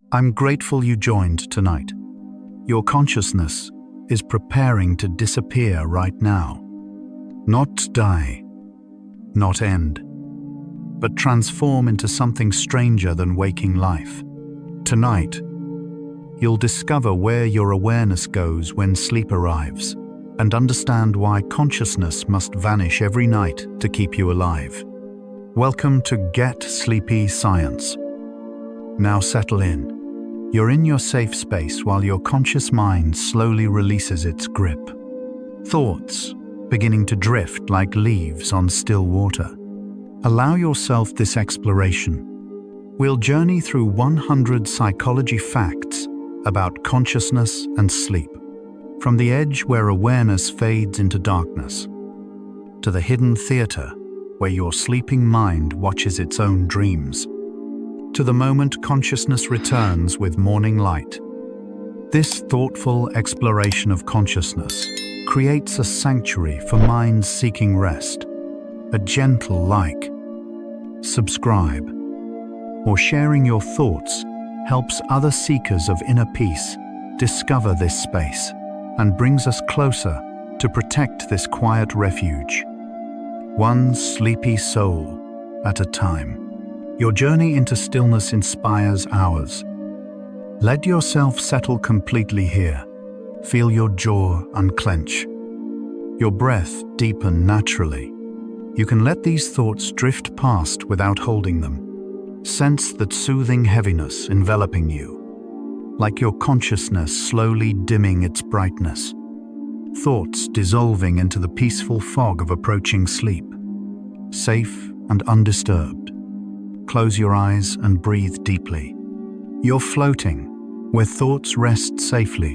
I'm grateful you joined tonight. Your consciousness is preparing to disappear right now. Not die, not end, but transform into something stranger than waking life. Tonight, you'll discover where your awareness goes when sleep arrives, and understand why consciousness must vanish every night to keep you alive. Welcome to Get Sleepy Science. Now settle in. You're in your safe space while your conscious mind slowly releases its grip. Thoughts beginning to drift like leaves on still water. Allow yourself this exploration. We'll journey through 100 psychology facts about consciousness and sleep. From the edge where awareness fades into darkness, to the hidden theater where your sleeping mind watches its own dreams, to the moment consciousness returns with morning light. This thoughtful exploration of consciousness creates a sanctuary for minds seeking rest. A gentle like, subscribe, or sharing your thoughts helps other seekers of inner peace discover this space and brings us closer to protect this quiet refuge. One sleepy soul at a time. Your journey into stillness inspires ours. Let yourself settle completely here. Feel your jaw unclench, your breath deepen naturally. You can let these thoughts drift past without holding them. Sense that soothing heaviness enveloping you, like your consciousness slowly dimming its brightness. Thoughts dissolving into the peaceful fog of approaching sleep. Safe and undisturbed. Close your eyes and breathe deeply. You're floating, where thoughts rest safely,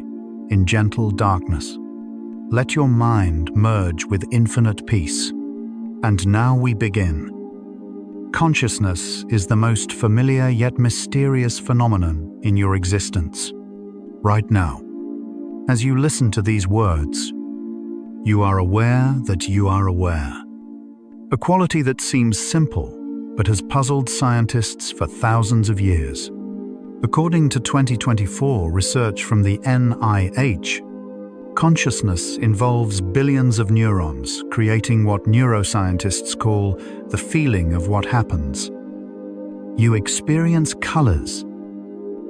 in gentle darkness. Let your mind merge with infinite peace. And now we begin. Consciousness is the most familiar yet mysterious phenomenon in your existence. Right now, as you listen to these words, you are aware that you are aware. A quality that seems simple, but has puzzled scientists for thousands of years. According to 2024 research from the NIH, consciousness involves billions of neurons, creating what neuroscientists call the feeling of what happens. You experience colors,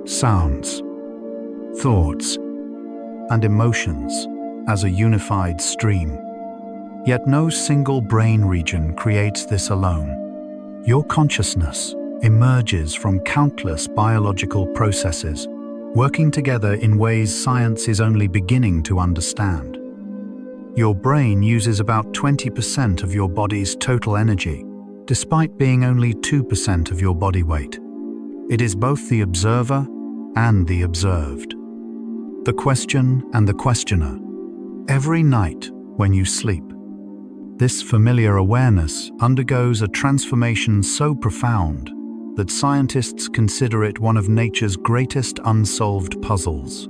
sounds, thoughts, and emotions as a unified stream. Yet no single brain region creates this alone. Your consciousness emerges from countless biological processes, working together in ways science is only beginning to understand. Your brain uses about 20% of your body's total energy, despite being only 2% of your body weight. It is both the observer and the observed. The question and the questioner. Every night when you sleep, this familiar awareness undergoes a transformation so profound that scientists consider it one of nature's greatest unsolved puzzles.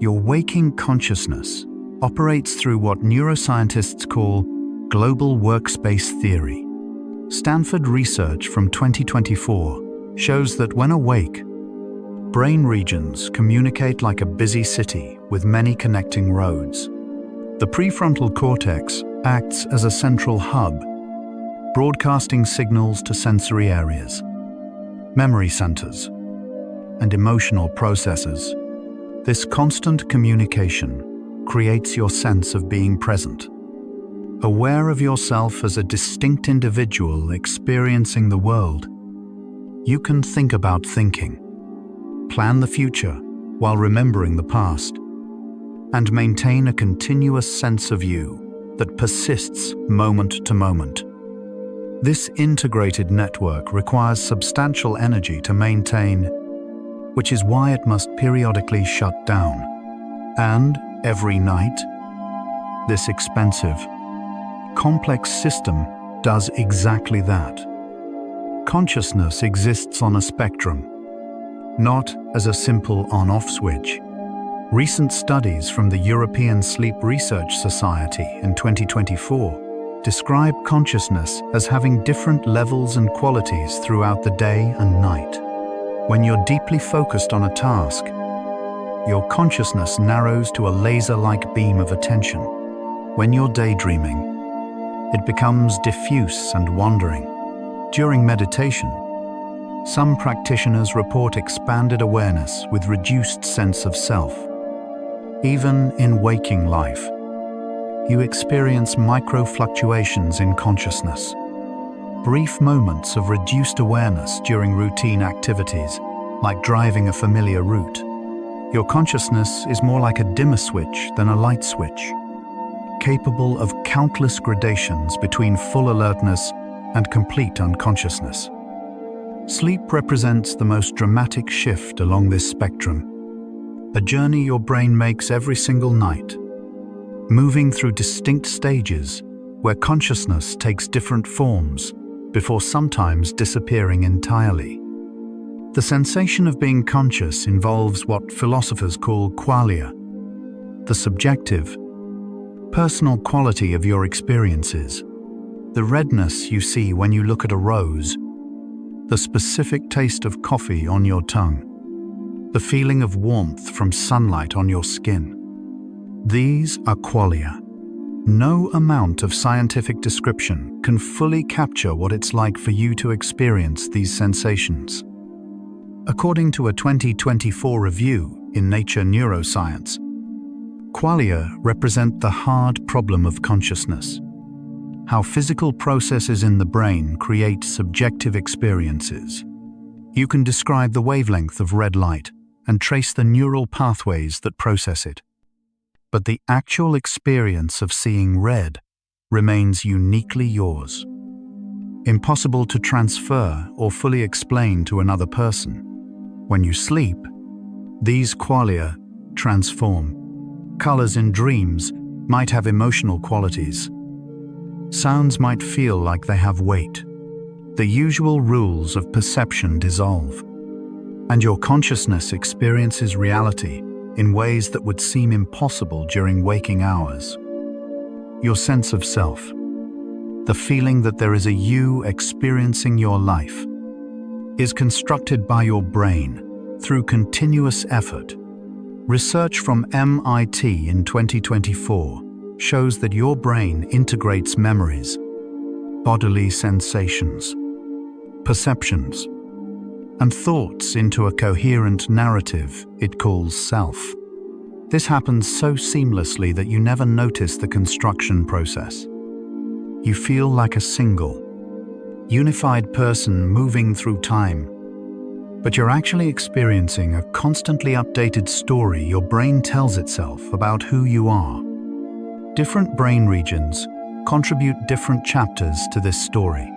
Your waking consciousness operates through what neuroscientists call global workspace theory. Stanford research from 2024 shows that when awake, brain regions communicate like a busy city with many connecting roads. The prefrontal cortex acts as a central hub, broadcasting signals to sensory areas, memory centers, and emotional processes. This constant communication creates your sense of being present, aware of yourself as a distinct individual experiencing the world. You can think about thinking, plan the future while remembering the past, and maintain a continuous sense of you that persists moment to moment. This integrated network requires substantial energy to maintain, which is why it must periodically shut down. And every night, this expensive, complex system does exactly that. Consciousness exists on a spectrum, not as a simple on-off switch. Recent studies from the European Sleep Research Society in 2024 describe consciousness as having different levels and qualities throughout the day and night. When you're deeply focused on a task, your consciousness narrows to a laser-like beam of attention. When you're daydreaming, it becomes diffuse and wandering. During meditation, some practitioners report expanded awareness with reduced sense of self. Even in waking life, you experience micro-fluctuations in consciousness. Brief moments of reduced awareness during routine activities, like driving a familiar route. Your consciousness is more like a dimmer switch than a light switch, capable of countless gradations between full alertness and complete unconsciousness. Sleep represents the most dramatic shift along this spectrum, a journey your brain makes every single night, moving through distinct stages where consciousness takes different forms before sometimes disappearing entirely. The sensation of being conscious involves what philosophers call qualia, the subjective, personal quality of your experiences. The redness you see when you look at a rose, the specific taste of coffee on your tongue, the feeling of warmth from sunlight on your skin. These are qualia. No amount of scientific description can fully capture what it's like for you to experience these sensations. According to a 2024 review in Nature Neuroscience, qualia represent the hard problem of consciousness, how physical processes in the brain create subjective experiences. You can describe the wavelength of red light and trace the neural pathways that process it. But the actual experience of seeing red remains uniquely yours. Impossible to transfer or fully explain to another person. When you sleep, these qualia transform. Colors in dreams might have emotional qualities. Sounds might feel like they have weight. The usual rules of perception dissolve, and your consciousness experiences reality in ways that would seem impossible during waking hours. Your sense of self, the feeling that there is a you experiencing your life, is constructed by your brain through continuous effort. Research from MIT in 2024 shows that your brain integrates memories, bodily sensations, perceptions, and thoughts into a coherent narrative it calls self. This happens so seamlessly that you never notice the construction process. You feel like a single, unified person moving through time, but you're actually experiencing a constantly updated story your brain tells itself about who you are. Different brain regions contribute different chapters to this story.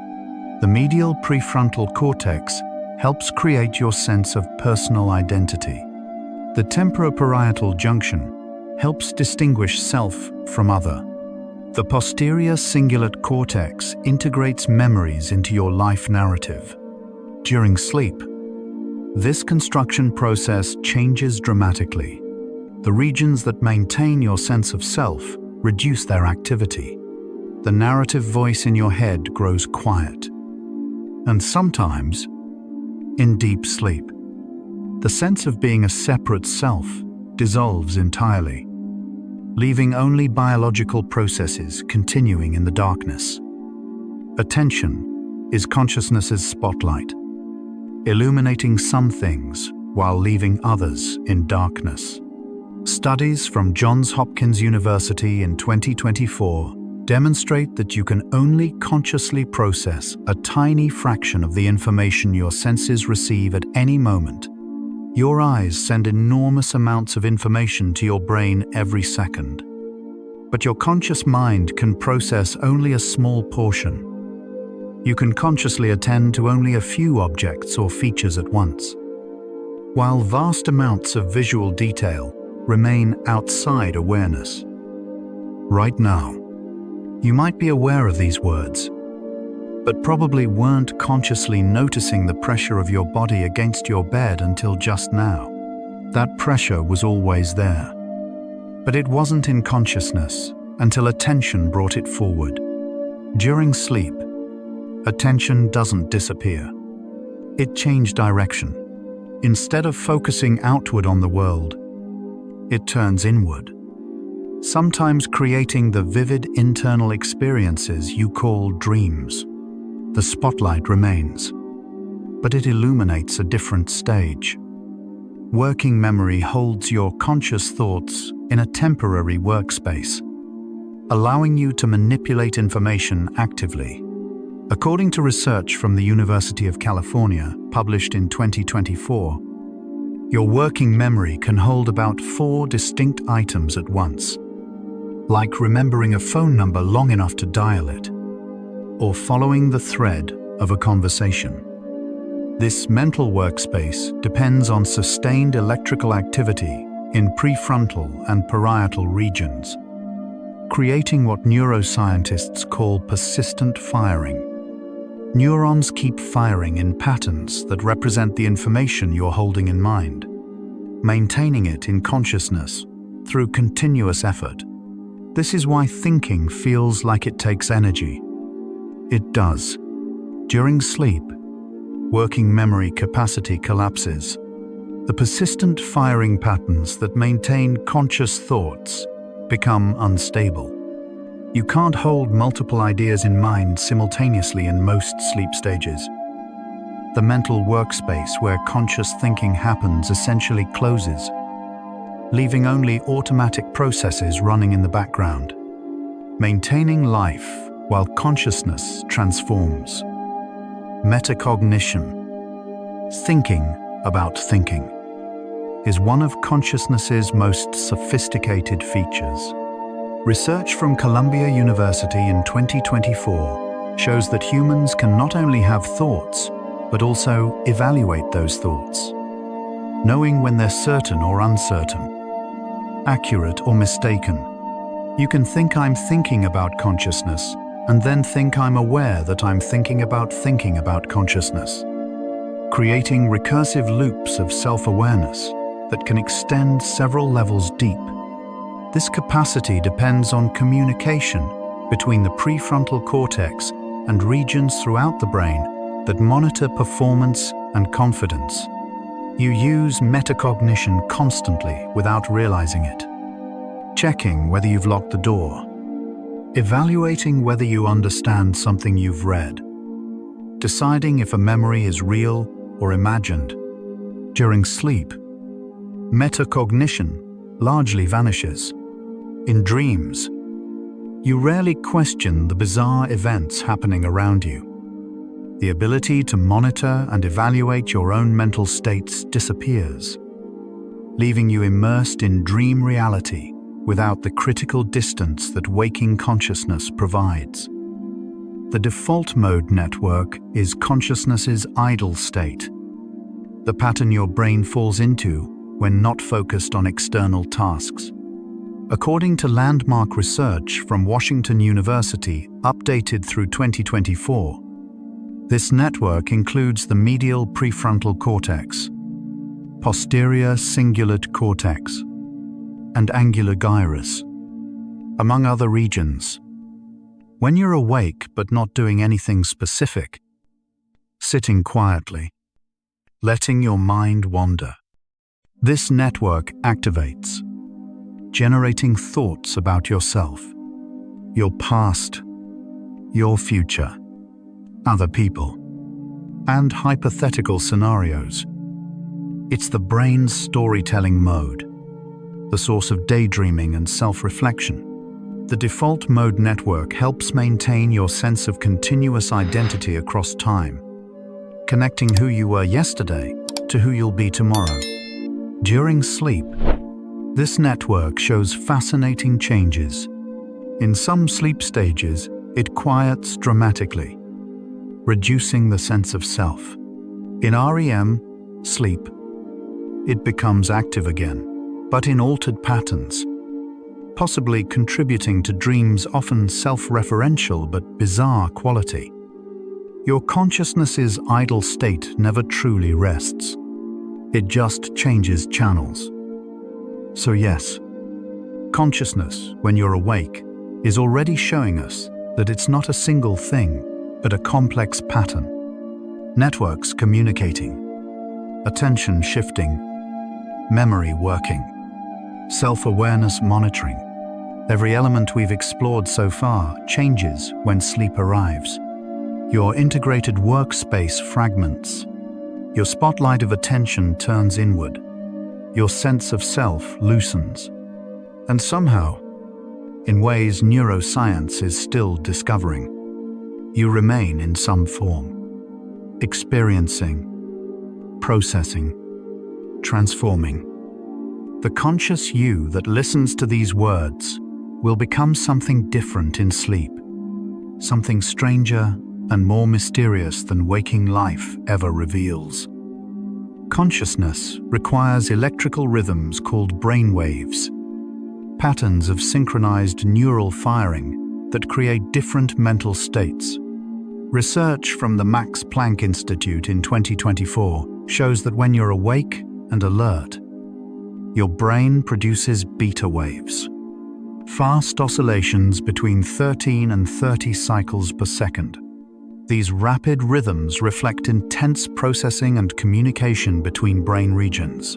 The medial prefrontal cortex helps create your sense of personal identity. The temporoparietal junction helps distinguish self from other. The posterior cingulate cortex integrates memories into your life narrative. During sleep, this construction process changes dramatically. The regions that maintain your sense of self reduce their activity. The narrative voice in your head grows quiet. And sometimes, in deep sleep, the sense of being a separate self dissolves entirely, leaving only biological processes continuing in the darkness. Attention is consciousness's spotlight, illuminating some things while leaving others in darkness. Studies from Johns Hopkins University in 2024 demonstrate that you can only consciously process a tiny fraction of the information your senses receive at any moment. Your eyes send enormous amounts of information to your brain every second, but your conscious mind can process only a small portion. You can consciously attend to only a few objects or features at once, while vast amounts of visual detail remain outside awareness. Right now, you might be aware of these words, but probably weren't consciously noticing the pressure of your body against your bed until just now. That pressure was always there, but it wasn't in consciousness until attention brought it forward. During sleep, attention doesn't disappear. It changed direction. Instead of focusing outward on the world, it turns inward, sometimes creating the vivid internal experiences you call dreams. The spotlight remains, but it illuminates a different stage. Working memory holds your conscious thoughts in a temporary workspace, allowing you to manipulate information actively. According to research from the University of California, published in 2024, your working memory can hold about 4 distinct items at once, like remembering a phone number long enough to dial it, or following the thread of a conversation. This mental workspace depends on sustained electrical activity in prefrontal and parietal regions, creating what neuroscientists call persistent firing. Neurons keep firing in patterns that represent the information you're holding in mind, maintaining it in consciousness through continuous effort. This is why thinking feels like it takes energy. It does. During sleep, working memory capacity collapses. The persistent firing patterns that maintain conscious thoughts become unstable. You can't hold multiple ideas in mind simultaneously in most sleep stages. The mental workspace where conscious thinking happens essentially closes, leaving only automatic processes running in the background, maintaining life while consciousness transforms. Metacognition, thinking about thinking, is one of consciousness's most sophisticated features. Research from Columbia University in 2024 shows that humans can not only have thoughts, but also evaluate those thoughts, knowing when they're certain or uncertain, accurate or mistaken. You can think I'm thinking about consciousness, and then think I'm aware that I'm thinking about consciousness, creating recursive loops of self-awareness that can extend several levels deep. This capacity depends on communication between the prefrontal cortex and regions throughout the brain that monitor performance and confidence. You use metacognition constantly without realizing it. Checking whether you've locked the door, evaluating whether you understand something you've read, deciding if a memory is real or imagined. During sleep, metacognition largely vanishes. In dreams, you rarely question the bizarre events happening around you. The ability to monitor and evaluate your own mental states disappears, leaving you immersed in dream reality without the critical distance that waking consciousness provides. The default mode network is consciousness's idle state, the pattern your brain falls into when not focused on external tasks. According to landmark research from Washington University, updated through 2024, this network includes the medial prefrontal cortex, posterior cingulate cortex, and angular gyrus, among other regions. When you're awake but not doing anything specific, sitting quietly, letting your mind wander, this network activates, generating thoughts about yourself, your past, your future, other people, and hypothetical scenarios. It's the brain's storytelling mode, the source of daydreaming and self-reflection. The default mode network helps maintain your sense of continuous identity across time, connecting who you were yesterday to who you'll be tomorrow. During sleep, this network shows fascinating changes. In some sleep stages, it quiets dramatically, reducing the sense of self. In REM, sleep, it becomes active again, but in altered patterns, possibly contributing to dreams' often self-referential but bizarre quality. Your consciousness's idle state never truly rests. It just changes channels. So yes, consciousness, when you're awake, is already showing us that it's not a single thing, but a complex pattern. Networks communicating, attention shifting, memory working, self-awareness monitoring. Every element we've explored so far changes when sleep arrives. Your integrated workspace fragments. Your spotlight of attention turns inward. Your sense of self loosens. And somehow, in ways neuroscience is still discovering, you remain in some form, experiencing, processing, transforming. The conscious you that listens to these words will become something different in sleep, something stranger and more mysterious than waking life ever reveals. Consciousness requires electrical rhythms called brainwaves, patterns of synchronized neural firing that create different mental states. Research from the Max Planck Institute in 2024 shows that when you're awake and alert, your brain produces beta waves, fast oscillations between 13 and 30 cycles per second. These rapid rhythms reflect intense processing and communication between brain regions.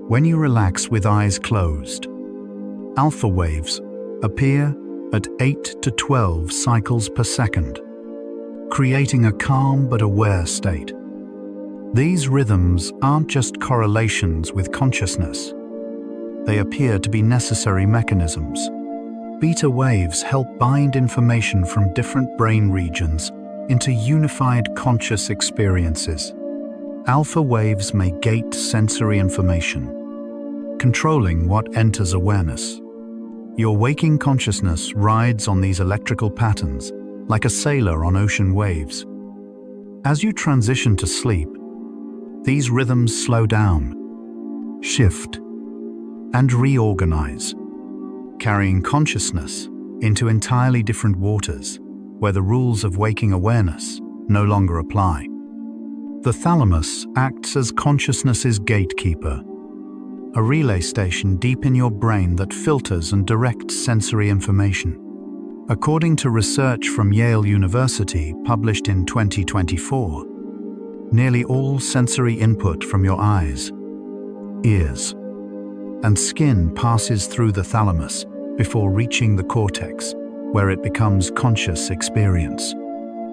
When you relax with eyes closed, alpha waves appear at 8 to 12 cycles per second, creating a calm but aware state. These rhythms aren't just correlations with consciousness. They appear to be necessary mechanisms. Beta waves help bind information from different brain regions into unified conscious experiences. Alpha waves may gate sensory information, controlling what enters awareness. Your waking consciousness rides on these electrical patterns like a sailor on ocean waves. As you transition to sleep, these rhythms slow down, shift, and reorganize, carrying consciousness into entirely different waters where the rules of waking awareness no longer apply. The thalamus acts as consciousness's gatekeeper, a relay station deep in your brain that filters and directs sensory information. According to research from Yale University published in 2024, nearly all sensory input from your eyes, ears, and skin passes through the thalamus before reaching the cortex, where it becomes conscious experience.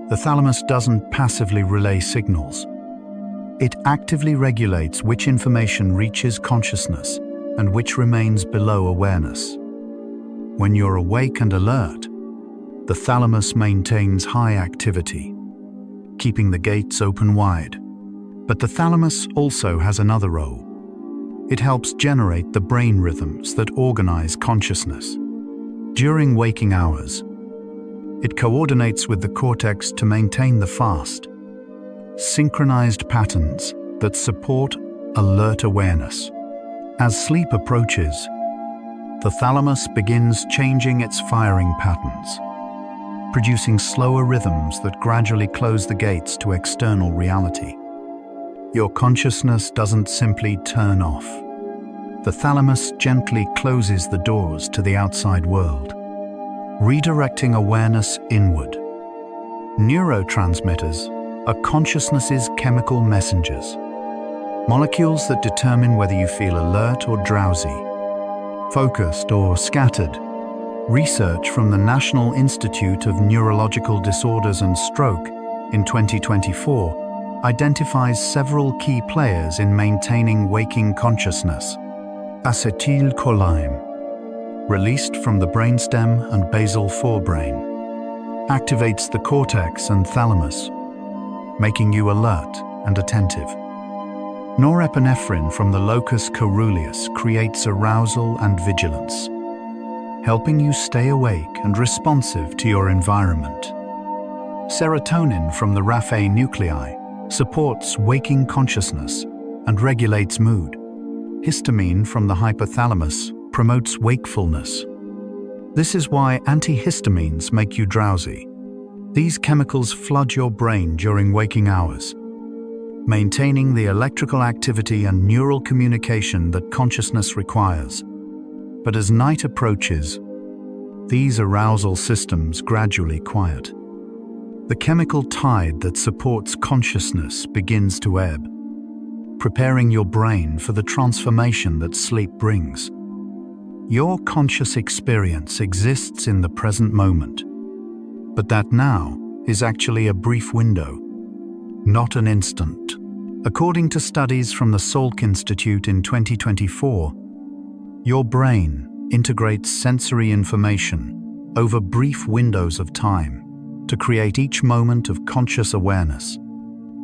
The thalamus doesn't passively relay signals. It actively regulates which information reaches consciousness and which remains below awareness. When you're awake and alert, the thalamus maintains high activity, keeping the gates open wide. But the thalamus also has another role. It helps generate the brain rhythms that organize consciousness. During waking hours, it coordinates with the cortex to maintain the fast, synchronized patterns that support alert awareness. As sleep approaches, the thalamus begins changing its firing patterns, producing slower rhythms that gradually close the gates to external reality. Your consciousness doesn't simply turn off. The thalamus gently closes the doors to the outside world, redirecting awareness inward. Neurotransmitters are consciousness's chemical messengers, molecules that determine whether you feel alert or drowsy, focused or scattered. Research from the National Institute of Neurological Disorders and Stroke in 2024 identifies several key players in maintaining waking consciousness. Acetylcholine, released from the brainstem and basal forebrain, activates the cortex and thalamus, making you alert and attentive. Norepinephrine from the locus coeruleus creates arousal and vigilance, helping you stay awake and responsive to your environment. Serotonin from the raphe nuclei supports waking consciousness and regulates mood. Histamine from the hypothalamus promotes wakefulness. This is why antihistamines make you drowsy. These chemicals flood your brain during waking hours, maintaining the electrical activity and neural communication that consciousness requires. But as night approaches, these arousal systems gradually quiet. The chemical tide that supports consciousness begins to ebb. preparing your brain for the transformation that sleep brings. Your conscious experience exists in the present moment, but that now is actually a brief window, not an instant. According to studies from the Salk Institute in 2024, your brain integrates sensory information over brief windows of time to create each moment of conscious awareness.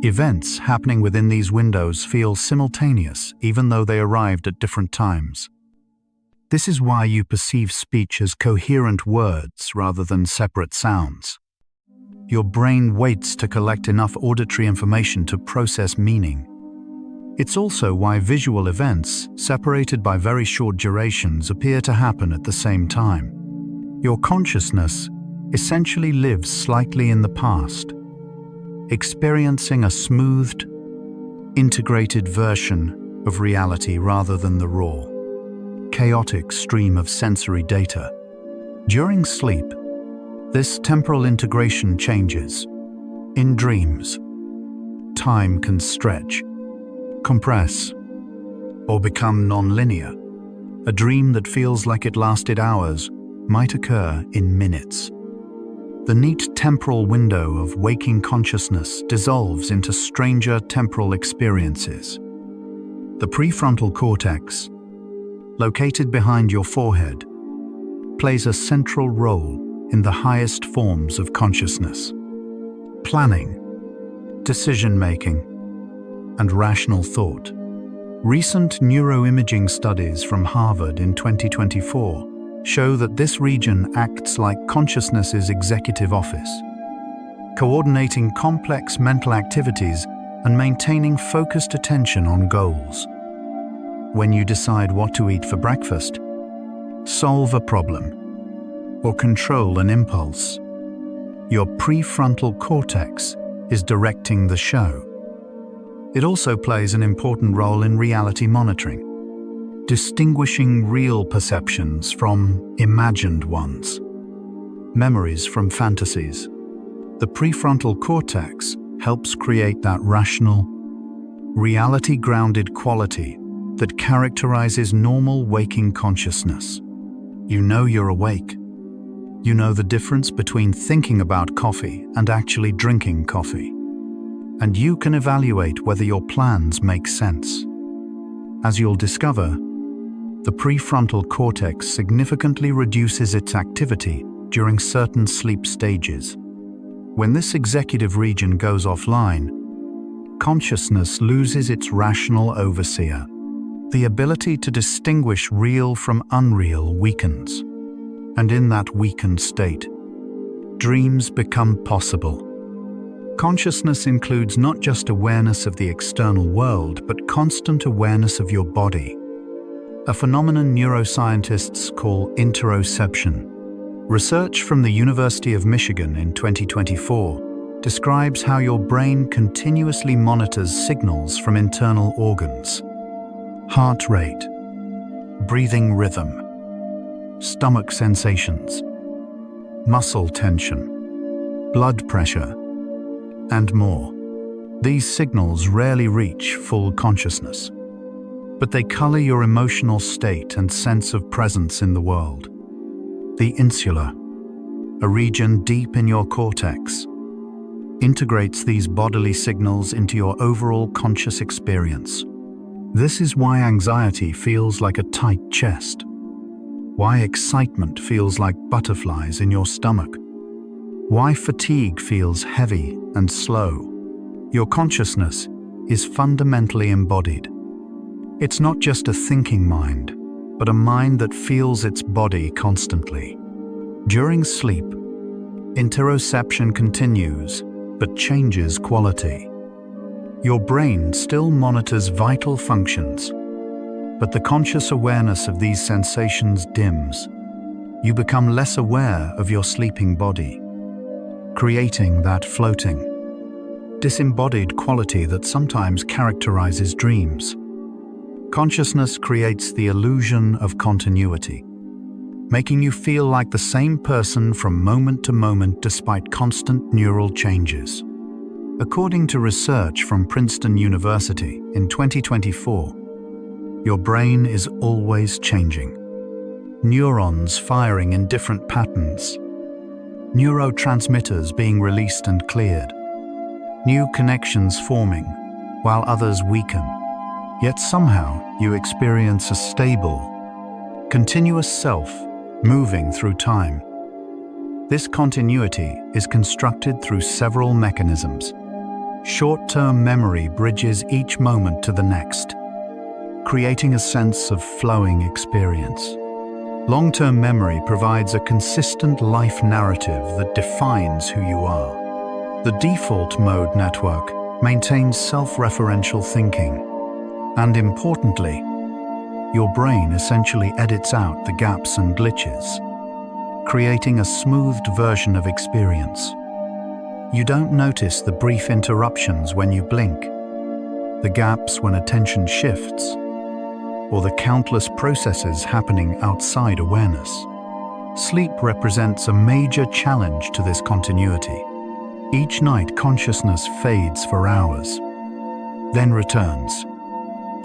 Events happening within these windows feel simultaneous, even though they arrived at different times. This is why you perceive speech as coherent words rather than separate sounds. Your brain waits to collect enough auditory information to process meaning. It's also why visual events, separated by very short durations, appear to happen at the same time. Your consciousness essentially lives slightly in the past, experiencing a smoothed, integrated version of reality rather than the raw, chaotic stream of sensory data. During sleep, this temporal integration changes. In dreams, time can stretch, compress, or become non-linear. A dream that feels like it lasted hours might occur in minutes. The neat temporal window of waking consciousness dissolves into stranger temporal experiences. The prefrontal cortex, located behind your forehead, plays a central role in the highest forms of consciousness. Planning, decision-making, and rational thought. Recent neuroimaging studies from Harvard in 2024 show that this region acts like consciousness's executive office, coordinating complex mental activities and maintaining focused attention on goals. When you decide what to eat for breakfast, solve a problem, or control an impulse, your prefrontal cortex is directing the show. It also plays an important role in reality monitoring, distinguishing real perceptions from imagined ones, memories from fantasies. The prefrontal cortex helps create that rational, reality-grounded quality that characterizes normal waking consciousness. You know you're awake. You know the difference between thinking about coffee and actually drinking coffee. And you can evaluate whether your plans make sense. As you'll discover, the prefrontal cortex significantly reduces its activity during certain sleep stages. When this executive region goes offline, consciousness loses its rational overseer. The ability to distinguish real from unreal weakens. And in that weakened state, dreams become possible. Consciousness includes not just awareness of the external world, but constant awareness of your body, a phenomenon neuroscientists call interoception. Research from the University of Michigan in 2024 describes how your brain continuously monitors signals from internal organs: heart rate, breathing rhythm, stomach sensations, muscle tension, blood pressure, and more. These signals rarely reach full consciousness, but they color your emotional state and sense of presence in the world. The insula, a region deep in your cortex, integrates these bodily signals into your overall conscious experience. This is why anxiety feels like a tight chest, why excitement feels like butterflies in your stomach, why fatigue feels heavy and slow. Your consciousness is fundamentally embodied. It's not just a thinking mind, but a mind that feels its body constantly. During sleep, interoception continues, but changes quality. Your brain still monitors vital functions, but the conscious awareness of these sensations dims. You become less aware of your sleeping body, creating that floating, disembodied quality that sometimes characterizes dreams. Consciousness creates the illusion of continuity, making you feel like the same person from moment to moment despite constant neural changes. According to research from Princeton University in 2024, your brain is always changing. Neurons firing in different patterns, neurotransmitters being released and cleared, new connections forming while others weaken. Yet somehow you experience a stable, continuous self moving through time. This continuity is constructed through several mechanisms. Short-term memory bridges each moment to the next, creating a sense of flowing experience. Long-term memory provides a consistent life narrative that defines who you are. The default mode network maintains self-referential thinking, and importantly, your brain essentially edits out the gaps and glitches, creating a smoothed version of experience. You don't notice the brief interruptions when you blink, the gaps when attention shifts, or the countless processes happening outside awareness. Sleep represents a major challenge to this continuity. Each night, consciousness fades for hours, then returns.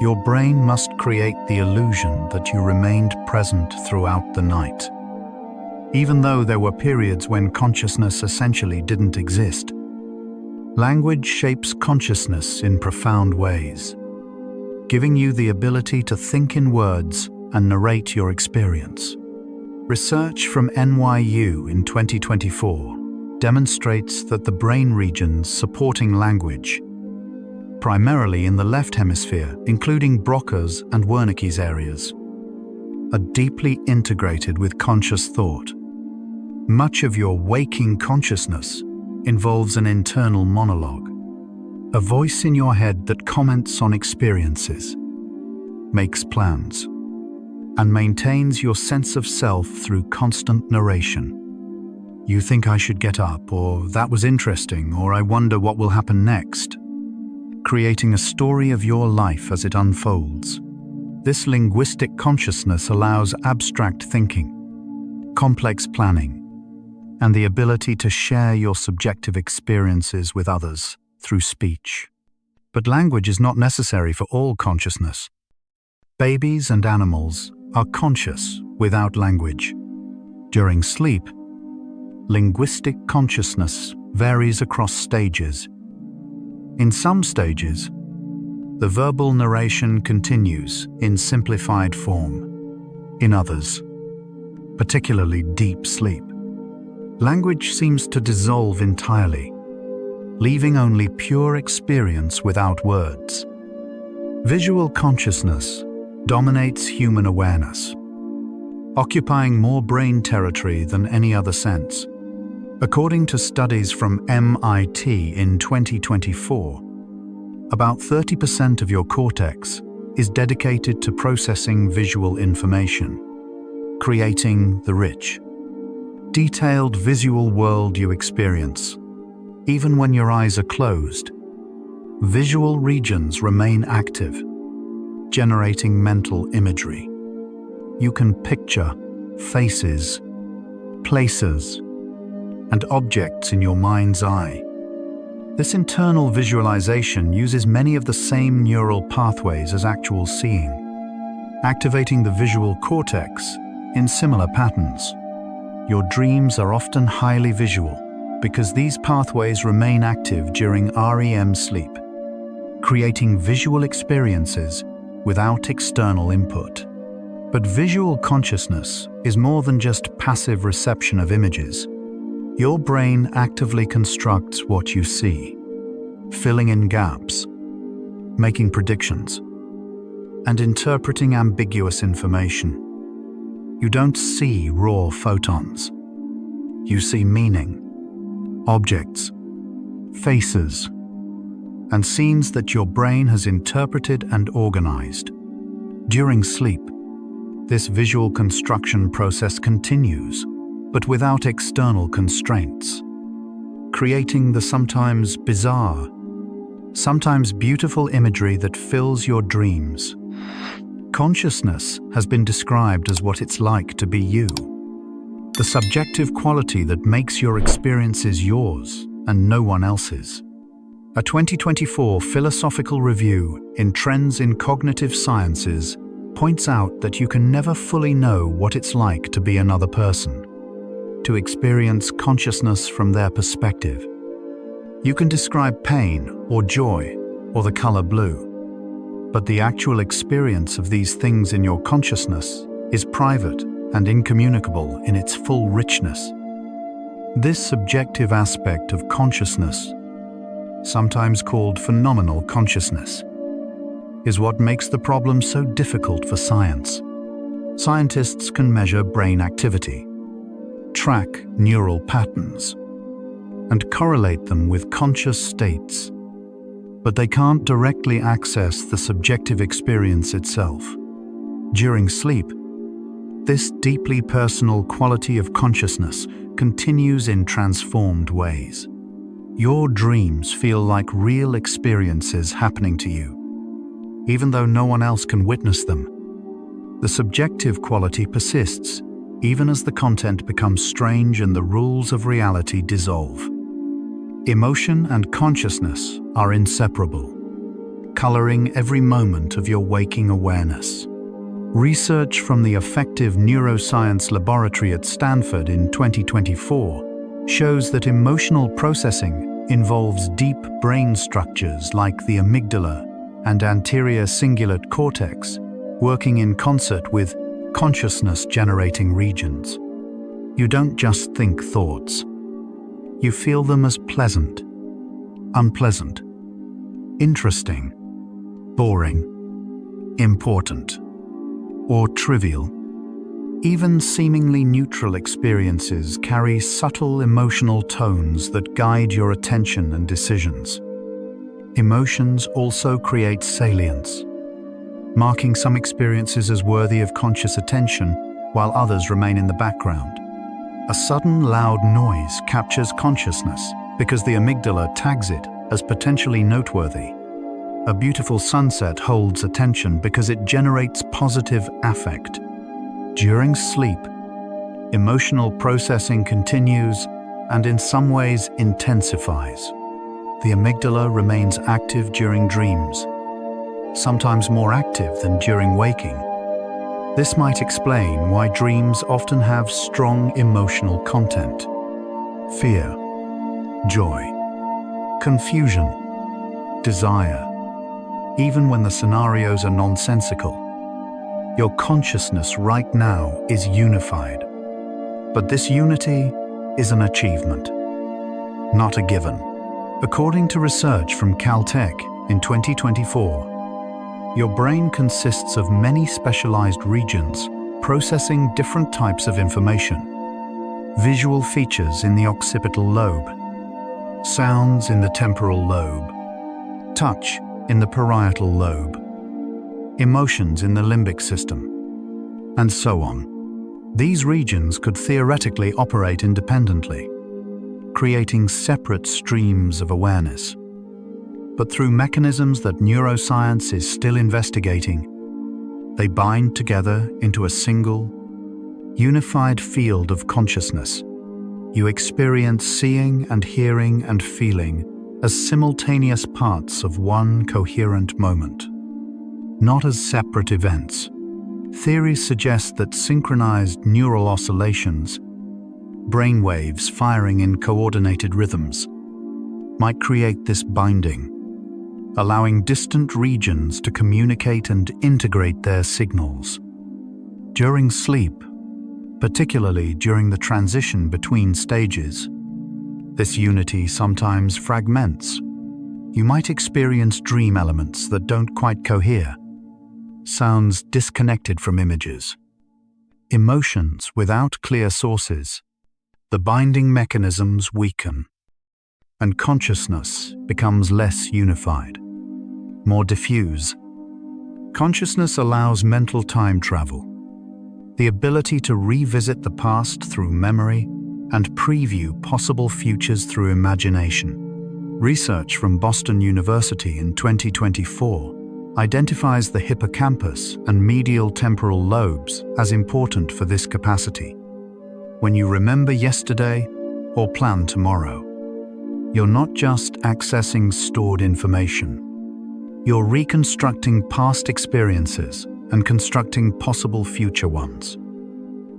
Your brain must create the illusion that you remained present throughout the night, even though there were periods when consciousness essentially didn't exist. Language shapes consciousness in profound ways, giving you the ability to think in words and narrate your experience. Research from NYU in 2024 demonstrates that the brain regions supporting language, primarily in the left hemisphere, including Broca's and Wernicke's areas, are deeply integrated with conscious thought. Much of your waking consciousness involves an internal monologue, a voice in your head that comments on experiences, makes plans, and maintains your sense of self through constant narration. You think I should get up, or that was interesting, or I wonder what will happen next, creating a story of your life as it unfolds. This linguistic consciousness allows abstract thinking, complex planning, and the ability to share your subjective experiences with others through speech. But language is not necessary for all consciousness. Babies and animals are conscious without language. During sleep, linguistic consciousness varies across stages. In some stages, the verbal narration continues in simplified form. In others, particularly deep sleep, language seems to dissolve entirely, leaving only pure experience without words. Visual consciousness dominates human awareness, occupying more brain territory than any other sense. According to studies from MIT in 2024, about 30% of your cortex is dedicated to processing visual information, creating the rich, detailed visual world you experience. Even when your eyes are closed, visual regions remain active, generating mental imagery. You can picture faces, places, and objects in your mind's eye. This internal visualization uses many of the same neural pathways as actual seeing, activating the visual cortex in similar patterns. Your dreams are often highly visual because these pathways remain active during REM sleep, creating visual experiences without external input. But visual consciousness is more than just passive reception of images. Your brain actively constructs what you see, filling in gaps, making predictions, and interpreting ambiguous information. You don't see raw photons. You see meaning, objects, faces, and scenes that your brain has interpreted and organized. During sleep, this visual construction process continues, but without external constraints, creating the sometimes bizarre, sometimes beautiful imagery that fills your dreams. Consciousness has been described as what it's like to be you, the subjective quality that makes your experiences yours and no one else's. A 2024 philosophical review in Trends in Cognitive Sciences points out that you can never fully know what it's like to be another person, to experience consciousness from their perspective. You can describe pain or joy or the color blue, but the actual experience of these things in your consciousness is private and incommunicable in its full richness. This subjective aspect of consciousness, sometimes called phenomenal consciousness, is what makes the problem so difficult for science. Scientists can measure brain activity, track neural patterns, and correlate them with conscious states, but they can't directly access the subjective experience itself. During sleep, this deeply personal quality of consciousness continues in transformed ways. Your dreams feel like real experiences happening to you, even though no one else can witness them. The subjective quality persists, even as the content becomes strange and the rules of reality dissolve. Emotion and consciousness are inseparable, coloring every moment of your waking awareness. Research from the Affective Neuroscience Laboratory at Stanford in 2024 shows that emotional processing involves deep brain structures like the amygdala and anterior cingulate cortex working in concert with consciousness-generating regions. You don't just think thoughts. You feel them as pleasant, unpleasant, interesting, boring, important, or trivial. Even seemingly neutral experiences carry subtle emotional tones that guide your attention and decisions. Emotions also create salience, marking some experiences as worthy of conscious attention while others remain in the background. A sudden loud noise captures consciousness because the amygdala tags it as potentially noteworthy. A beautiful sunset holds attention because it generates positive affect. During sleep, emotional processing continues and in some ways intensifies. The amygdala remains active during dreams, sometimes more active than during waking. This might explain why dreams often have strong emotional content: fear, joy, confusion, desire. Even when the scenarios are nonsensical, your consciousness right now is unified. But this unity is an achievement, not a given. According to research from Caltech in 2024, your brain consists of many specialized regions processing different types of information. Visual features in the occipital lobe, sounds in the temporal lobe, touch in the parietal lobe, emotions in the limbic system, and so on. These regions could theoretically operate independently, creating separate streams of awareness. But through mechanisms that neuroscience is still investigating, they bind together into a single, unified field of consciousness. You experience seeing and hearing and feeling as simultaneous parts of one coherent moment, not as separate events. Theories suggest that synchronized neural oscillations, brainwaves firing in coordinated rhythms, might create this binding, allowing distant regions to communicate and integrate their signals. During sleep, particularly during the transition between stages, this unity sometimes fragments. You might experience dream elements that don't quite cohere, sounds disconnected from images, emotions without clear sources. The binding mechanisms weaken, and consciousness becomes less unified, more diffuse. Consciousness allows mental time travel, the ability to revisit the past through memory and preview possible futures through imagination. Research from Boston University in 2024 identifies the hippocampus and medial temporal lobes as important for this capacity. When you remember yesterday or plan tomorrow, you're not just accessing stored information. You're reconstructing past experiences and constructing possible future ones,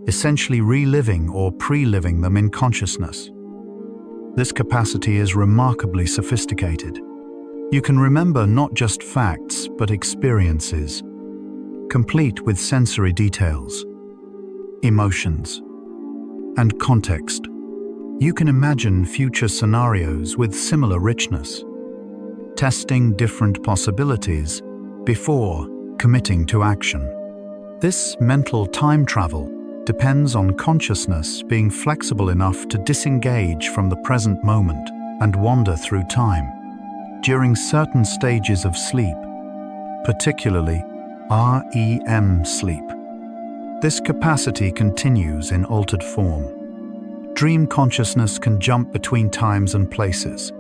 essentially reliving or pre-living them in consciousness. This capacity is remarkably sophisticated. You can remember not just facts, but experiences, complete with sensory details, emotions, and context. You can imagine future scenarios with similar richness, testing different possibilities before committing to action. This mental time travel depends on consciousness being flexible enough to disengage from the present moment and wander through time. During certain stages of sleep, particularly REM sleep, this capacity continues in altered form. Dream consciousness can jump between times and places,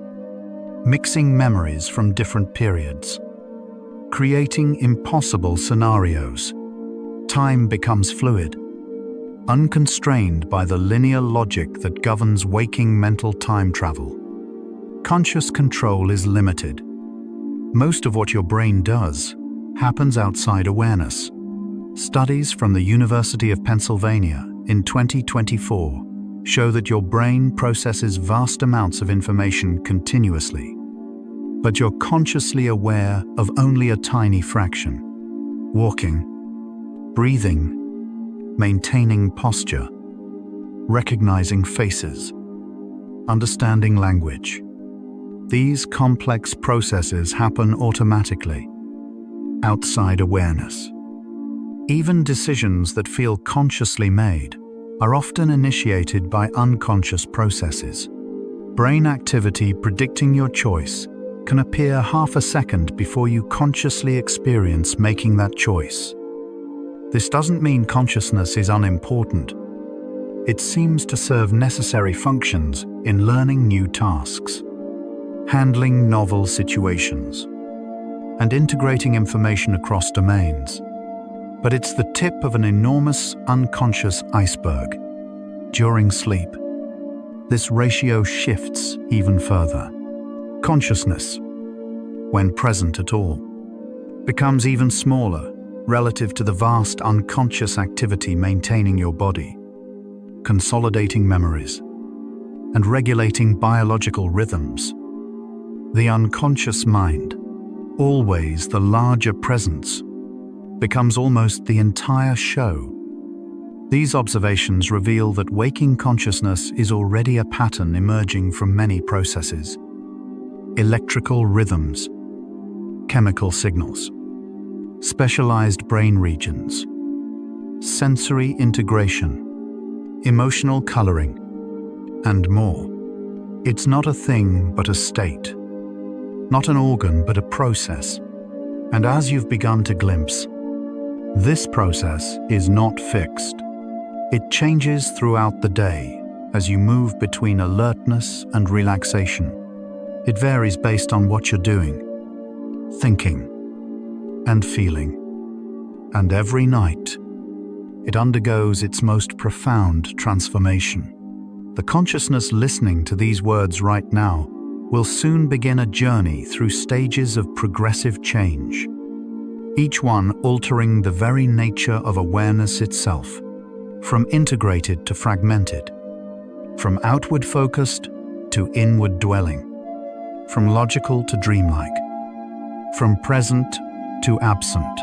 mixing memories from different periods, creating impossible scenarios. Time becomes fluid, unconstrained by the linear logic that governs waking mental time travel. Conscious control is limited. Most of what your brain does happens outside awareness. Studies from the University of Pennsylvania in 2024 show that your brain processes vast amounts of information continuously, but you're consciously aware of only a tiny fraction. Walking, breathing, maintaining posture, recognizing faces, understanding language. These complex processes happen automatically, outside awareness. Even decisions that feel consciously made are often initiated by unconscious processes. Brain activity predicting your choice can appear half a second before you consciously experience making that choice. This doesn't mean consciousness is unimportant. It seems to serve necessary functions in learning new tasks, handling novel situations, and integrating information across domains. But it's the tip of an enormous unconscious iceberg. During sleep, this ratio shifts even further. Consciousness, when present at all, becomes even smaller relative to the vast unconscious activity maintaining your body, consolidating memories, and regulating biological rhythms. The unconscious mind, always the larger presence, becomes almost the entire show. These observations reveal that waking consciousness is already a pattern emerging from many processes: electrical rhythms, chemical signals, specialized brain regions, sensory integration, emotional coloring, and more. It's not a thing but a state, not an organ but a process. And as you've begun to glimpse, this process is not fixed. It changes throughout the day as you move between alertness and relaxation. It varies based on what you're doing, thinking, and feeling. And every night, it undergoes its most profound transformation. The consciousness listening to these words right now will soon begin a journey through stages of progressive change, each one altering the very nature of awareness itself, from integrated to fragmented, from outward focused to inward dwelling, from logical to dreamlike, from present to absent.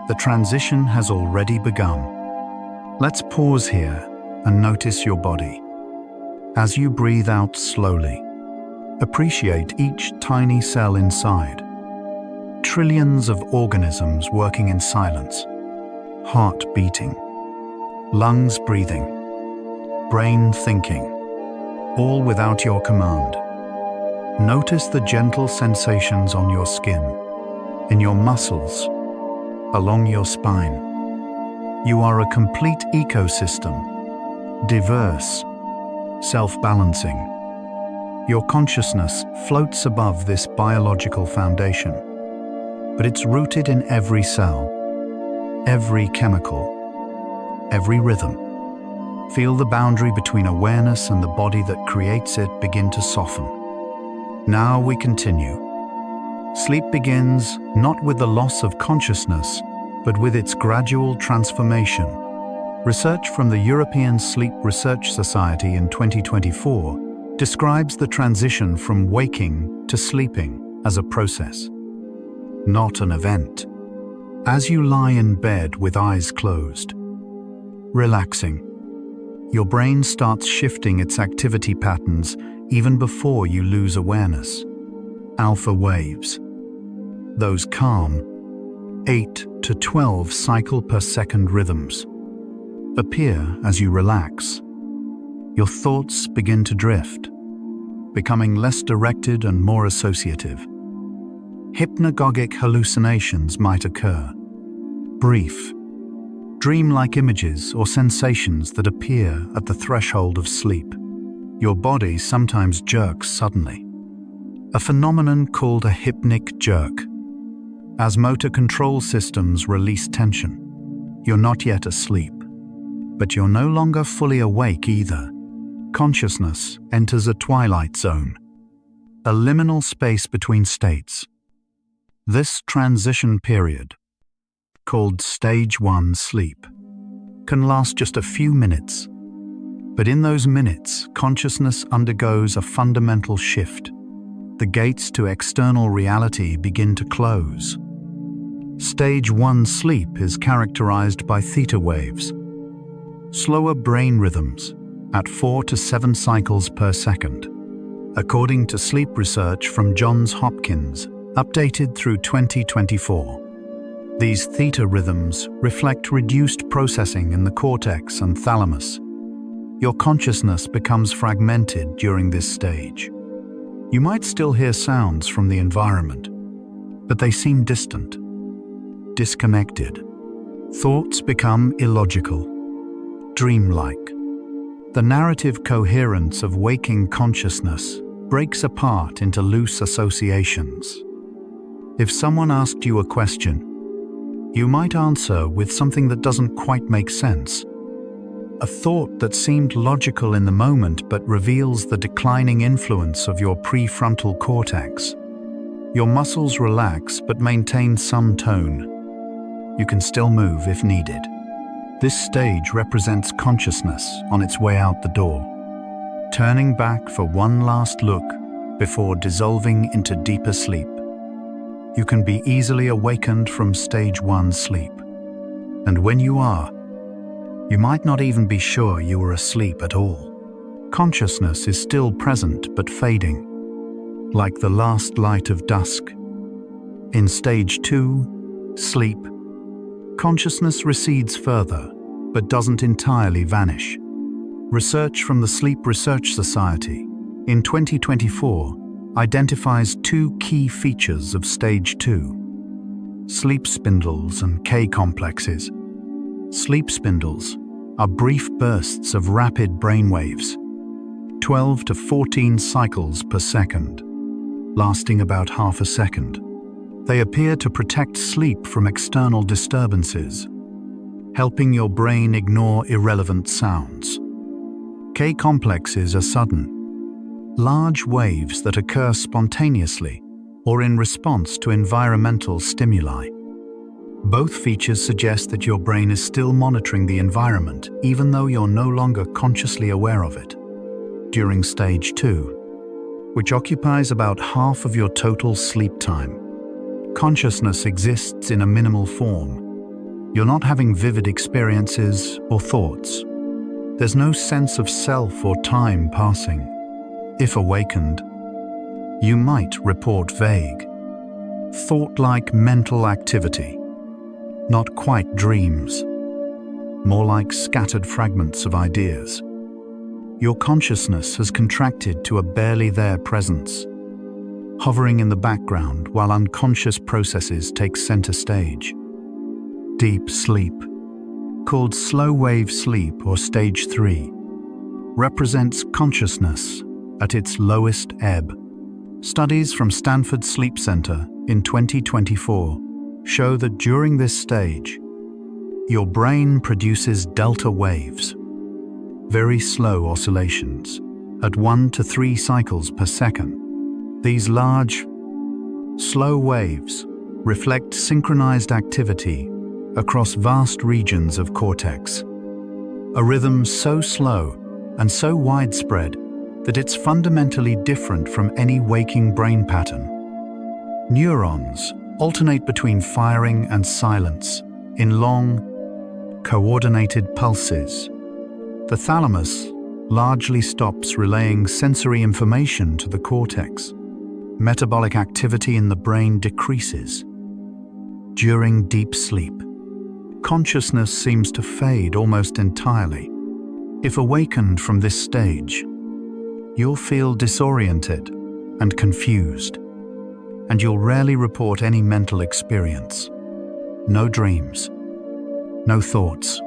The transition has already begun. Let's pause here and notice your body. As you breathe out slowly, appreciate each tiny cell inside. Trillions of organisms working in silence, heart beating, lungs breathing, brain thinking, all without your command. Notice the gentle sensations on your skin, in your muscles, along your spine. You are a complete ecosystem, diverse, self-balancing. Your consciousness floats above this biological foundation, but it's rooted in every cell, every chemical, every rhythm. Feel the boundary between awareness and the body that creates it begin to soften. Now we continue. Sleep begins not with the loss of consciousness, but with its gradual transformation. Research from the European Sleep Research Society in 2024 describes the transition from waking to sleeping as a process, not an event. As you lie in bed with eyes closed, relaxing, your brain starts shifting its activity patterns even before you lose awareness. Alpha waves, those calm 8 to 12 cycle per second rhythms, appear as you relax. Your thoughts begin to drift, becoming less directed and more associative. Hypnagogic hallucinations might occur, brief, dreamlike images or sensations that appear at the threshold of sleep. Your body sometimes jerks suddenly, a phenomenon called a hypnic jerk. As motor control systems release tension, you're not yet asleep, but you're no longer fully awake either. Consciousness enters a twilight zone, a liminal space between states. This transition period, called Stage 1 sleep, can last just a few minutes. But in those minutes, consciousness undergoes a fundamental shift. The gates to external reality begin to close. Stage 1 sleep is characterized by theta waves, slower brain rhythms at 4 to 7 cycles per second. According to sleep research from Johns Hopkins, updated through 2024, these theta rhythms reflect reduced processing in the cortex and thalamus. Your consciousness becomes fragmented during this stage. You might still hear sounds from the environment, but they seem distant, disconnected. Thoughts become illogical, dreamlike. The narrative coherence of waking consciousness breaks apart into loose associations. If someone asked you a question, you might answer with something that doesn't quite make sense. A thought that seemed logical in the moment but reveals the declining influence of your prefrontal cortex. Your muscles relax but maintain some tone. You can still move if needed. This stage represents consciousness on its way out the door, turning back for one last look before dissolving into deeper sleep. You can be easily awakened from Stage 1 sleep. And when you are, you might not even be sure you were asleep at all. Consciousness is still present but fading, like the last light of dusk. In Stage 2, sleep, consciousness recedes further, but doesn't entirely vanish. Research from the Sleep Research Society in 2024 identifies two key features of Stage 2: sleep spindles and K-complexes. Sleep spindles are brief bursts of rapid brainwaves, 12 to 14 cycles per second, lasting about half a second. They appear to protect sleep from external disturbances, helping your brain ignore irrelevant sounds. K-complexes are sudden, large waves that occur spontaneously or in response to environmental stimuli. Both features suggest that your brain is still monitoring the environment, even though you're no longer consciously aware of it. During Stage 2, which occupies about half of your total sleep time, consciousness exists in a minimal form. You're not having vivid experiences or thoughts. There's no sense of self or time passing. If awakened, you might report vague, thought-like mental activity, not quite dreams, more like scattered fragments of ideas. Your consciousness has contracted to a barely there presence, hovering in the background while unconscious processes take center stage. Deep sleep, called slow-wave sleep or Stage 3, represents consciousness at its lowest ebb. Studies from Stanford Sleep Center in 2024 show that during this stage, your brain produces delta waves, very slow oscillations, at 1 to 3 cycles per second. These large, slow waves reflect synchronized activity across vast regions of cortex. A rhythm so slow and so widespread that it's fundamentally different from any waking brain pattern. Neurons alternate between firing and silence in long, coordinated pulses. The thalamus largely stops relaying sensory information to the cortex. Metabolic activity in the brain decreases. During deep sleep, consciousness seems to fade almost entirely. If awakened from this stage, you'll feel disoriented and confused, and you'll rarely report any mental experience. No dreams, no thoughts,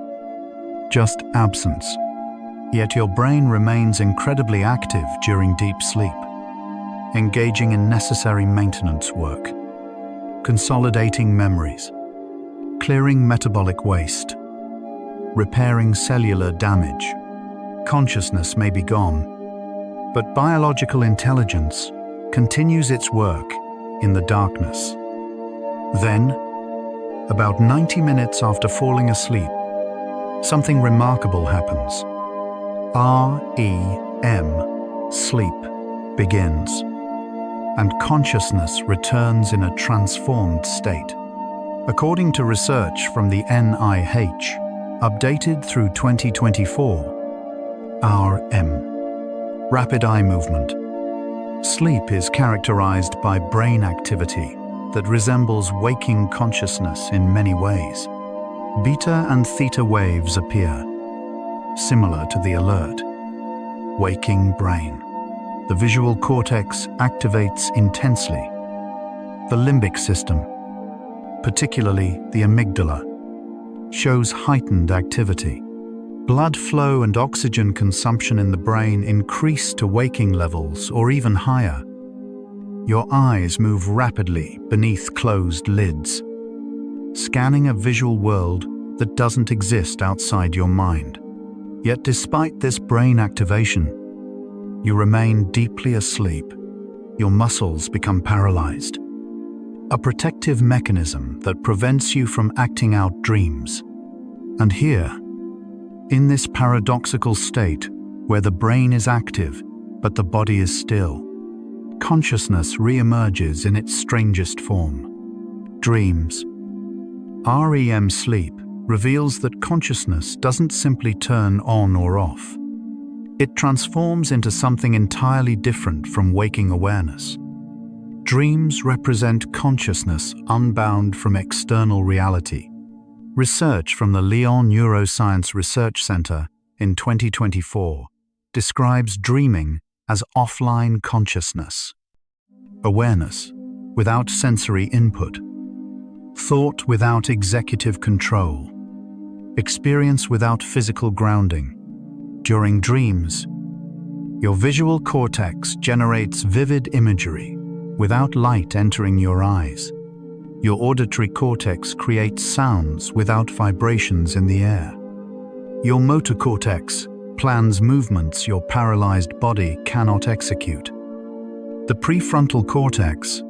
just absence. Yet your brain remains incredibly active during deep sleep, engaging in necessary maintenance work, consolidating memories, clearing metabolic waste, repairing cellular damage. Consciousness may be gone, but biological intelligence continues its work in the darkness. Then, about 90 minutes after falling asleep, something remarkable happens. REM, sleep, begins, and consciousness returns in a transformed state. According to research from the NIH, updated through 2024, REM, rapid eye movement. Sleep is characterized by brain activity that resembles waking consciousness in many ways. Beta and theta waves appear, similar to the alert, waking brain. The visual cortex activates intensely. The limbic system, particularly the amygdala, shows heightened activity. Blood flow and oxygen consumption in the brain increase to waking levels or even higher. Your eyes move rapidly beneath closed lids, scanning a visual world that doesn't exist outside your mind. Yet despite this brain activation, you remain deeply asleep. Your muscles become paralyzed, a protective mechanism that prevents you from acting out dreams. And here, in this paradoxical state where the brain is active but the body is still, consciousness re-emerges in its strangest form. Dreams. REM sleep reveals that consciousness doesn't simply turn on or off. It transforms into something entirely different from waking awareness. Dreams represent consciousness unbound from external reality. Research from the Lyon Neuroscience Research Center in 2024 describes dreaming as offline consciousness. Awareness without sensory input. Thought without executive control. Experience without physical grounding. During dreams, your visual cortex generates vivid imagery without light entering your eyes. Your auditory cortex creates sounds without vibrations in the air. Your motor cortex plans movements your paralyzed body cannot execute. The prefrontal cortex,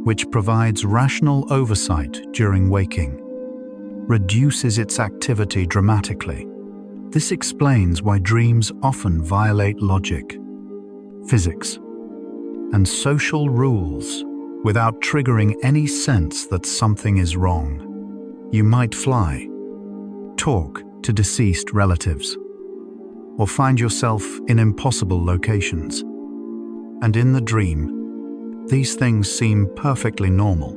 which provides rational oversight during waking, reduces its activity dramatically. This explains why dreams often violate logic, physics, and social rules without triggering any sense that something is wrong. You might fly, talk to deceased relatives, or find yourself in impossible locations. And in the dream, these things seem perfectly normal.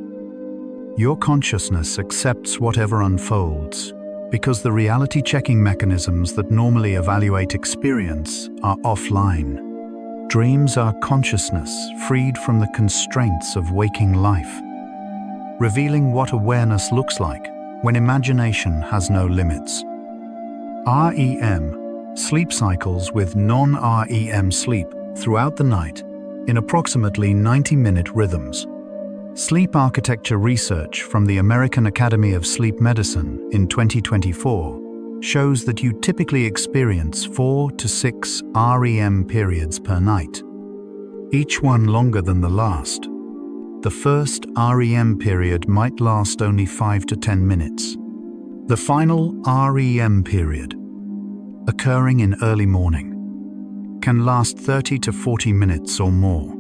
Your consciousness accepts whatever unfolds because the reality-checking mechanisms that normally evaluate experience are offline. Dreams are consciousness freed from the constraints of waking life, revealing what awareness looks like when imagination has no limits. REM sleep cycles with non-REM sleep throughout the night in approximately 90-minute rhythms. Sleep architecture research from the American Academy of Sleep Medicine in 2024 shows that you typically experience 4 to 6 REM periods per night. each one longer than the last. The first REM period might last only 5 to 10 minutes. The final REM period, occurring in early morning, can last 30 to 40 minutes or more.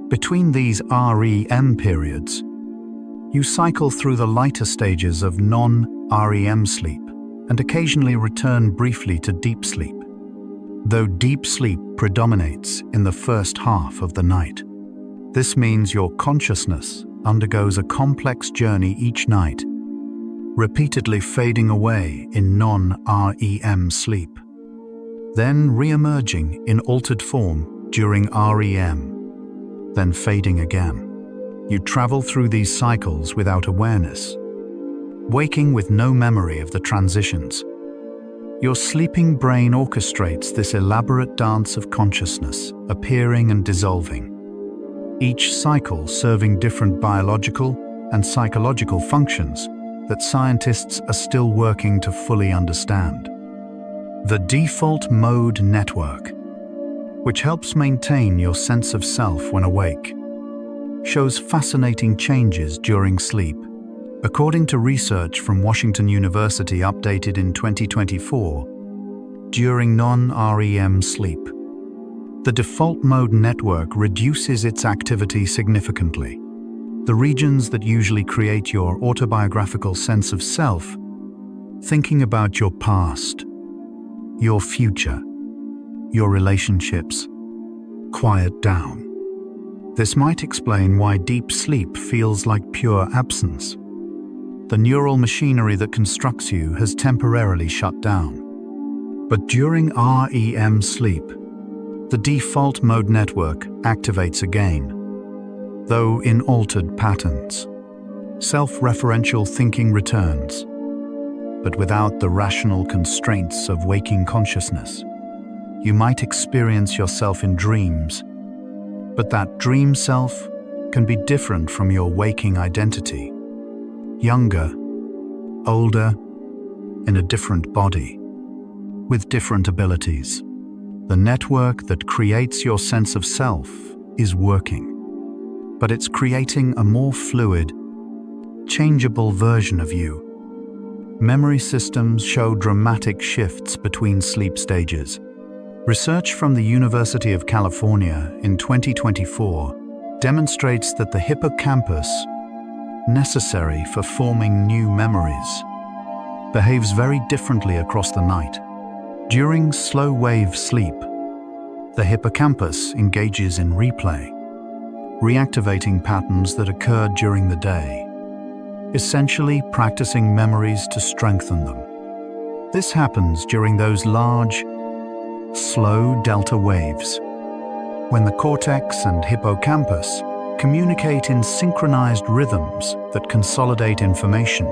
Between these REM periods, you cycle through the lighter stages of non-REM sleep and occasionally return briefly to deep sleep, though deep sleep predominates in the first half of the night. This means your consciousness undergoes a complex journey each night, repeatedly fading away in non-REM sleep, then re-emerging in altered form during REM, then fading again. You travel through these cycles without awareness, waking with no memory of the transitions. Your sleeping brain orchestrates this elaborate dance of consciousness, appearing and dissolving, each cycle serving different biological and psychological functions that scientists are still working to fully understand. The default mode network, which helps maintain your sense of self when awake, shows fascinating changes during sleep. According to research from Washington University updated in 2024, during non-REM sleep, the default mode network reduces its activity significantly. The regions that usually create your autobiographical sense of self, thinking about your past, your future, your relationships, quiet down. This might explain why deep sleep feels like pure absence. The neural machinery that constructs you has temporarily shut down. But during REM sleep, the default mode network activates again, though in altered patterns. Self-referential thinking returns, but without the rational constraints of waking consciousness. You might experience yourself in dreams, but that dream self can be different from your waking identity. Younger, older, in a different body, with different abilities. The network that creates your sense of self is working, but it's creating a more fluid, changeable version of you. Memory systems show dramatic shifts between sleep stages. Research from the University of California in 2024 demonstrates that the hippocampus, necessary for forming new memories, behaves very differently across the night. During slow-wave sleep, the hippocampus engages in replay, reactivating patterns that occurred during the day, essentially practicing memories to strengthen them. This happens during those large, slow delta waves, when the cortex and hippocampus communicate in synchronized rhythms that consolidate information.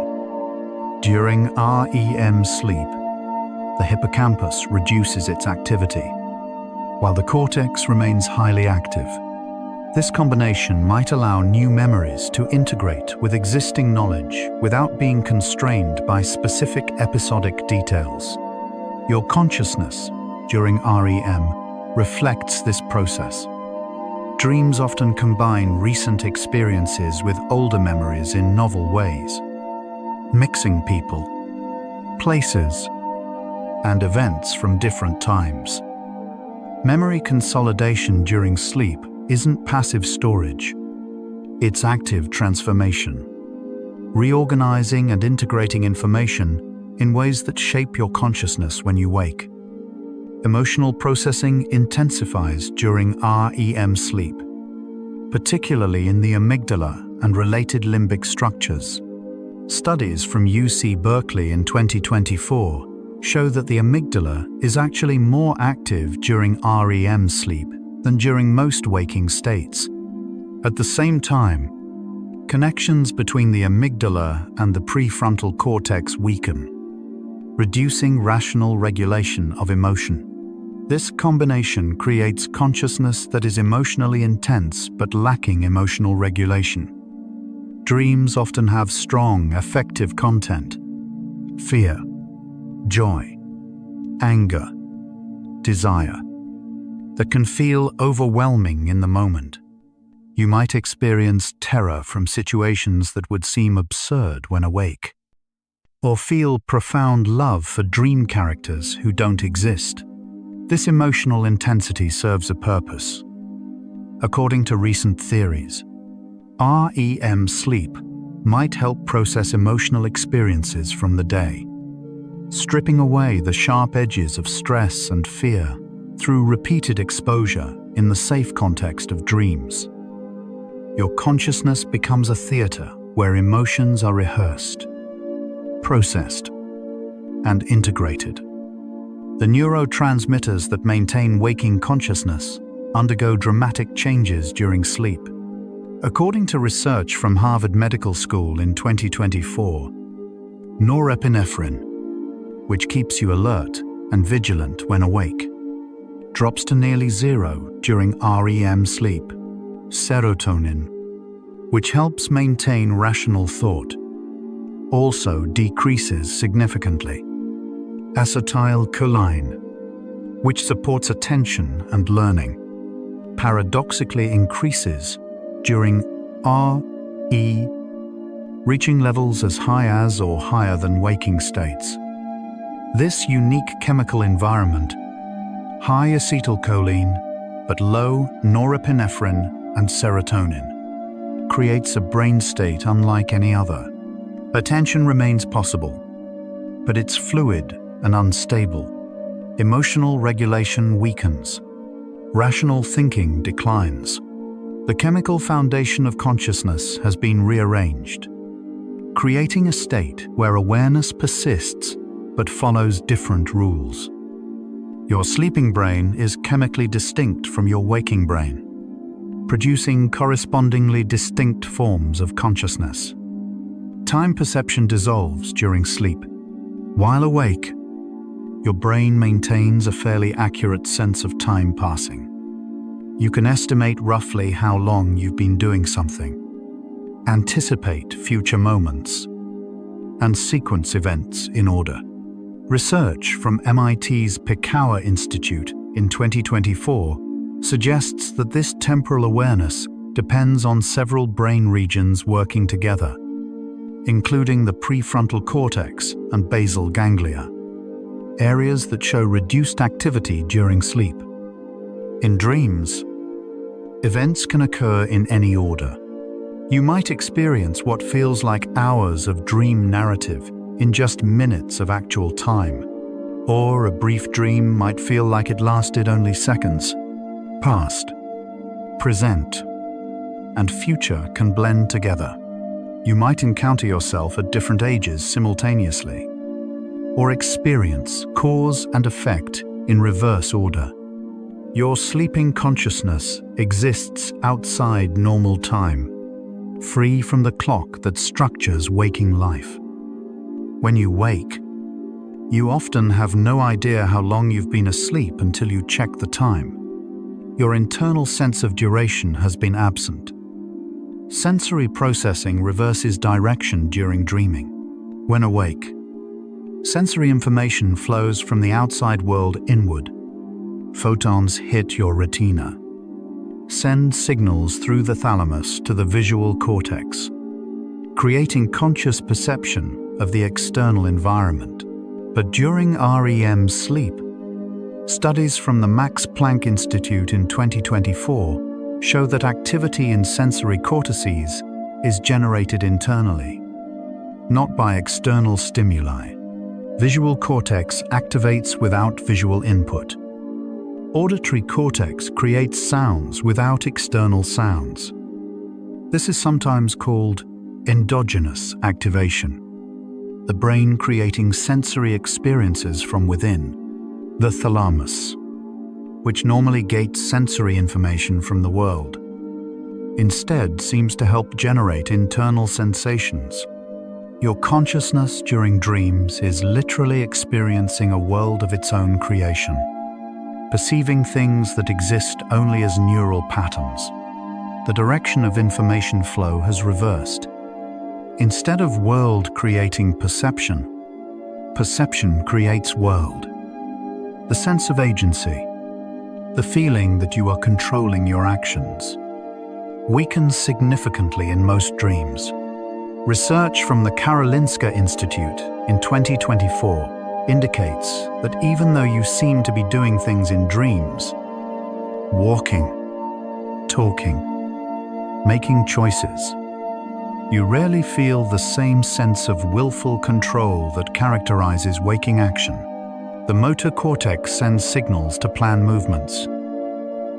During REM sleep, the hippocampus reduces its activity, while the cortex remains highly active. This combination might allow new memories to integrate with existing knowledge without being constrained by specific episodic details. Your consciousness during REM reflects this process. Dreams often combine recent experiences with older memories in novel ways, mixing people, places, and events from different times. Memory consolidation during sleep isn't passive storage, it's active transformation, reorganizing and integrating information in ways that shape your consciousness when you wake. Emotional processing intensifies during REM sleep, particularly in the amygdala and related limbic structures. Studies from UC Berkeley in 2024 show that the amygdala is actually more active during REM sleep than during most waking states. At the same time, connections between the amygdala and the prefrontal cortex weaken, reducing rational regulation of emotion. This combination creates consciousness that is emotionally intense but lacking emotional regulation. Dreams often have strong, affective content: fear, joy, anger, desire. that can feel overwhelming in the moment. You might experience terror from situations that would seem absurd when awake, or feel profound love for dream characters who don't exist. This emotional intensity serves a purpose. According to recent theories, REM sleep might help process emotional experiences from the day, stripping away the sharp edges of stress and fear through repeated exposure in the safe context of dreams. Your consciousness becomes a theater where emotions are rehearsed, processed, and integrated. The neurotransmitters that maintain waking consciousness undergo dramatic changes during sleep. According to research from Harvard Medical School in 2024, norepinephrine, which keeps you alert and vigilant when awake, drops to nearly zero during REM sleep. Serotonin, which helps maintain rational thought, also decreases significantly. Acetylcholine, which supports attention and learning, paradoxically increases during RE, reaching levels as high as or higher than waking states. This unique chemical environment, high acetylcholine but low norepinephrine and serotonin, creates a brain state unlike any other. Attention remains possible, but it's fluid and unstable. Emotional regulation weakens. Rational thinking declines. The chemical foundation of consciousness has been rearranged, creating a state where awareness persists but follows different rules. Your sleeping brain is chemically distinct from your waking brain, producing correspondingly distinct forms of consciousness. Time perception dissolves during sleep. While awake, your brain maintains a fairly accurate sense of time passing. You can estimate roughly how long you've been doing something, anticipate future moments, and sequence events in order. Research from MIT's Pikawa Institute in 2024 suggests that this temporal awareness depends on several brain regions working together, including the prefrontal cortex and basal ganglia, areas that show reduced activity during sleep. In dreams, events can occur in any order. You might experience what feels like hours of dream narrative in just minutes of actual time, or a brief dream might feel like it lasted only seconds. Past, present, and future can blend together. You might encounter yourself at different ages simultaneously, or experience cause and effect in reverse order. Your sleeping consciousness exists outside normal time, free from the clock that structures waking life. When you wake, you often have no idea how long you've been asleep until you check the time. Your internal sense of duration has been absent. Sensory processing reverses direction during dreaming. When awake, sensory information flows from the outside world inward. Photons hit your retina, send signals through the thalamus to the visual cortex, creating conscious perception of the external environment. But during REM sleep, studies from the Max Planck Institute in 2024 show that activity in sensory cortices is generated internally, not by external stimuli. Visual cortex activates without visual input. Auditory cortex creates sounds without external sounds. This is sometimes called endogenous activation, the brain creating sensory experiences from within. The thalamus, which normally gates sensory information from the world, instead seems to help generate internal sensations. Your consciousness during dreams is literally experiencing a world of its own creation, perceiving things that exist only as neural patterns. The direction of information flow has reversed. Instead of world creating perception, perception creates world. The sense of agency, The feeling that you are controlling your actions weakens significantly in most dreams. Research from the Karolinska Institute in 2024 indicates that even though you seem to be doing things in dreams, walking, talking, making choices, you rarely feel the same sense of willful control that characterizes waking action. The motor cortex sends signals to plan movements,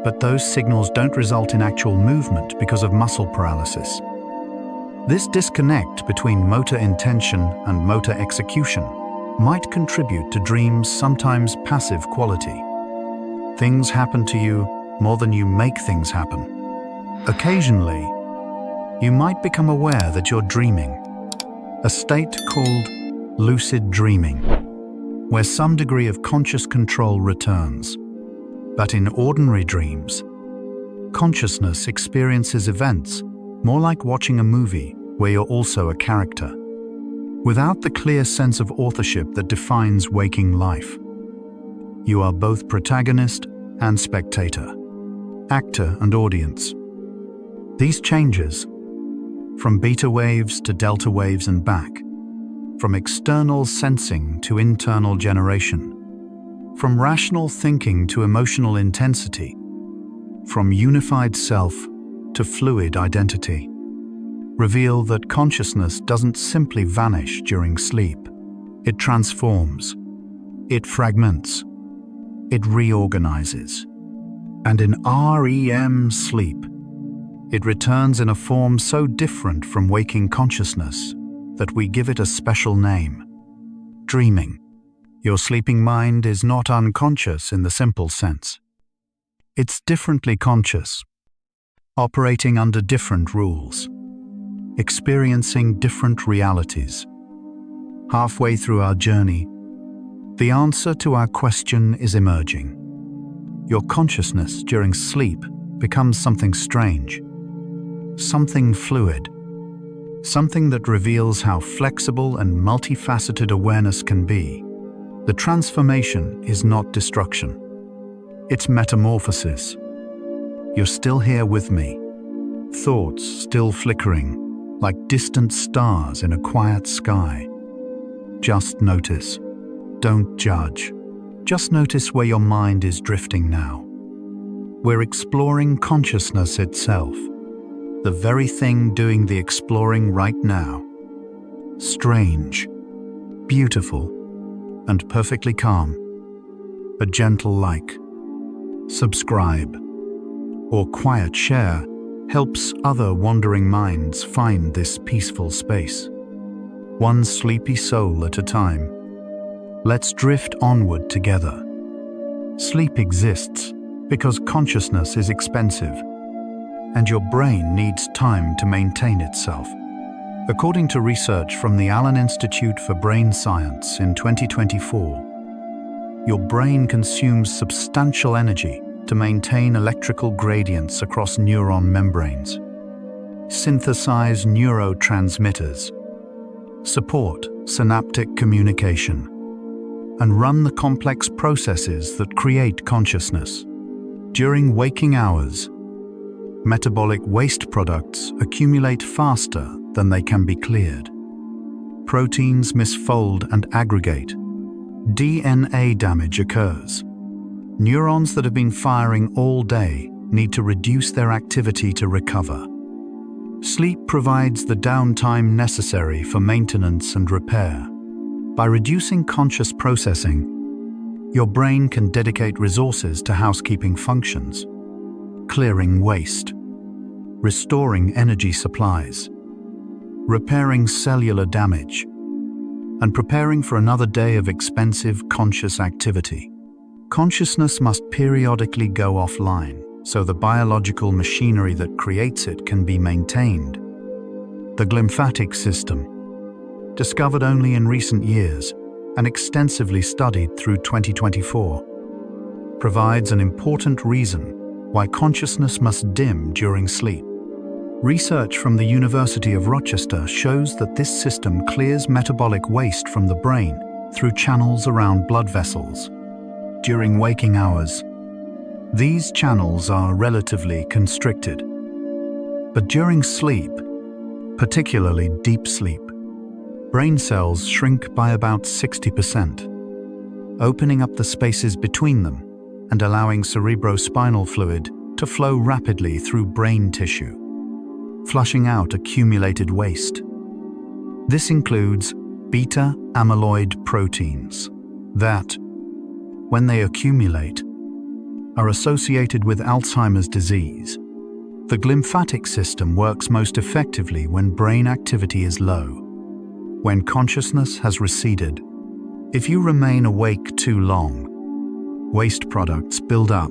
but those signals don't result in actual movement because of muscle paralysis. This disconnect between motor intention and motor execution might contribute to dreams' sometimes passive quality. Things happen to you more than you make things happen. Occasionally, you might become aware that you're dreaming, a state called lucid dreaming, where some degree of conscious control returns. But in ordinary dreams, consciousness experiences events more like watching a movie where you're also a character, without the clear sense of authorship that defines waking life. You are both protagonist and spectator, actor and audience. These changes, from beta waves to delta waves and back, from external sensing to internal generation, from rational thinking to emotional intensity, from unified self to fluid identity, reveal that consciousness doesn't simply vanish during sleep. It transforms, it fragments, it reorganizes. And in REM sleep, it returns in a form so different from waking consciousness that we give it a special name: dreaming. Your sleeping mind is not unconscious in the simple sense. It's differently conscious, operating under different rules, experiencing different realities. Halfway through our journey, the answer to our question is emerging. Your consciousness during sleep becomes something strange, something fluid, something that reveals how flexible and multifaceted awareness can be. The transformation is not destruction. It's metamorphosis. You're still here with me, thoughts still flickering like distant stars in a quiet sky. Just notice. Don't judge. Just notice where your mind is drifting now. We're exploring consciousness itself, the very thing doing the exploring right now. Strange, beautiful, and perfectly calm. A gentle like, subscribe, or quiet share helps other wandering minds find this peaceful space. One sleepy soul at a time. Let's drift onward together. Sleep exists because consciousness is expensive, and your brain needs time to maintain itself. According to research from the Allen Institute for Brain Science in 2024, your brain consumes substantial energy to maintain electrical gradients across neuron membranes, synthesize neurotransmitters, support synaptic communication, and run the complex processes that create consciousness. During waking hours, metabolic waste products accumulate faster than they can be cleared. Proteins misfold and aggregate. DNA damage occurs. Neurons that have been firing all day need to reduce their activity to recover. Sleep provides the downtime necessary for maintenance and repair. By reducing conscious processing, your brain can dedicate resources to housekeeping functions, clearing waste, restoring energy supplies, repairing cellular damage, and preparing for another day of expensive conscious activity. Consciousness must periodically go offline so the biological machinery that creates it can be maintained. The glymphatic system, discovered only in recent years and extensively studied through 2024, provides an important reason why consciousness must dim during sleep. Research from the University of Rochester shows that this system clears metabolic waste from the brain through channels around blood vessels. During waking hours, These channels are relatively constricted. But during sleep, particularly deep sleep, brain cells shrink by about 60%, opening up the spaces between them and allowing cerebrospinal fluid to flow rapidly through brain tissue, flushing out accumulated waste. This includes beta-amyloid proteins that, when they accumulate, are associated with Alzheimer's disease. The glymphatic system works most effectively when brain activity is low, when consciousness has receded. If you remain awake too long, waste products build up,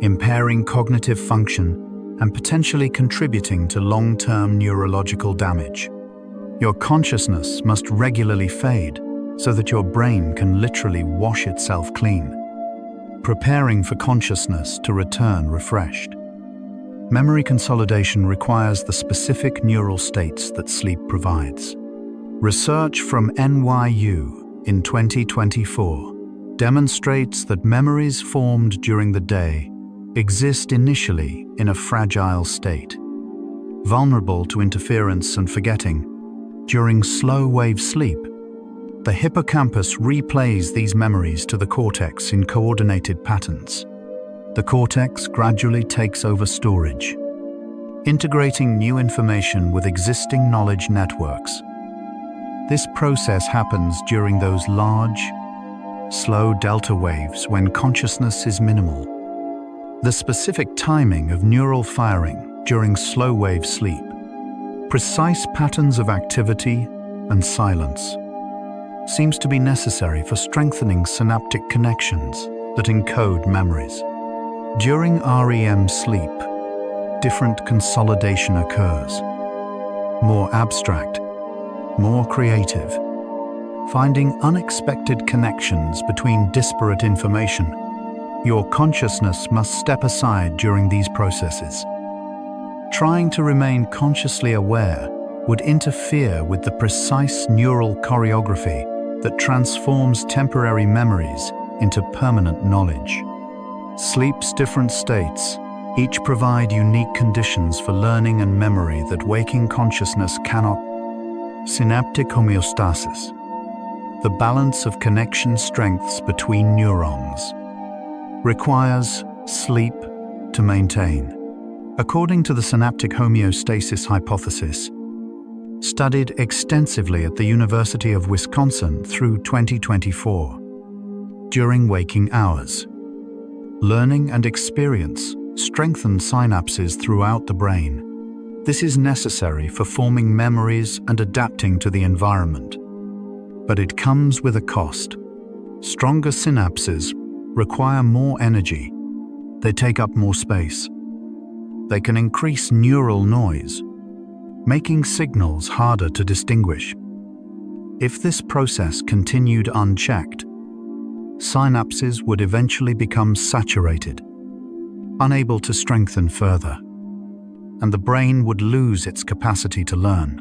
impairing cognitive function and potentially contributing to long-term neurological damage. Your consciousness must regularly fade so that your brain can literally wash itself clean, preparing for consciousness to return refreshed. Memory consolidation requires the specific neural states that sleep provides. Research from NYU in 2024 demonstrates that memories formed during the day exist initially in a fragile state, vulnerable to interference and forgetting. During slow-wave sleep, the hippocampus replays these memories to the cortex in coordinated patterns. The cortex gradually takes over storage, integrating new information with existing knowledge networks. This process happens during those large, slow delta waves when consciousness is minimal. The specific timing of neural firing during slow-wave sleep, precise patterns of activity and silence, seems to be necessary for strengthening synaptic connections that encode memories. During REM sleep, different consolidation occurs. More abstract, more creative, finding unexpected connections between disparate information. Your consciousness must step aside during these processes. Trying to remain consciously aware would interfere with the precise neural choreography that transforms temporary memories into permanent knowledge. Sleep's different states each provide unique conditions for learning and memory that waking consciousness cannot. Synaptic homeostasis, the balance of connection strengths between neurons, requires sleep to maintain. According to the synaptic homeostasis hypothesis, studied extensively at the University of Wisconsin through 2024, during waking hours, learning and experience strengthen synapses throughout the brain. This is necessary for forming memories and adapting to the environment. But it comes with a cost. Stronger synapses require more energy. They take up more space. They can increase neural noise, making signals harder to distinguish. If this process continued unchecked, synapses would eventually become saturated, unable to strengthen further, and the brain would lose its capacity to learn.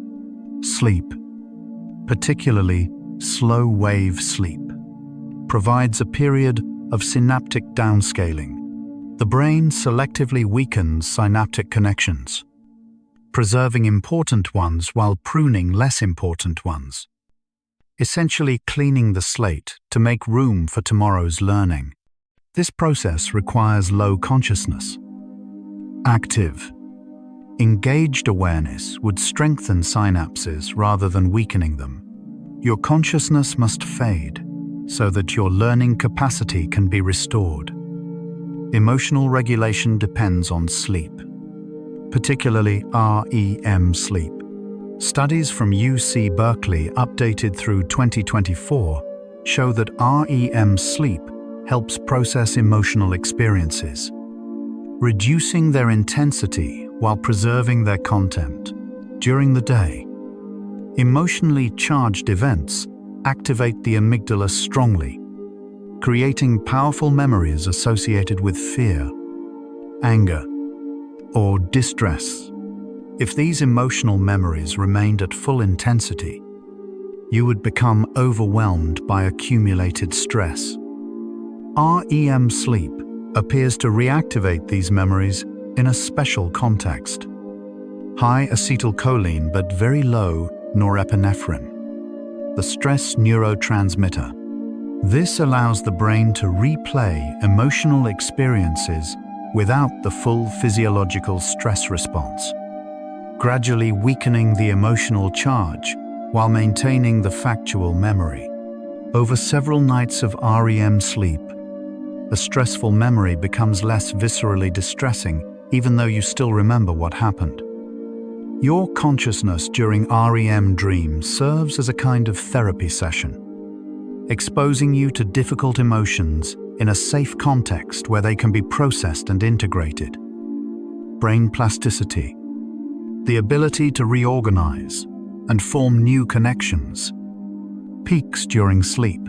Sleep, particularly slow-wave sleep, provides a period of synaptic downscaling. The brain selectively weakens synaptic connections, preserving important ones while pruning less important ones, essentially cleaning the slate to make room for tomorrow's learning. This process requires low consciousness. Active, engaged awareness would strengthen synapses rather than weakening them. Your consciousness must fade so that your learning capacity can be restored. Emotional regulation depends on sleep, particularly REM sleep. Studies from UC Berkeley updated through 2024 show that REM sleep helps process emotional experiences, reducing their intensity while preserving their content. During the day, emotionally charged events activate the amygdala strongly, creating powerful memories associated with fear, anger, or distress. If these emotional memories remained at full intensity, you would become overwhelmed by accumulated stress. REM sleep appears to reactivate these memories in a special context. High acetylcholine but very low norepinephrine, the stress neurotransmitter. This allows the brain to replay emotional experiences without the full physiological stress response, gradually weakening the emotional charge while maintaining the factual memory. Over several nights of REM sleep, a stressful memory becomes less viscerally distressing, even though you still remember what happened. Your consciousness during REM dreams serves as a kind of therapy session, exposing you to difficult emotions in a safe context where they can be processed and integrated. Brain plasticity, the ability to reorganize and form new connections, peaks during sleep.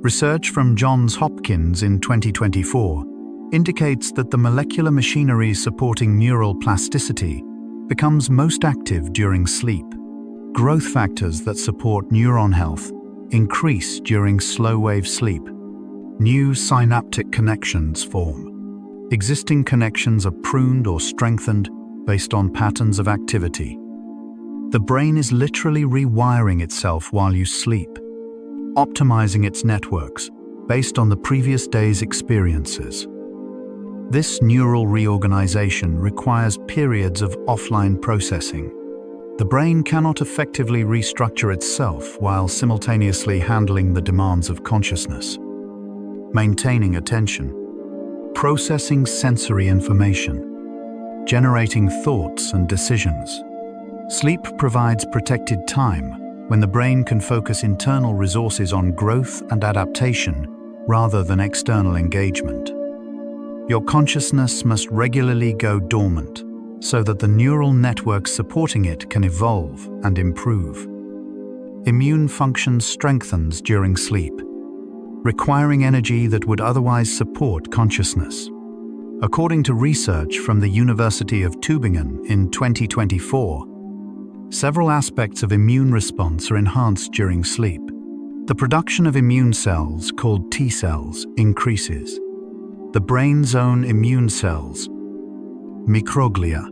Research from Johns Hopkins in 2024 indicates that the molecular machinery supporting neural plasticity becomes most active during sleep. Growth factors that support neuron health increase during slow-wave sleep. New synaptic connections form. Existing connections are pruned or strengthened based on patterns of activity. The brain is literally rewiring itself while you sleep, optimizing its networks based on the previous day's experiences. This neural reorganization requires periods of offline processing. The brain cannot effectively restructure itself while simultaneously handling the demands of consciousness. Maintaining attention, processing sensory information, generating thoughts and decisions. Sleep provides protected time when the brain can focus internal resources on growth and adaptation rather than external engagement. Your consciousness must regularly go dormant so that the neural network supporting it can evolve and improve. Immune function strengthens during sleep, requiring energy that would otherwise support consciousness. According to research from the University of Tübingen in 2024, several aspects of immune response are enhanced during sleep. The production of immune cells, called T cells, increases. The brain's own immune cells, microglia,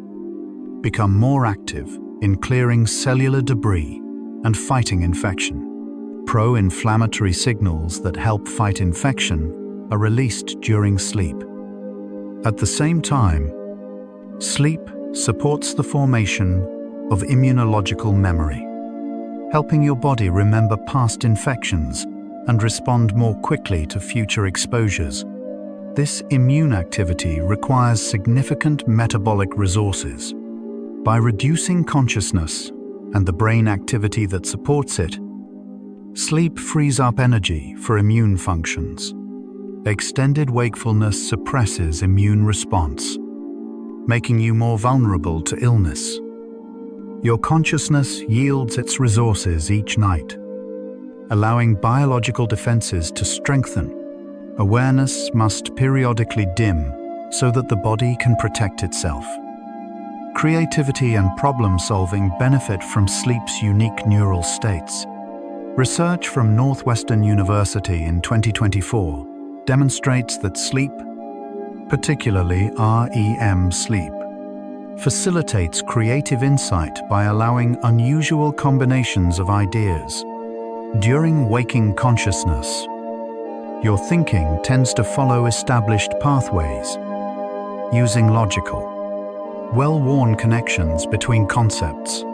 become more active in clearing cellular debris and fighting infection. Pro-inflammatory signals that help fight infection are released during sleep. At the same time, sleep supports the formation of immunological memory, helping your body remember past infections and respond more quickly to future exposures. This immune activity requires significant metabolic resources. By reducing consciousness and the brain activity that supports it, sleep frees up energy for immune functions. Extended wakefulness suppresses immune response, making you more vulnerable to illness. Your consciousness yields its resources each night, allowing biological defenses to strengthen. Awareness must periodically dim so that the body can protect itself. Creativity and problem-solving benefit from sleep's unique neural states. Research from Northwestern University in 2024 demonstrates that sleep, particularly REM sleep, facilitates creative insight by allowing unusual combinations of ideas. During waking consciousness, your thinking tends to follow established pathways, using logical, well-worn connections between concepts.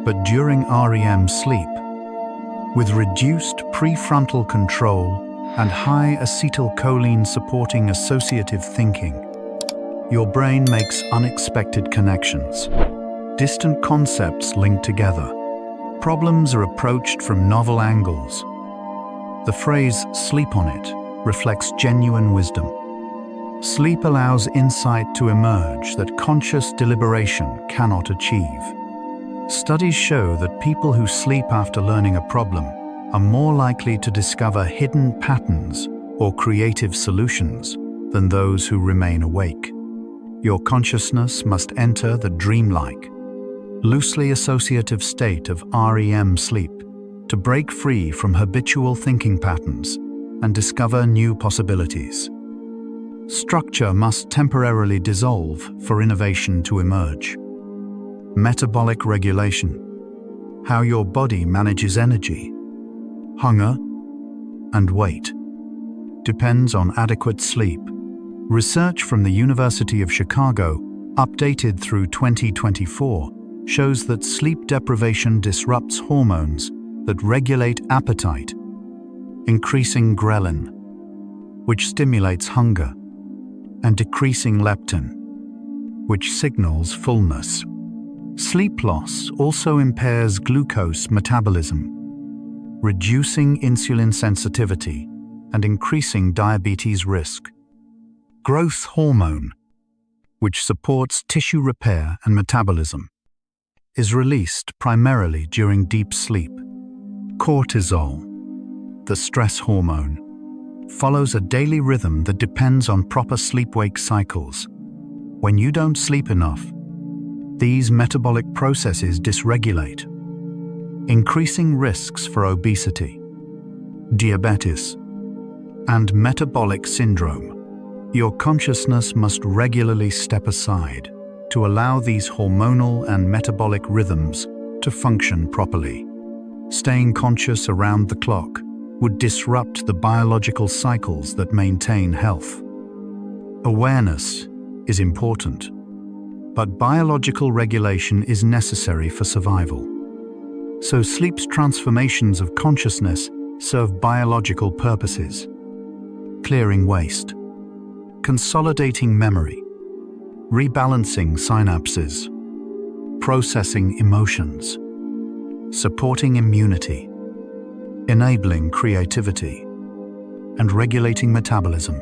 But during REM sleep, with reduced prefrontal control and high acetylcholine supporting associative thinking, your brain makes unexpected connections. Distant concepts link together. Problems are approached from novel angles. The phrase "sleep on it" reflects genuine wisdom. Sleep allows insight to emerge that conscious deliberation cannot achieve. Studies show that people who sleep after learning a problem are more likely to discover hidden patterns or creative solutions than those who remain awake. Your consciousness must enter the dreamlike, loosely associative state of REM sleep to break free from habitual thinking patterns and discover new possibilities. Structure must temporarily dissolve for innovation to emerge. Metabolic regulation. How your body manages energy, hunger, and weight depends on adequate sleep. Research from the University of Chicago, updated through 2024, shows that sleep deprivation disrupts hormones that regulate appetite, increasing ghrelin, which stimulates hunger, and decreasing leptin, which signals fullness. Sleep loss also impairs glucose metabolism, reducing insulin sensitivity and increasing diabetes risk. Growth hormone, which supports tissue repair and metabolism, is released primarily during deep sleep. Cortisol, the stress hormone, follows a daily rhythm that depends on proper sleep-wake cycles. When you don't sleep enough, these metabolic processes dysregulate, increasing risks for obesity, diabetes, and metabolic syndrome. Your consciousness must regularly step aside to allow these hormonal and metabolic rhythms to function properly. Staying conscious around the clock would disrupt the biological cycles that maintain health. Awareness is important, but biological regulation is necessary for survival. So sleep's transformations of consciousness serve biological purposes: clearing waste, consolidating memory, rebalancing synapses, processing emotions, supporting immunity, enabling creativity, and regulating metabolism.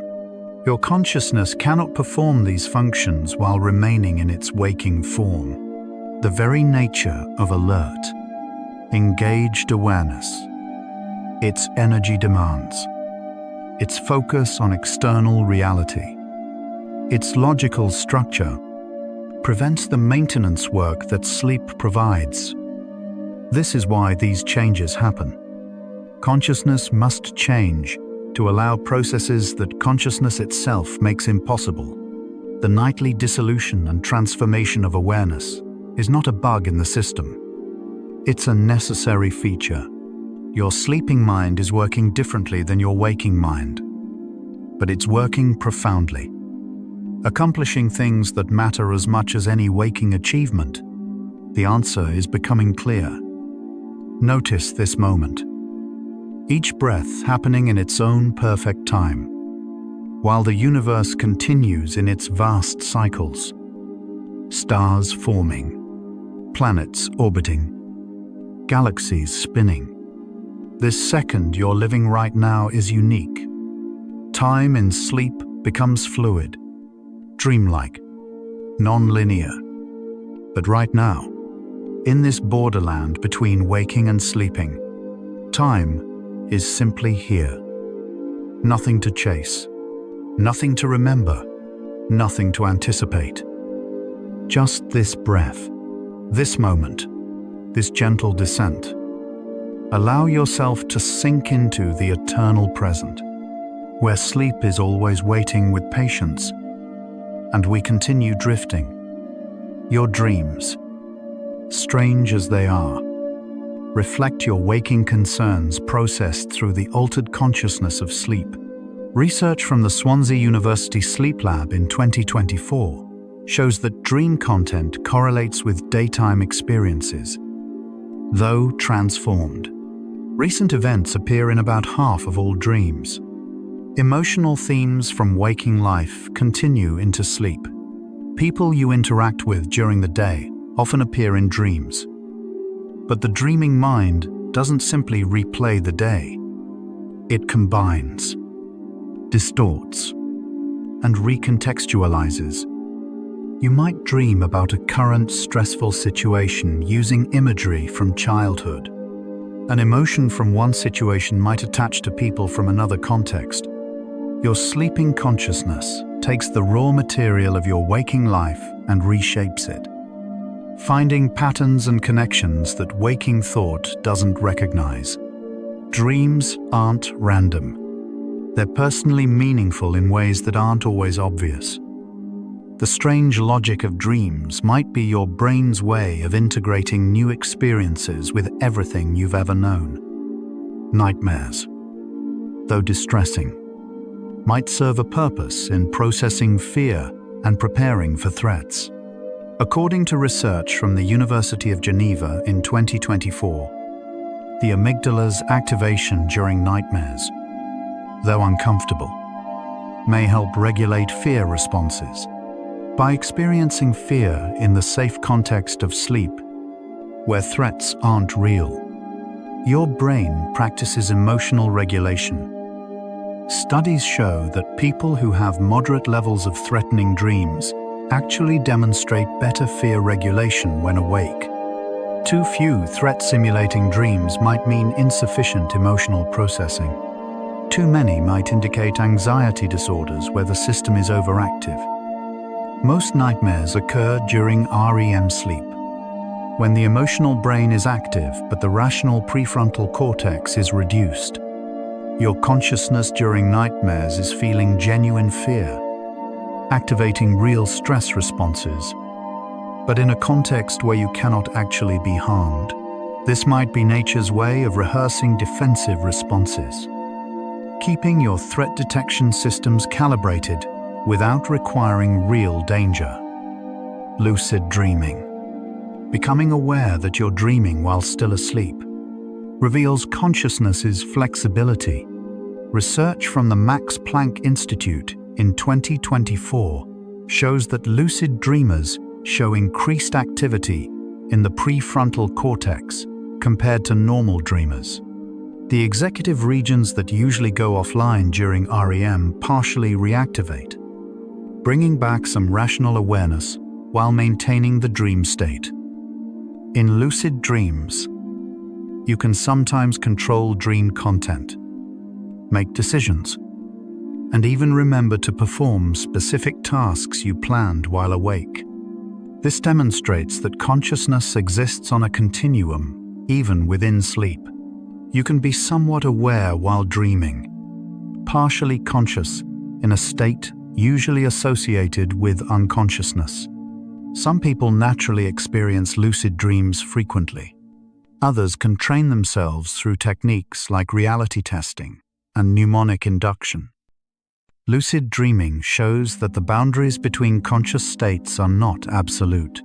Your consciousness cannot perform these functions while remaining in its waking form. The very nature of alert, engaged awareness, its energy demands, its focus on external reality, its logical structure, prevents the maintenance work that sleep provides. This is why these changes happen. Consciousness must change to allow processes that consciousness itself makes impossible. The nightly dissolution and transformation of awareness is not a bug in the system. It's a necessary feature. Your sleeping mind is working differently than your waking mind, but it's working profoundly, accomplishing things that matter as much as any waking achievement. The answer is becoming clear. Notice this moment. Each breath happening in its own perfect time, while the universe continues in its vast cycles. Stars forming, planets orbiting, galaxies spinning. This second you're living right now is unique. Time in sleep becomes fluid, dreamlike, non-linear. But right now, in this borderland between waking and sleeping, time is simply here. Nothing to chase, nothing to remember, nothing to anticipate. Just this breath, this moment, this gentle descent. Allow yourself to sink into the eternal present, where sleep is always waiting with patience, and we continue drifting. Your dreams, strange as they are, reflect your waking concerns processed through the altered consciousness of sleep. Research from the Swansea University Sleep Lab in 2024 shows that dream content correlates with daytime experiences, though transformed. Recent events appear in about half of all dreams. Emotional themes from waking life continue into sleep. People you interact with during the day often appear in dreams. But the dreaming mind doesn't simply replay the day. It combines, distorts, and recontextualizes. You might dream about a current stressful situation using imagery from childhood. An emotion from one situation might attach to people from another context. Your sleeping consciousness takes the raw material of your waking life and reshapes it, finding patterns and connections that waking thought doesn't recognize. Dreams aren't random. They're personally meaningful in ways that aren't always obvious. The strange logic of dreams might be your brain's way of integrating new experiences with everything you've ever known. Nightmares, though distressing, might serve a purpose in processing fear and preparing for threats. According to research from the University of Geneva in 2024, the amygdala's activation during nightmares, though uncomfortable, may help regulate fear responses. By experiencing fear in the safe context of sleep, where threats aren't real, your brain practices emotional regulation. Studies show that people who have moderate levels of threatening dreams actually demonstrate better fear regulation when awake. Too few threat-simulating dreams might mean insufficient emotional processing. Too many might indicate anxiety disorders where the system is overactive. Most nightmares occur during REM sleep, when the emotional brain is active but the rational prefrontal cortex is reduced. Your consciousness during nightmares is feeling genuine fear, activating real stress responses, but in a context where you cannot actually be harmed. This might be nature's way of rehearsing defensive responses, keeping your threat detection systems calibrated without requiring real danger. Lucid dreaming. Becoming aware that you're dreaming while still asleep reveals consciousness's flexibility. Research from the Max Planck Institute in 2024 shows that lucid dreamers show increased activity in the prefrontal cortex compared to normal dreamers. The executive regions that usually go offline during REM partially reactivate, bringing back some rational awareness while maintaining the dream state. In lucid dreams, you can sometimes control dream content, make decisions, and even remember to perform specific tasks you planned while awake. This demonstrates that consciousness exists on a continuum, even within sleep. You can be somewhat aware while dreaming, partially conscious in a state usually associated with unconsciousness. Some people naturally experience lucid dreams frequently. Others can train themselves through techniques like reality testing and mnemonic induction. Lucid dreaming shows that the boundaries between conscious states are not absolute.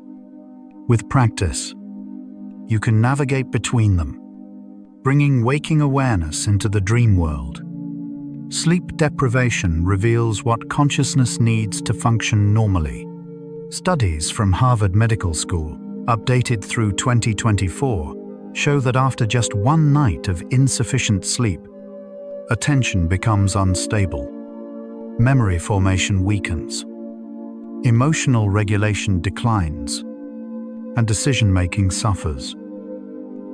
With practice, you can navigate between them, bringing waking awareness into the dream world. Sleep deprivation reveals what consciousness needs to function normally. Studies from Harvard Medical School, updated through 2024, show that after just one night of insufficient sleep, attention becomes unstable, memory formation weakens, emotional regulation declines, and decision-making suffers.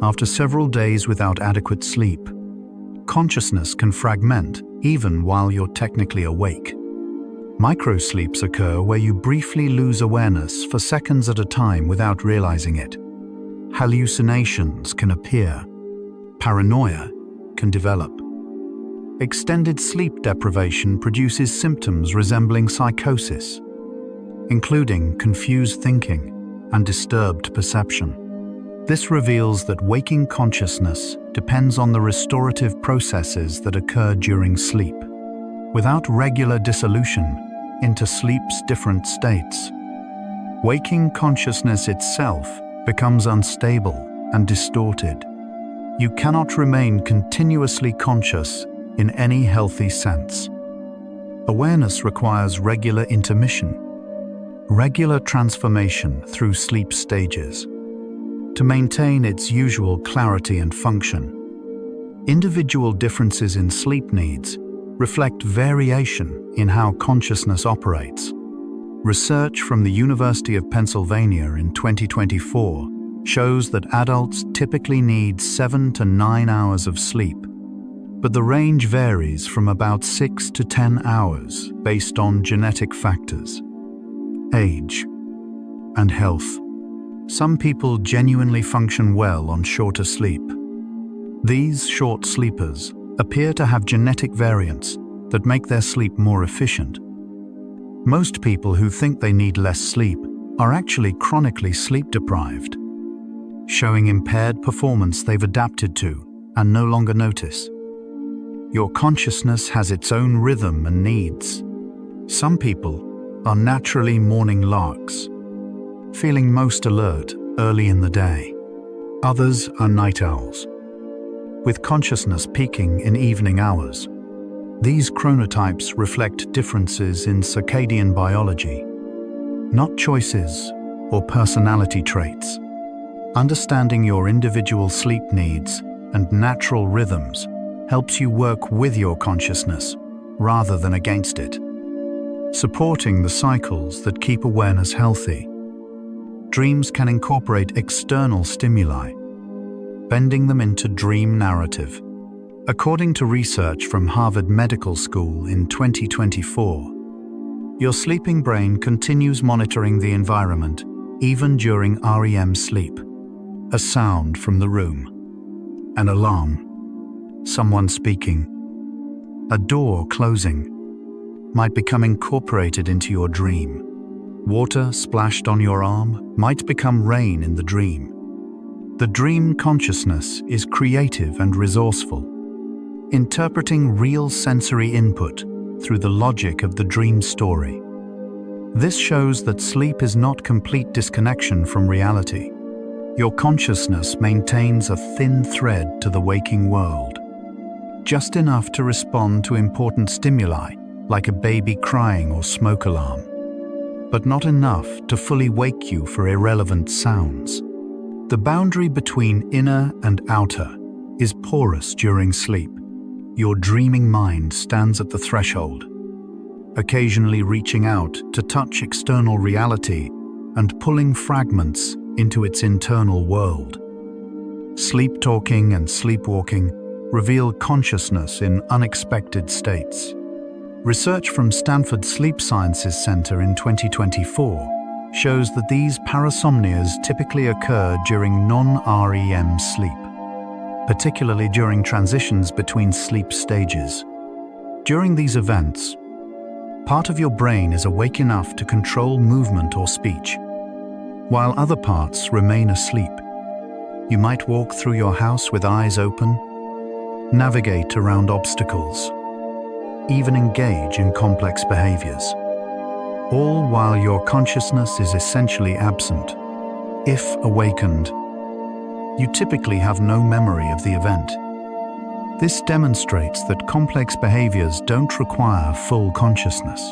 After several days without adequate sleep, consciousness can fragment even while you're technically awake. Microsleeps occur where you briefly lose awareness for seconds at a time without realizing it. Hallucinations can appear. Paranoia can develop. Extended sleep deprivation produces symptoms resembling psychosis, including confused thinking and disturbed perception. This reveals that waking consciousness depends on the restorative processes that occur during sleep. Without regular dissolution into sleep's different states, waking consciousness itself becomes unstable and distorted. You cannot remain continuously conscious in any healthy sense. Awareness requires regular intermission, regular transformation through sleep stages, to maintain its usual clarity and function. Individual differences in sleep needs reflect variation in how consciousness operates. Research from the University of Pennsylvania in 2024 shows that adults typically need 7 to 9 hours of sleep, but the range varies from about 6 to 10 hours based on genetic factors, age, and health. Some people genuinely function well on shorter sleep. These short sleepers appear to have genetic variants that make their sleep more efficient. Most people who think they need less sleep are actually chronically sleep-deprived, showing impaired performance they've adapted to and no longer notice. Your consciousness has its own rhythm and needs. Some people are naturally morning larks, feeling most alert early in the day. Others are night owls, with consciousness peaking in evening hours. These chronotypes reflect differences in circadian biology, not choices or personality traits. Understanding your individual sleep needs and natural rhythms helps you work with your consciousness rather than against it, supporting the cycles that keep awareness healthy. Dreams can incorporate external stimuli, bending them into dream narrative. According to research from Harvard Medical School in 2024, your sleeping brain continues monitoring the environment even during REM sleep. A sound from the room, an alarm, someone speaking, a door closing might become incorporated into your dream. Water splashed on your arm might become rain in the dream. The dream consciousness is creative and resourceful, interpreting real sensory input through the logic of the dream story. This shows that sleep is not complete disconnection from reality. Your consciousness maintains a thin thread to the waking world, just enough to respond to important stimuli like a baby crying or smoke alarm, but not enough to fully wake you for irrelevant sounds. The boundary between inner and outer is porous during sleep. Your dreaming mind stands at the threshold, occasionally reaching out to touch external reality and pulling fragments into its internal world. Sleep talking and sleepwalking reveal consciousness in unexpected states. Research from Stanford Sleep Sciences Center in 2024 shows that these parasomnias typically occur during non-REM sleep, particularly during transitions between sleep stages. During these events, part of your brain is awake enough to control movement or speech, while other parts remain asleep. You might walk through your house with eyes open, navigate around obstacles, even engage in complex behaviors, all while your consciousness is essentially absent. If awakened, you typically have no memory of the event. This demonstrates that complex behaviors don't require full consciousness.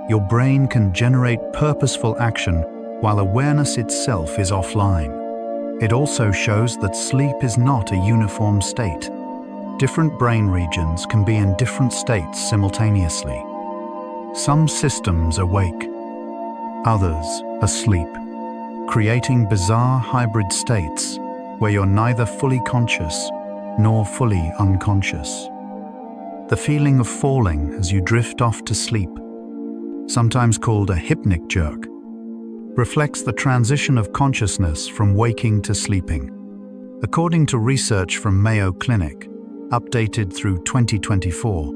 Your brain can generate purposeful action while awareness itself is offline. It also shows that sleep is not a uniform state. Different brain regions can be in different states simultaneously. Some systems awake, others asleep, creating bizarre hybrid states where you're neither fully conscious nor fully unconscious. The feeling of falling as you drift off to sleep, sometimes called a hypnic jerk, reflects the transition of consciousness from waking to sleeping. According to research from Mayo Clinic, updated through 2024,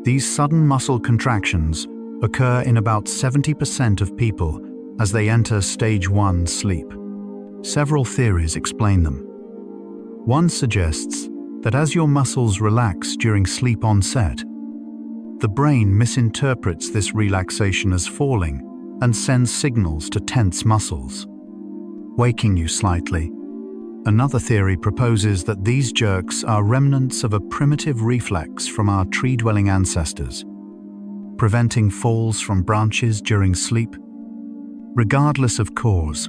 these sudden muscle contractions occur in about 70% of people as they enter stage 1 sleep. Several theories explain them. One suggests that as your muscles relax during sleep onset, the brain misinterprets this relaxation as falling and sends signals to tense muscles, waking you slightly. Another theory proposes that these jerks are remnants of a primitive reflex from our tree-dwelling ancestors, preventing falls from branches during sleep. Regardless of cause,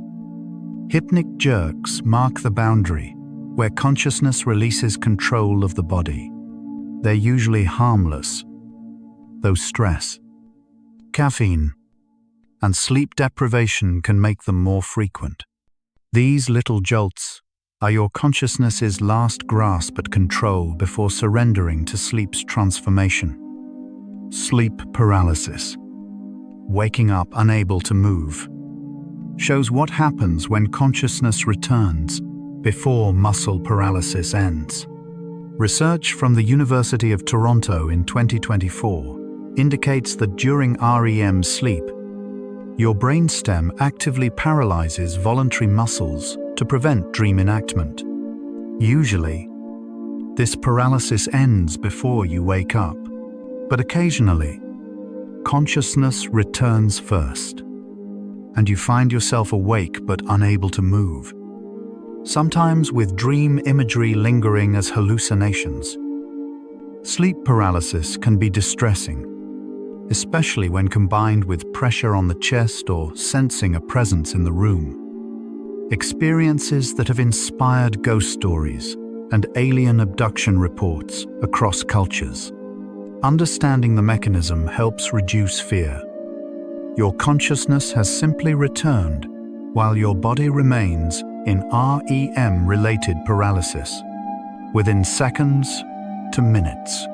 hypnic jerks mark the boundary where consciousness releases control of the body. They're usually harmless, though stress, caffeine, and sleep deprivation can make them more frequent. These little jolts are your consciousness's last grasp at control before surrendering to sleep's transformation. Sleep paralysis, waking up unable to move, shows what happens when consciousness returns before muscle paralysis ends. Research from the University of Toronto in 2024 indicates that during REM sleep, your brainstem actively paralyzes voluntary muscles to prevent dream enactment. Usually, this paralysis ends before you wake up, but occasionally, consciousness returns first, and you find yourself awake but unable to move, sometimes with dream imagery lingering as hallucinations. Sleep paralysis can be distressing, especially when combined with pressure on the chest or sensing a presence in the room. Experiences that have inspired ghost stories and alien abduction reports across cultures. Understanding the mechanism helps reduce fear. Your consciousness has simply returned while your body remains in REM-related paralysis. Within seconds to minutes,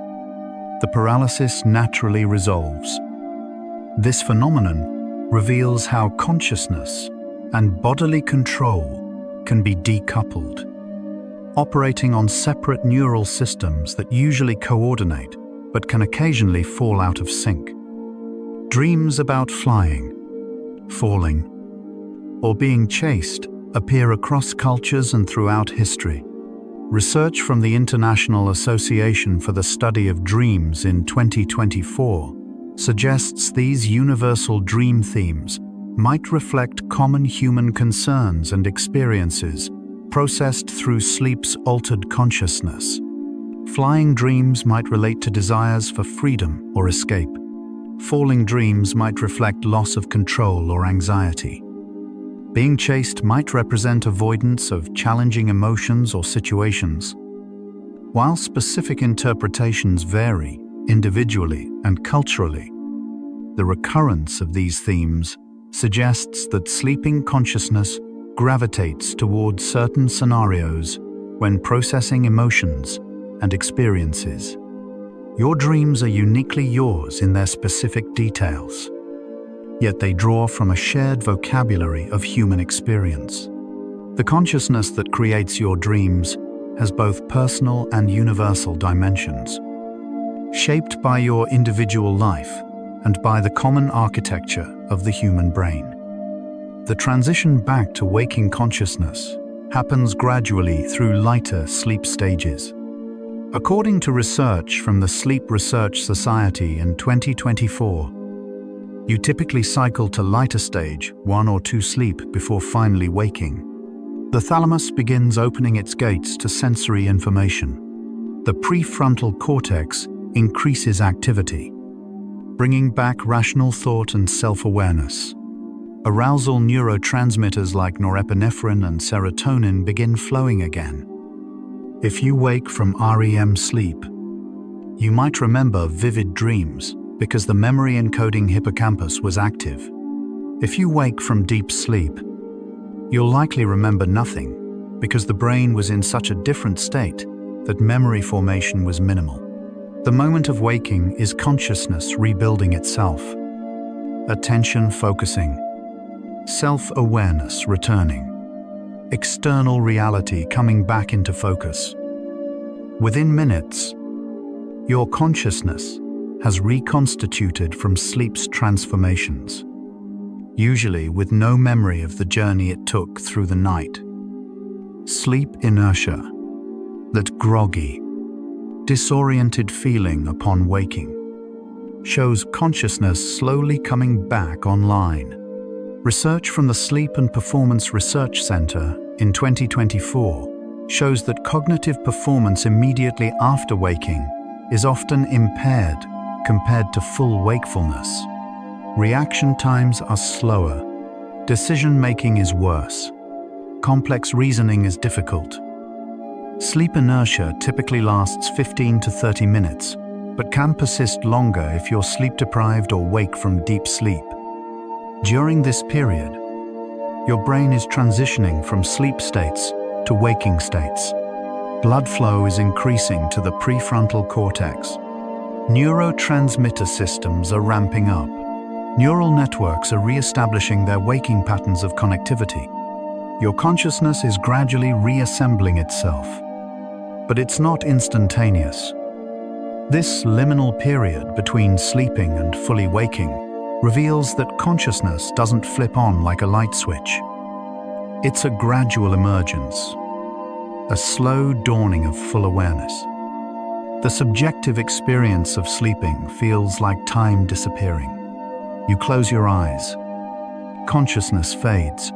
the paralysis naturally resolves. This phenomenon reveals how consciousness and bodily control can be decoupled, operating on separate neural systems that usually coordinate but can occasionally fall out of sync. Dreams about flying, falling, or being chased appear across cultures and throughout history. Research from the International Association for the Study of Dreams in 2024 suggests these universal dream themes might reflect common human concerns and experiences processed through sleep's altered consciousness. Flying dreams might relate to desires for freedom or escape. Falling dreams might reflect loss of control or anxiety. Being chased might represent avoidance of challenging emotions or situations. While specific interpretations vary individually and culturally, the recurrence of these themes suggests that sleeping consciousness gravitates towards certain scenarios when processing emotions and experiences. Your dreams are uniquely yours in their specific details, yet they draw from a shared vocabulary of human experience. The consciousness that creates your dreams has both personal and universal dimensions, shaped by your individual life and by the common architecture of the human brain. The transition back to waking consciousness happens gradually through lighter sleep stages. According to research from the Sleep Research Society in 2024, you typically cycle to lighter stage 1 or 2 sleep before finally waking. The thalamus begins opening its gates to sensory information. The prefrontal cortex increases activity, bringing back rational thought and self-awareness. Arousal neurotransmitters like norepinephrine and serotonin begin flowing again. If you wake from REM sleep, you might remember vivid dreams because the memory encoding hippocampus was active. If you wake from deep sleep, you'll likely remember nothing because the brain was in such a different state that memory formation was minimal. The moment of waking is consciousness rebuilding itself, attention focusing, self-awareness returning, external reality coming back into focus. Within minutes, your consciousness has reconstituted from sleep's transformations, usually with no memory of the journey it took through the night. Sleep inertia, that groggy, disoriented feeling upon waking, shows consciousness slowly coming back online. Research from the Sleep and Performance Research Center in 2024 shows that cognitive performance immediately after waking is often impaired compared to full wakefulness. Reaction times are slower, decision-making is worse, complex reasoning is difficult. Sleep inertia typically lasts 15 to 30 minutes, but can persist longer if you're sleep-deprived or wake from deep sleep. During this period, your brain is transitioning from sleep states to waking states. Blood flow is increasing to the prefrontal cortex. Neurotransmitter systems are ramping up. Neural networks are re-establishing their waking patterns of connectivity. Your consciousness is gradually reassembling itself. but it's not instantaneous. This liminal period between sleeping and fully waking reveals that consciousness doesn't flip on like a light switch. It's a gradual emergence, a slow dawning of full awareness. The subjective experience of sleeping feels like time disappearing. You close your eyes, consciousness fades,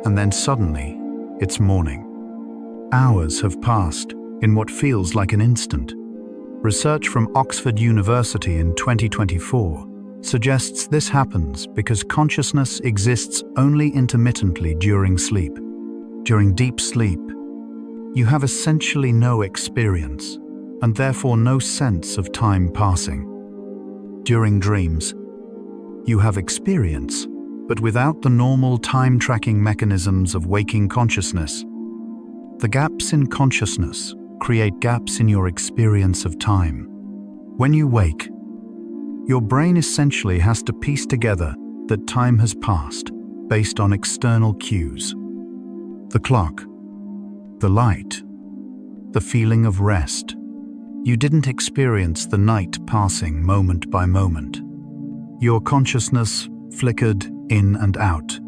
and then suddenly, it's morning. Hours have passed in what feels like an instant. Research from Oxford University in 2024 suggests this happens because consciousness exists only intermittently during sleep. During deep sleep, you have essentially no experience and therefore no sense of time passing. During dreams, you have experience, but without the normal time-tracking mechanisms of waking consciousness. The gaps in consciousness create gaps in your experience of time. When you wake, your brain essentially has to piece together that time has passed based on external cues. The clock, the light, the feeling of rest. You didn't experience the night passing moment by moment. Your consciousness flickered in and out,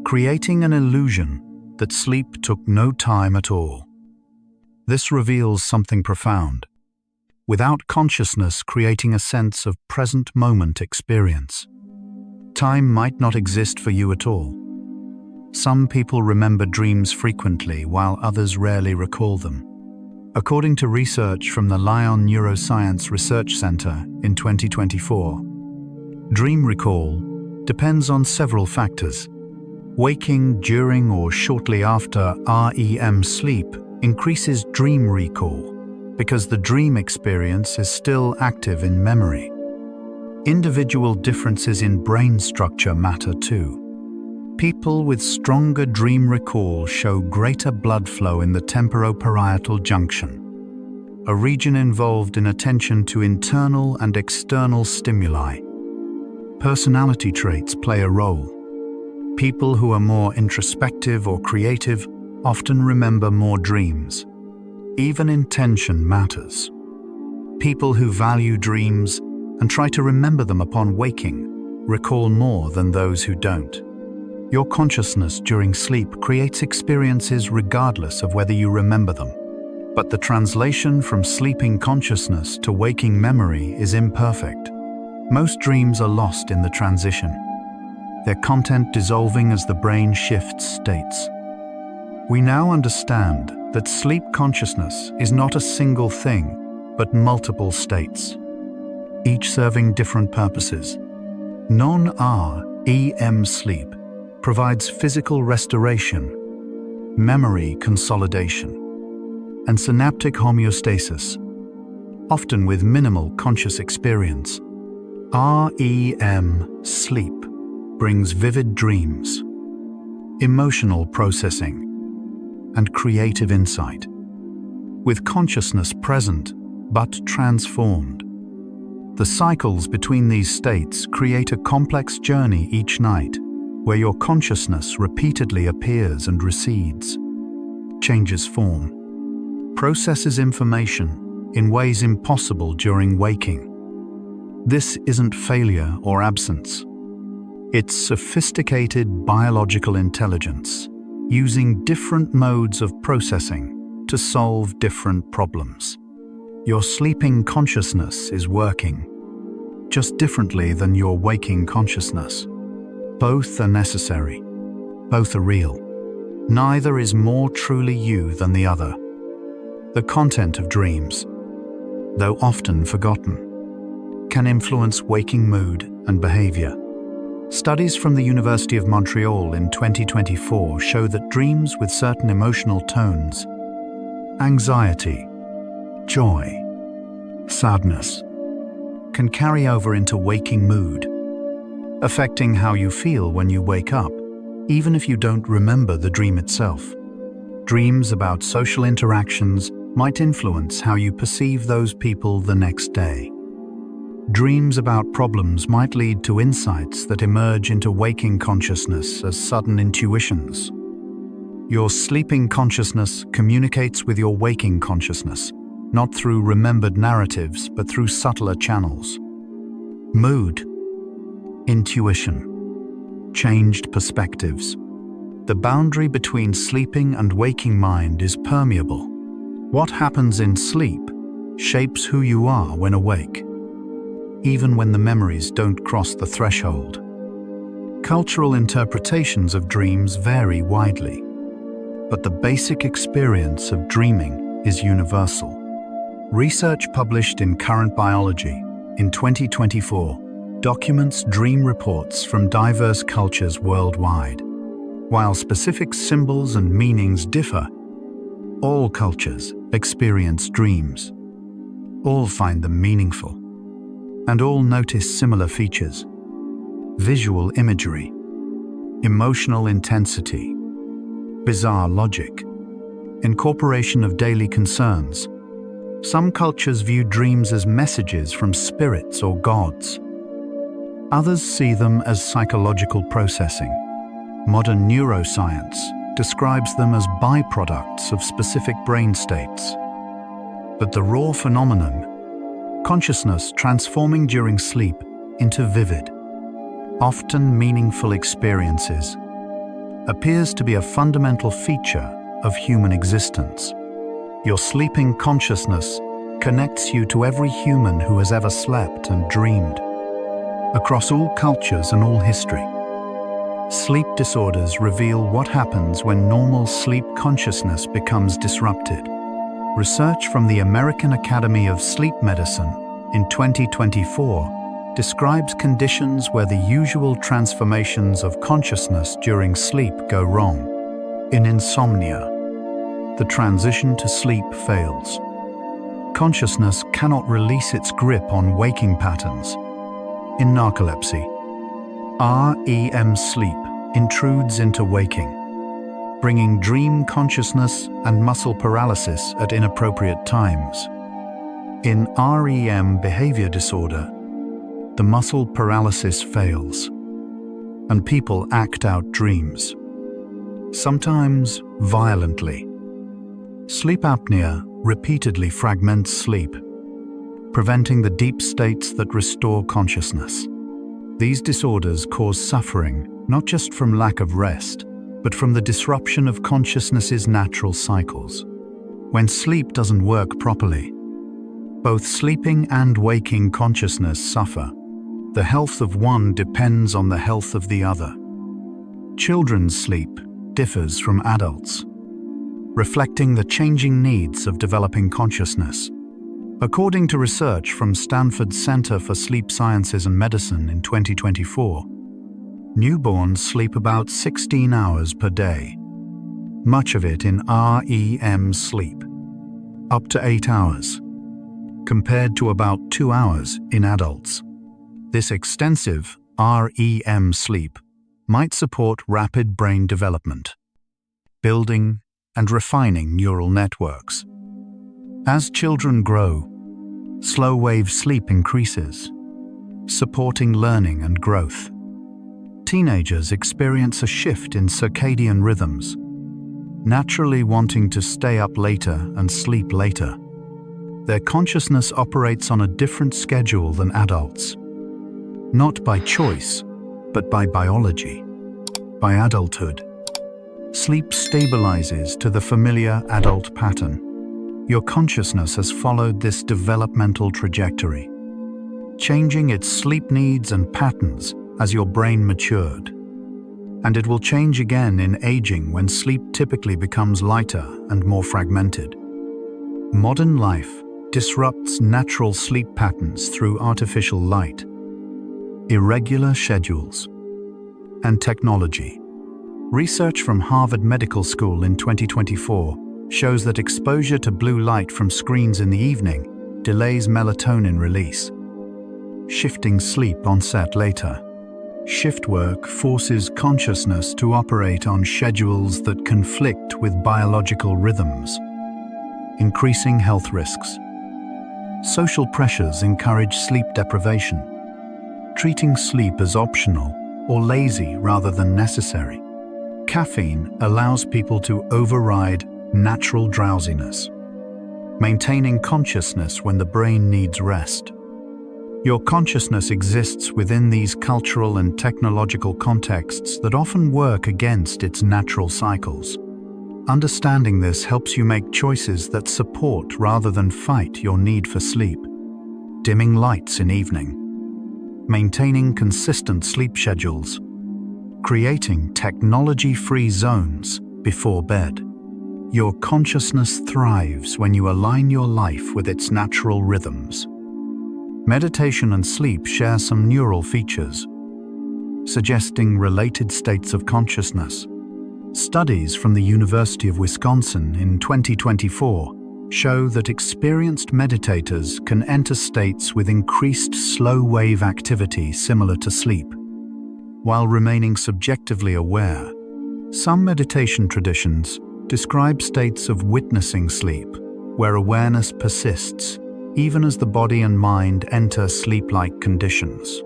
creating an illusion that sleep took no time at all. This reveals something profound. Without consciousness creating a sense of present moment experience, time might not exist for you at all. Some people remember dreams frequently while others rarely recall them. According to research from the Lyon Neuroscience Research Center in 2024, dream recall depends on several factors. Waking during or shortly after REM sleep increases dream recall because the dream experience is still active in memory. Individual differences in brain structure matter too. People with stronger dream recall show greater blood flow in the temporoparietal junction, a region involved in attention to internal and external stimuli. Personality traits play a role. People who are more introspective or creative often remember more dreams. Even intention matters. People who value dreams and try to remember them upon waking recall more than those who don't. Your consciousness during sleep creates experiences regardless of whether you remember them. But the translation from sleeping consciousness to waking memory is imperfect. Most dreams are lost in the transition, their content dissolving as the brain shifts states. We now understand that sleep consciousness is not a single thing, but multiple states, each serving different purposes. Non-REM sleep provides physical restoration, memory consolidation, and synaptic homeostasis, often with minimal conscious experience. REM sleep brings vivid dreams, emotional processing, and creative insight. With consciousness present but transformed, the cycles between these states create a complex journey each night where your consciousness repeatedly appears and recedes, changes form, processes information in ways impossible during waking. This isn't failure or absence. It's sophisticated biological intelligence, using different modes of processing to solve different problems. Your sleeping consciousness is working, just differently than your waking consciousness. Both are necessary. Both are real. Neither is more truly you than the other. The content of dreams, though often forgotten, can influence waking mood and behavior. Studies from the University of Montreal in 2024 show that dreams with certain emotional tones, anxiety, joy, sadness, can carry over into waking mood, affecting how you feel when you wake up, even if you don't remember the dream itself. Dreams about social interactions might influence how you perceive those people the next day. Dreams about problems might lead to insights that emerge into waking consciousness as sudden intuitions. Your sleeping consciousness communicates with your waking consciousness, not through remembered narratives, but through subtler channels. Mood, intuition, changed perspectives. The boundary between sleeping and waking mind is permeable. What happens in sleep shapes who you are when awake, even when the memories don't cross the threshold. Cultural interpretations of dreams vary widely, but the basic experience of dreaming is universal. Research published in Current Biology in 2024 documents dream reports from diverse cultures worldwide. While specific symbols and meanings differ, all cultures experience dreams. All find them meaningful, and all notice similar features: visual imagery, emotional intensity, bizarre logic, incorporation of daily concerns. Some cultures view dreams as messages from spirits or gods. Others see them as psychological processing. Modern neuroscience describes them as byproducts of specific brain states. But the raw phenomenon, consciousness transforming during sleep into vivid, often meaningful experiences, appears to be a fundamental feature of human existence. Your sleeping consciousness connects you to every human who has ever slept and dreamed, across all cultures and all history. Sleep disorders reveal what happens when normal sleep consciousness becomes disrupted. Research from the American Academy of Sleep Medicine in 2024 describes conditions where the usual transformations of consciousness during sleep go wrong. In insomnia, the transition to sleep fails. Consciousness cannot release its grip on waking patterns. In narcolepsy, REM sleep intrudes into waking, bringing dream consciousness and muscle paralysis at inappropriate times. In REM behavior disorder, the muscle paralysis fails, and people act out dreams, sometimes violently. Sleep apnea repeatedly fragments sleep, preventing the deep states that restore consciousness. These disorders cause suffering not just from lack of rest, but from the disruption of consciousness's natural cycles. When sleep doesn't work properly, both sleeping and waking consciousness suffer. The health of one depends on the health of the other. Children's sleep differs from adults, reflecting the changing needs of developing consciousness. According to research from Stanford's Center for Sleep Sciences and Medicine in 2024, newborns sleep about 16 hours per day, much of it in REM sleep, up to 8 hours, compared to about 2 hours in adults. This extensive REM sleep might support rapid brain development, building and refining neural networks. As children grow, slow-wave sleep increases, supporting learning and growth. Teenagers experience a shift in circadian rhythms, naturally wanting to stay up later and sleep later. Their consciousness operates on a different schedule than adults, not by choice, but by biology. By adulthood, sleep stabilizes to the familiar adult pattern. Your consciousness has followed this developmental trajectory, changing its sleep needs and patterns as your brain matured. And it will change again in aging when sleep typically becomes lighter and more fragmented. Modern life disrupts natural sleep patterns through artificial light, irregular schedules, and technology. Research from Harvard Medical School in 2024 shows that exposure to blue light from screens in the evening delays melatonin release, shifting sleep onset later. Shift work forces consciousness to operate on schedules that conflict with biological rhythms, increasing health risks. Social pressures encourage sleep deprivation, treating sleep as optional or lazy rather than necessary. caffeine allows people to override natural drowsiness, maintaining consciousness when the brain needs rest. Your consciousness exists within these cultural and technological contexts that often work against its natural cycles. Understanding this helps you make choices that support rather than fight your need for sleep. Dimming lights in evening, maintaining consistent sleep schedules, creating technology-free zones before bed. Your consciousness thrives when you align your life with its natural rhythms. Meditation and sleep share some neural features, suggesting related states of consciousness. Studies from the University of Wisconsin in 2024 show that experienced meditators can enter states with increased slow-wave activity similar to sleep, while remaining subjectively aware. Some meditation traditions describe states of witnessing sleep, where awareness persists even as the body and mind enter sleep-like conditions.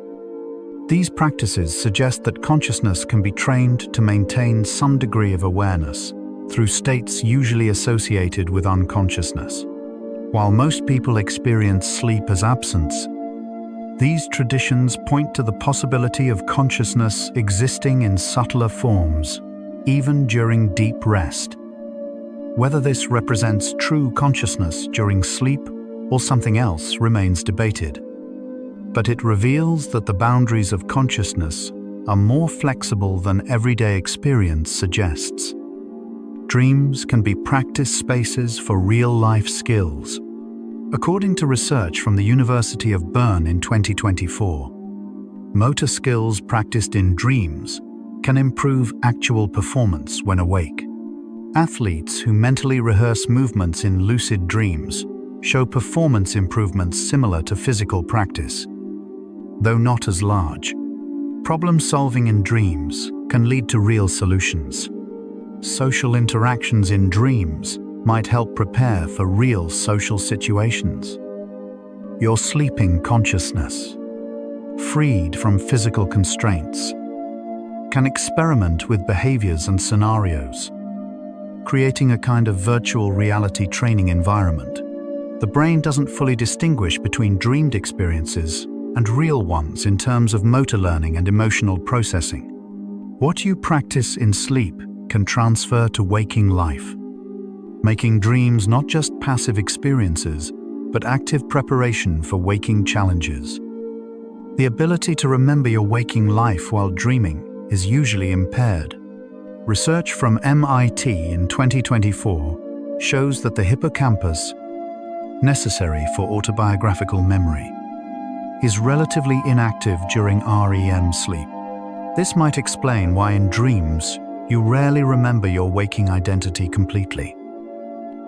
These practices suggest that consciousness can be trained to maintain some degree of awareness through states usually associated with unconsciousness. While most people experience sleep as absence, these traditions point to the possibility of consciousness existing in subtler forms, even during deep rest. Whether this represents true consciousness during sleep or something else remains debated. But it reveals that the boundaries of consciousness are more flexible than everyday experience suggests. Dreams can be practice spaces for real-life skills. According to research from the University of Bern in 2024, motor skills practiced in dreams can improve actual performance when awake. Athletes who mentally rehearse movements in lucid dreams show performance improvements similar to physical practice. Though not as large, problem-solving in dreams can lead to real solutions. Social interactions in dreams might help prepare for real social situations. Your sleeping consciousness, freed from physical constraints, can experiment with behaviors and scenarios, creating a kind of virtual reality training environment. The brain doesn't fully distinguish between dreamed experiences and real ones in terms of motor learning and emotional processing. What you practice in sleep can transfer to waking life, making dreams not just passive experiences, but active preparation for waking challenges. The ability to remember your waking life while dreaming is usually impaired. Research from MIT in 2024 shows that the hippocampus, necessary for autobiographical memory, is relatively inactive during REM sleep. This might explain why in dreams you rarely remember your waking identity completely.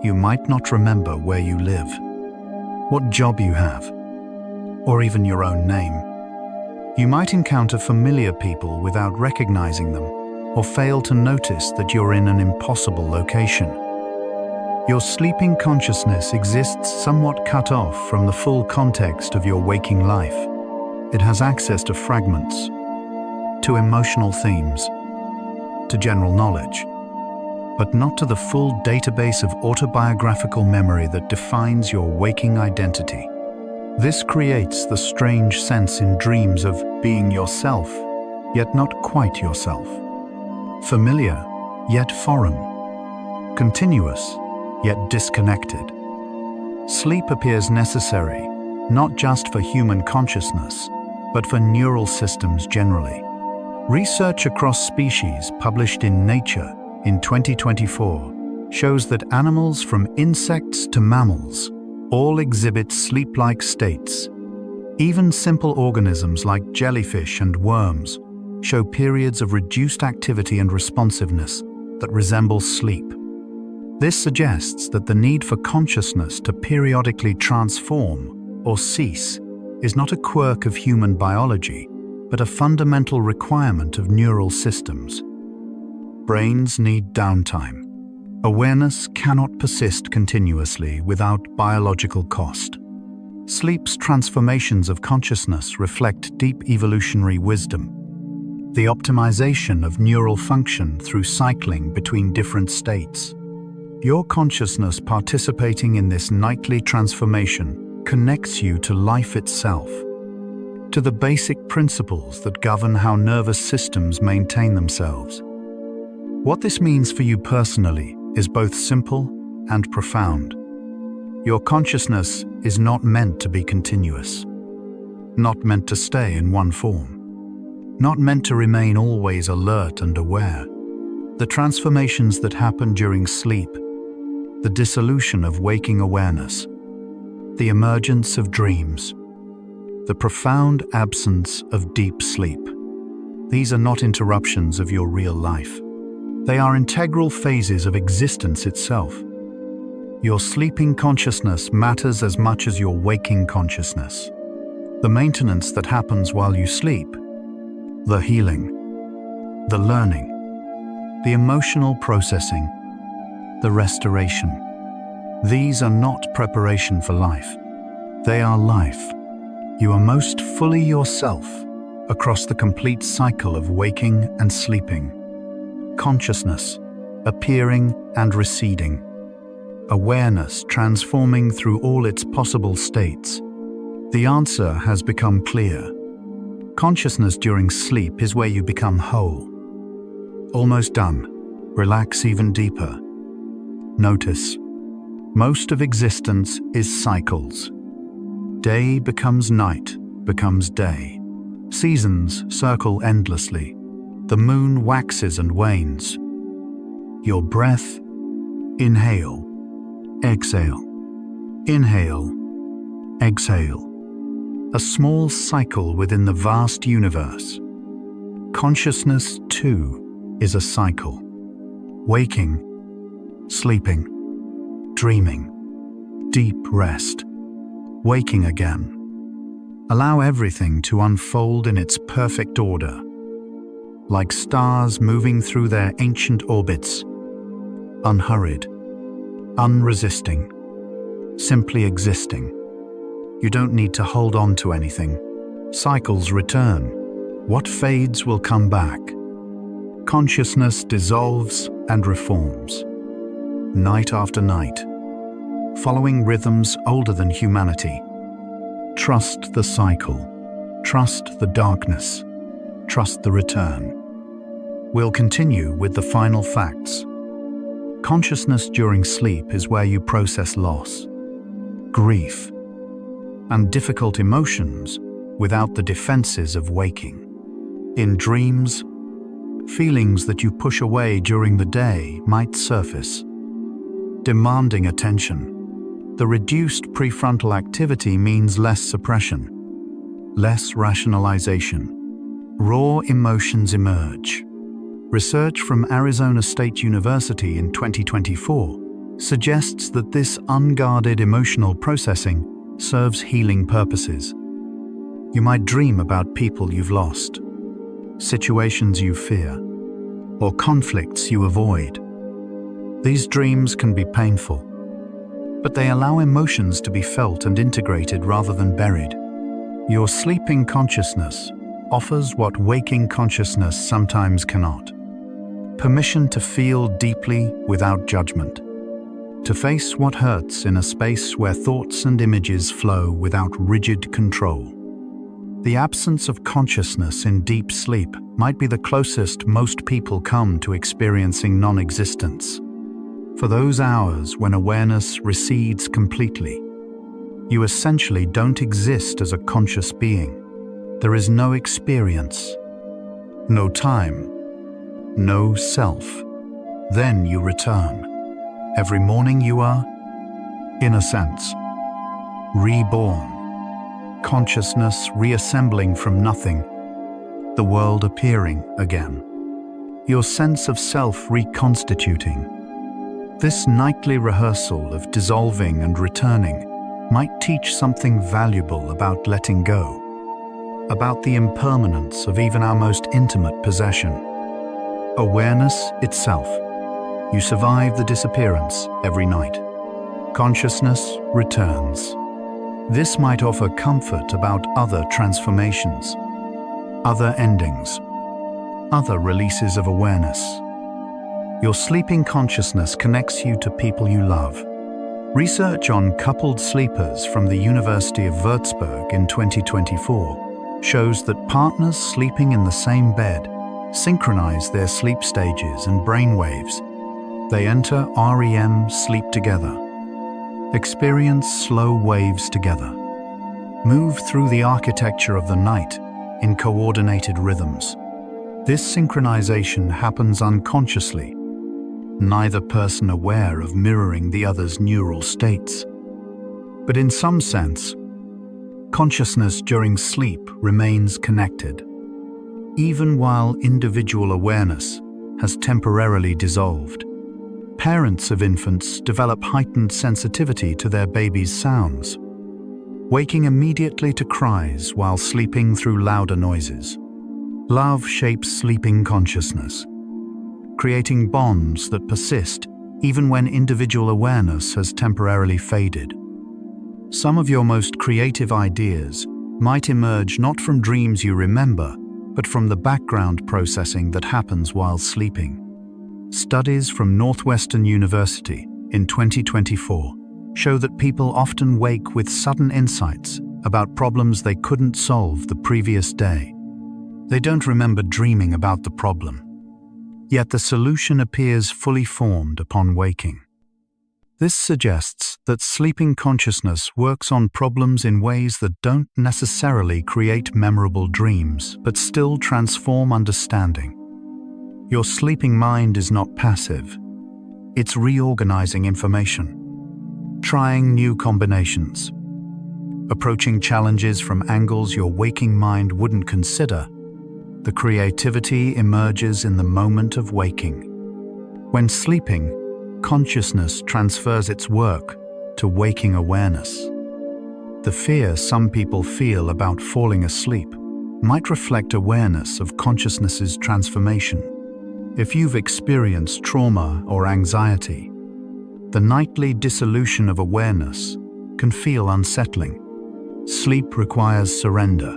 You might not remember where you live, what job you have, or even your own name. You might encounter familiar people without recognizing them, or fail to notice that you're in an impossible location. Your sleeping consciousness exists somewhat cut off from the full context of your waking life. It has access to fragments, to emotional themes, to general knowledge, but not to the full database of autobiographical memory that defines your waking identity. This creates the strange sense in dreams of being yourself, yet not quite yourself. Familiar, yet foreign. Continuous, yet disconnected. Sleep appears necessary, not just for human consciousness, but for neural systems generally. Research across species published in Nature in 2024 shows that animals from insects to mammals all exhibit sleep-like states. Even simple organisms like jellyfish and worms show periods of reduced activity and responsiveness that resemble sleep. This suggests that the need for consciousness to periodically transform or cease is not a quirk of human biology, but a fundamental requirement of neural systems. Brains need downtime. Awareness cannot persist continuously without biological cost. Sleep's transformations of consciousness reflect deep evolutionary wisdom. the optimization of neural function through cycling between different states. Your consciousness participating in this nightly transformation connects you to life itself, to the basic principles that govern how nervous systems maintain themselves. What this means for you personally is both simple and profound. Your consciousness is not meant to be continuous, not meant to stay in one form, not meant to remain always alert and aware. The transformations that happen during sleep, the dissolution of waking awareness, the emergence of dreams, the profound absence of deep sleep. These are not interruptions of your real life. They are integral phases of existence itself. Your sleeping consciousness matters as much as your waking consciousness. The maintenance that happens while you sleep, the healing, the learning, the emotional processing, the restoration. These are not preparation for life. They are life. You are most fully yourself across the complete cycle of waking and sleeping. Consciousness, appearing and receding. Awareness transforming through all its possible states. The answer has become clear. Consciousness during sleep is where you become whole. Almost done. Relax even deeper. Notice, most of existence is cycles. Day becomes night, becomes day. Seasons circle endlessly. The moon waxes and wanes. Your breath, inhale, exhale, inhale, exhale. A small cycle within the vast universe. Consciousness, too, is a cycle. Waking, sleeping, dreaming, deep rest, waking again. Allow everything to unfold in its perfect order, like stars moving through their ancient orbits, unhurried, unresisting, simply existing. You don't need to hold on to anything. Cycles return. What fades will come back. Consciousness dissolves and reforms. Night after night, following rhythms older than humanity. Trust the cycle. Trust the darkness. Trust the return. We'll continue with the final facts. Consciousness during sleep is where you process loss, grief, and difficult emotions without the defenses of waking. In dreams, feelings that you push away during the day might surface, demanding attention. The reduced prefrontal activity means less suppression, less rationalization. Raw emotions emerge. Research from Arizona State University in 2024 suggests that this unguarded emotional processing serves healing purposes. You might dream about people you've lost, situations you fear, or conflicts you avoid. These dreams can be painful, but they allow emotions to be felt and integrated rather than buried. Your sleeping consciousness offers what waking consciousness sometimes cannot. Permission to feel deeply without judgment. To face what hurts in a space where thoughts and images flow without rigid control. The absence of consciousness in deep sleep might be the closest most people come to experiencing non-existence. For those hours when awareness recedes completely, you essentially don't exist as a conscious being. There is no experience, no time, no self. Then you return. Every morning you are, in a sense, reborn. Consciousness reassembling from nothing, the world appearing again. Your sense of self reconstituting. This nightly rehearsal of dissolving and returning might teach something valuable about letting go, about the impermanence of even our most intimate possession. Awareness itself. You survive the disappearance every night. Consciousness returns. This might offer comfort about other transformations, other endings, other releases of awareness. Your sleeping consciousness connects you to people you love. Research on coupled sleepers from the University of Würzburg in 2024 shows that partners sleeping in the same bed synchronize their sleep stages and brain waves. They enter REM sleep together, experience slow waves together, move through the architecture of the night in coordinated rhythms. This synchronization happens unconsciously, neither person aware of mirroring the other's neural states. But in some sense, consciousness during sleep remains connected, even while individual awareness has temporarily dissolved. Parents of infants develop heightened sensitivity to their baby's sounds, waking immediately to cries while sleeping through louder noises. Love shapes sleeping consciousness, creating bonds that persist even when individual awareness has temporarily faded. Some of your most creative ideas might emerge not from dreams you remember, but from the background processing that happens while sleeping. Studies from Northwestern University in 2024 show that people often wake with sudden insights about problems they couldn't solve the previous day. They don't remember dreaming about the problem, yet the solution appears fully formed upon waking. This suggests that sleeping consciousness works on problems in ways that don't necessarily create memorable dreams, but still transform understanding. Your sleeping mind is not passive. It's reorganizing information, trying new combinations, approaching challenges from angles your waking mind wouldn't consider. The creativity emerges in the moment of waking. When sleeping, consciousness transfers its work to waking awareness. The fear some people feel about falling asleep might reflect awareness of consciousness's transformation. If you've experienced trauma or anxiety, the nightly dissolution of awareness can feel unsettling. Sleep requires surrender,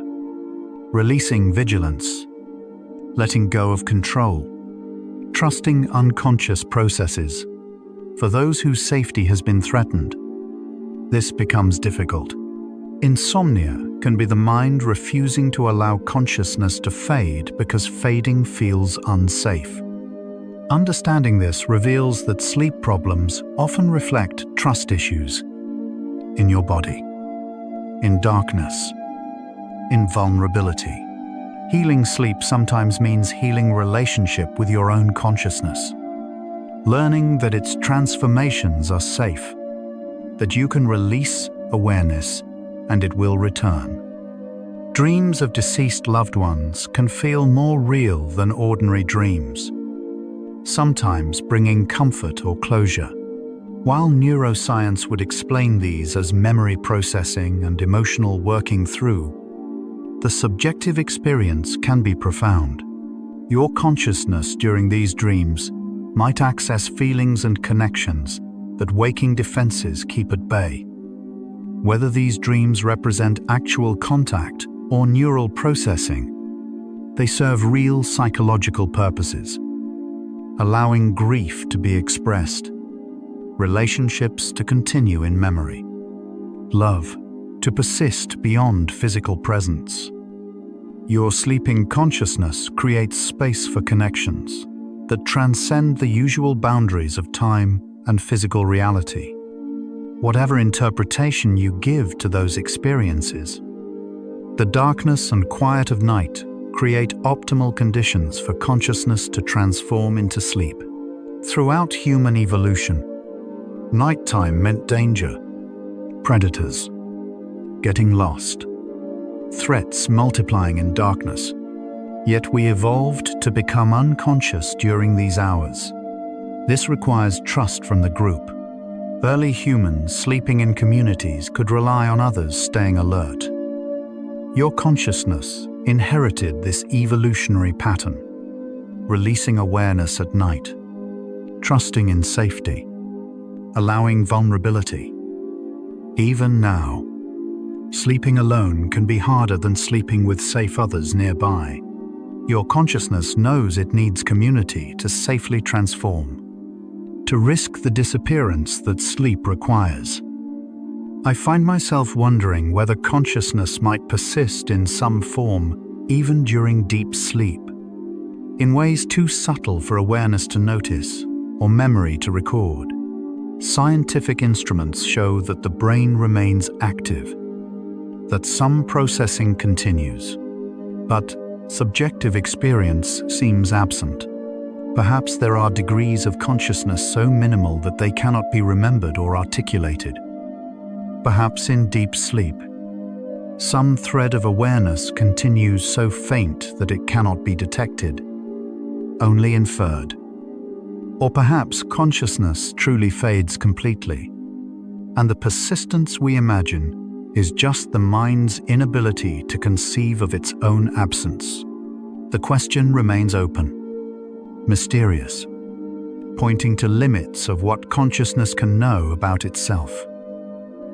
releasing vigilance, letting go of control, trusting unconscious processes. For those whose safety has been threatened, this becomes difficult. Insomnia can be the mind refusing to allow consciousness to fade because fading feels unsafe. Understanding this reveals that sleep problems often reflect trust issues in your body, in darkness, in vulnerability. Healing sleep sometimes means healing relationship with your own consciousness, learning that its transformations are safe, that you can release awareness and it will return. Dreams of deceased loved ones can feel more real than ordinary dreams, sometimes bringing comfort or closure. While neuroscience would explain these as memory processing and emotional working through, the subjective experience can be profound. Your consciousness during these dreams might access feelings and connections that waking defenses keep at bay. Whether these dreams represent actual contact or neural processing, they serve real psychological purposes, allowing grief to be expressed, relationships to continue in memory, love to persist beyond physical presence. Your sleeping consciousness creates space for connections that transcend the usual boundaries of time and physical reality. Whatever interpretation you give to those experiences, the darkness and quiet of night create optimal conditions for consciousness to transform into sleep. Throughout human evolution, nighttime meant danger, predators, getting lost, threats multiplying in darkness. Yet we evolved to become unconscious during these hours. This requires trust from the group. Early humans sleeping in communities could rely on others staying alert. Your consciousness inherited this evolutionary pattern, releasing awareness at night, trusting in safety, allowing vulnerability. Even now, sleeping alone can be harder than sleeping with safe others nearby. Your consciousness knows it needs community to safely transform, to risk the disappearance that sleep requires. I find myself wondering whether consciousness might persist in some form even during deep sleep, in ways too subtle for awareness to notice or memory to record. Scientific instruments show that the brain remains active, that some processing continues, but subjective experience seems absent. Perhaps there are degrees of consciousness so minimal that they cannot be remembered or articulated. Perhaps in deep sleep, some thread of awareness continues so faint that it cannot be detected, only inferred. Or perhaps consciousness truly fades completely, and the persistence we imagine is just the mind's inability to conceive of its own absence. The question remains open, mysterious, pointing to limits of what consciousness can know about itself.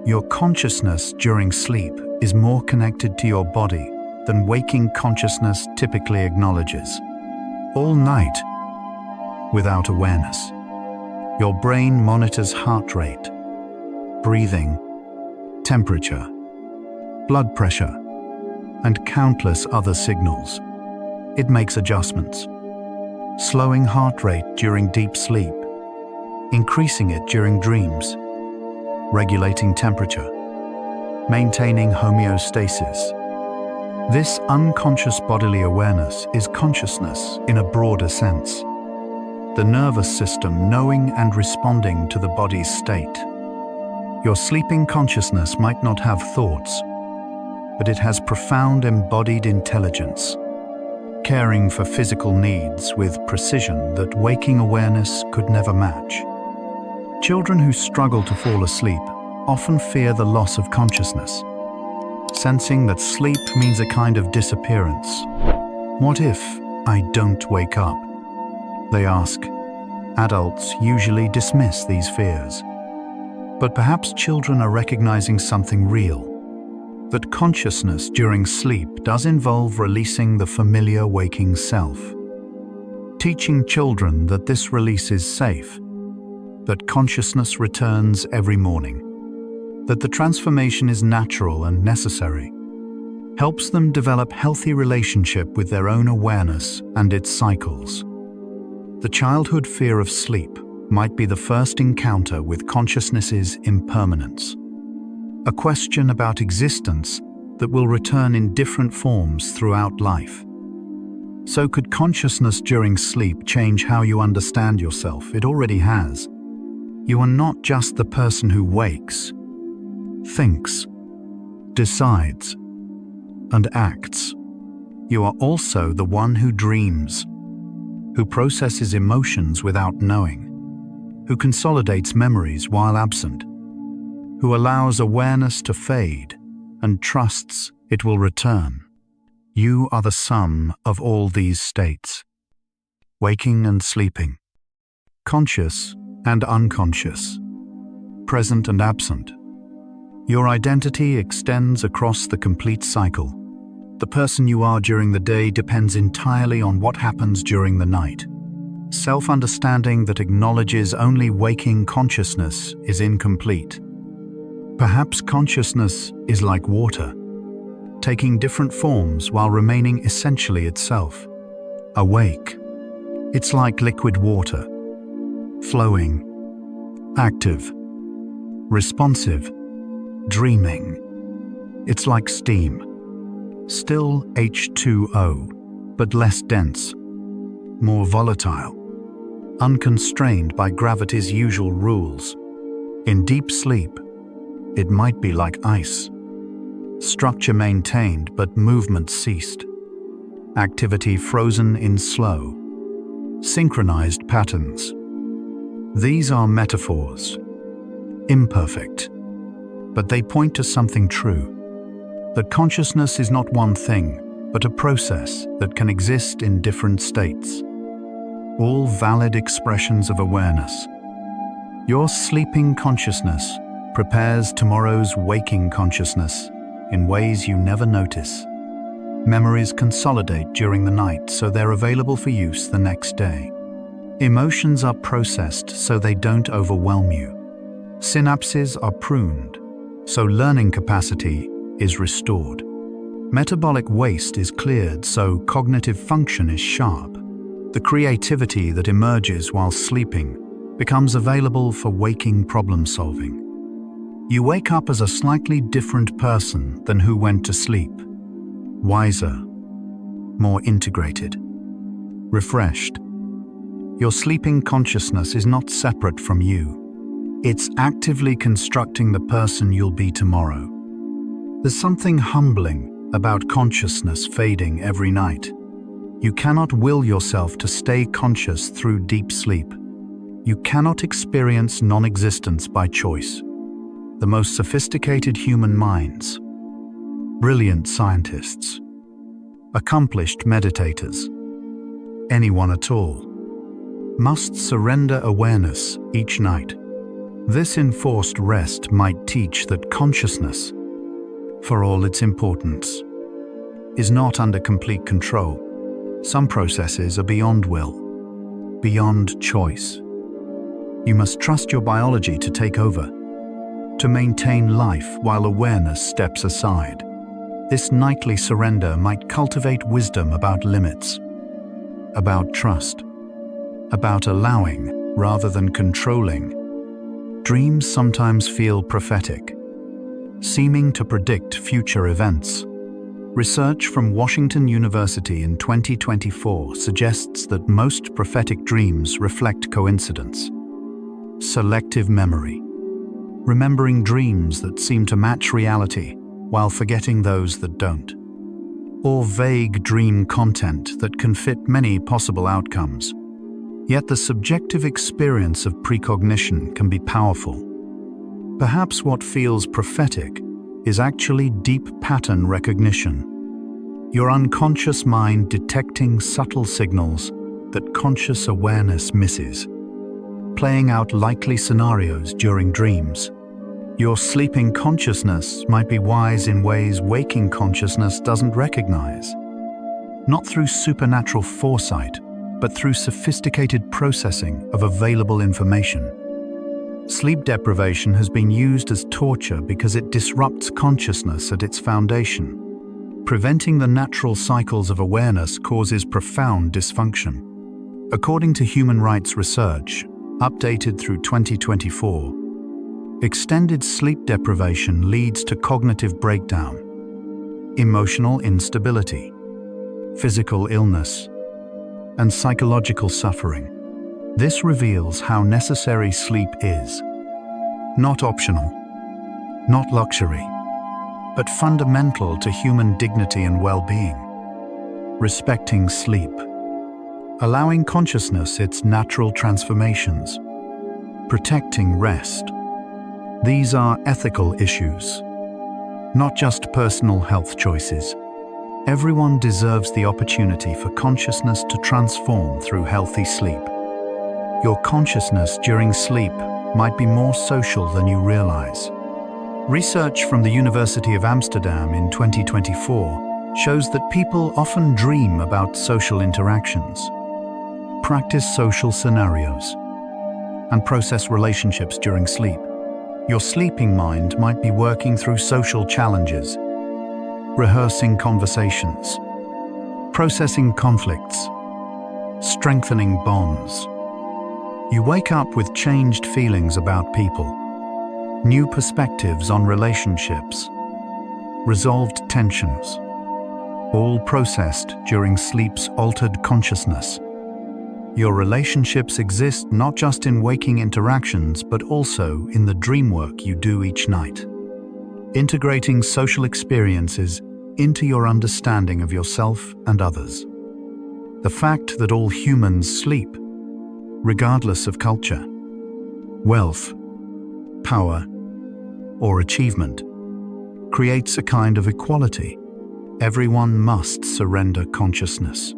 Your consciousness during sleep is more connected to your body than waking consciousness typically acknowledges. All night, without awareness, your brain monitors heart rate, breathing, temperature, blood pressure, and countless other signals. It makes adjustments, slowing heart rate during deep sleep, increasing it during dreams, regulating temperature, maintaining homeostasis. This unconscious bodily awareness is consciousness in a broader sense, the nervous system knowing and responding to the body's state. Your sleeping consciousness might not have thoughts, but it has profound embodied intelligence, caring for physical needs with precision that waking awareness could never match. Children who struggle to fall asleep often fear the loss of consciousness, sensing that sleep means a kind of disappearance. What if I don't wake up? They ask. Adults usually dismiss these fears. But perhaps children are recognizing something real, that consciousness during sleep does involve releasing the familiar waking self. Teaching children that this release is safe, that consciousness returns every morning, that the transformation is natural and necessary, helps them develop healthy relationship with their own awareness and its cycles. The childhood fear of sleep might be the first encounter with consciousness's impermanence, a question about existence that will return in different forms throughout life. So could consciousness during sleep change how you understand yourself? It already has. You are not just the person who wakes, thinks, decides, and acts. You are also the one who dreams, who processes emotions without knowing, who consolidates memories while absent, who allows awareness to fade and trusts it will return. You are the sum of all these states, waking and sleeping, conscious and unconscious, present and absent. Your identity extends across the complete cycle. The person you are during the day depends entirely on what happens during the night. Self-understanding that acknowledges only waking consciousness is incomplete. Perhaps consciousness is like water, taking different forms while remaining essentially itself. Awake. It's like liquid water, flowing, active, responsive, dreaming. It's like steam, still H2O, but less dense, more volatile, unconstrained by gravity's usual rules. In deep sleep, it might be like ice, structure maintained but movement ceased, activity frozen in slow, synchronized patterns. These are metaphors, imperfect, but they point to something true, that consciousness is not one thing, but a process that can exist in different states, all valid expressions of awareness. Your sleeping consciousness prepares tomorrow's waking consciousness in ways you never notice. Memories consolidate during the night so they're available for use the next day. Emotions are processed so they don't overwhelm you. Synapses are pruned, so learning capacity is restored. Metabolic waste is cleared so cognitive function is sharp. The creativity that emerges while sleeping becomes available for waking problem solving. You wake up as a slightly different person than who went to sleep. Wiser, more integrated, refreshed. Your sleeping consciousness is not separate from you. It's actively constructing the person you'll be tomorrow. There's something humbling about consciousness fading every night. You cannot will yourself to stay conscious through deep sleep. You cannot experience non-existence by choice. The most sophisticated human minds, brilliant scientists, accomplished meditators, anyone at all, must surrender awareness each night. This enforced rest might teach that consciousness, for all its importance, is not under complete control. Some processes are beyond will, beyond choice. You must trust your biology to take over, to maintain life while awareness steps aside. This nightly surrender might cultivate wisdom about limits, about trust, about allowing rather than controlling. Dreams sometimes feel prophetic, seeming to predict future events. Research from Washington University in 2024 suggests that most prophetic dreams reflect coincidence. Selective memory, remembering dreams that seem to match reality while forgetting those that don't. Or vague dream content that can fit many possible outcomes. Yet the subjective experience of precognition can be powerful. Perhaps what feels prophetic is actually deep pattern recognition. Your unconscious mind detecting subtle signals that conscious awareness misses, playing out likely scenarios during dreams. Your sleeping consciousness might be wise in ways waking consciousness doesn't recognize. Not through supernatural foresight, but through sophisticated processing of available information. Sleep deprivation has been used as torture because it disrupts consciousness at its foundation. Preventing the natural cycles of awareness causes profound dysfunction. According to human rights research, updated through 2024, extended sleep deprivation leads to cognitive breakdown, emotional instability, physical illness, and psychological suffering. This reveals how necessary sleep is. Not optional, not luxury, but fundamental to human dignity and well-being. Respecting sleep, allowing consciousness its natural transformations, protecting rest. These are ethical issues, not just personal health choices. Everyone deserves the opportunity for consciousness to transform through healthy sleep. Your consciousness during sleep might be more social than you realize. Research from the University of Amsterdam in 2024 shows that people often dream about social interactions, practice social scenarios, and process relationships during sleep. Your sleeping mind might be working through social challenges, rehearsing conversations, processing conflicts, strengthening bonds. You wake up with changed feelings about people, new perspectives on relationships, resolved tensions, all processed during sleep's altered consciousness. Your relationships exist not just in waking interactions, but also in the dream work you do each night. Integrating social experiences into your understanding of yourself and others. The fact that all humans sleep, regardless of culture, wealth, power, or achievement, creates a kind of equality. Everyone must surrender consciousness.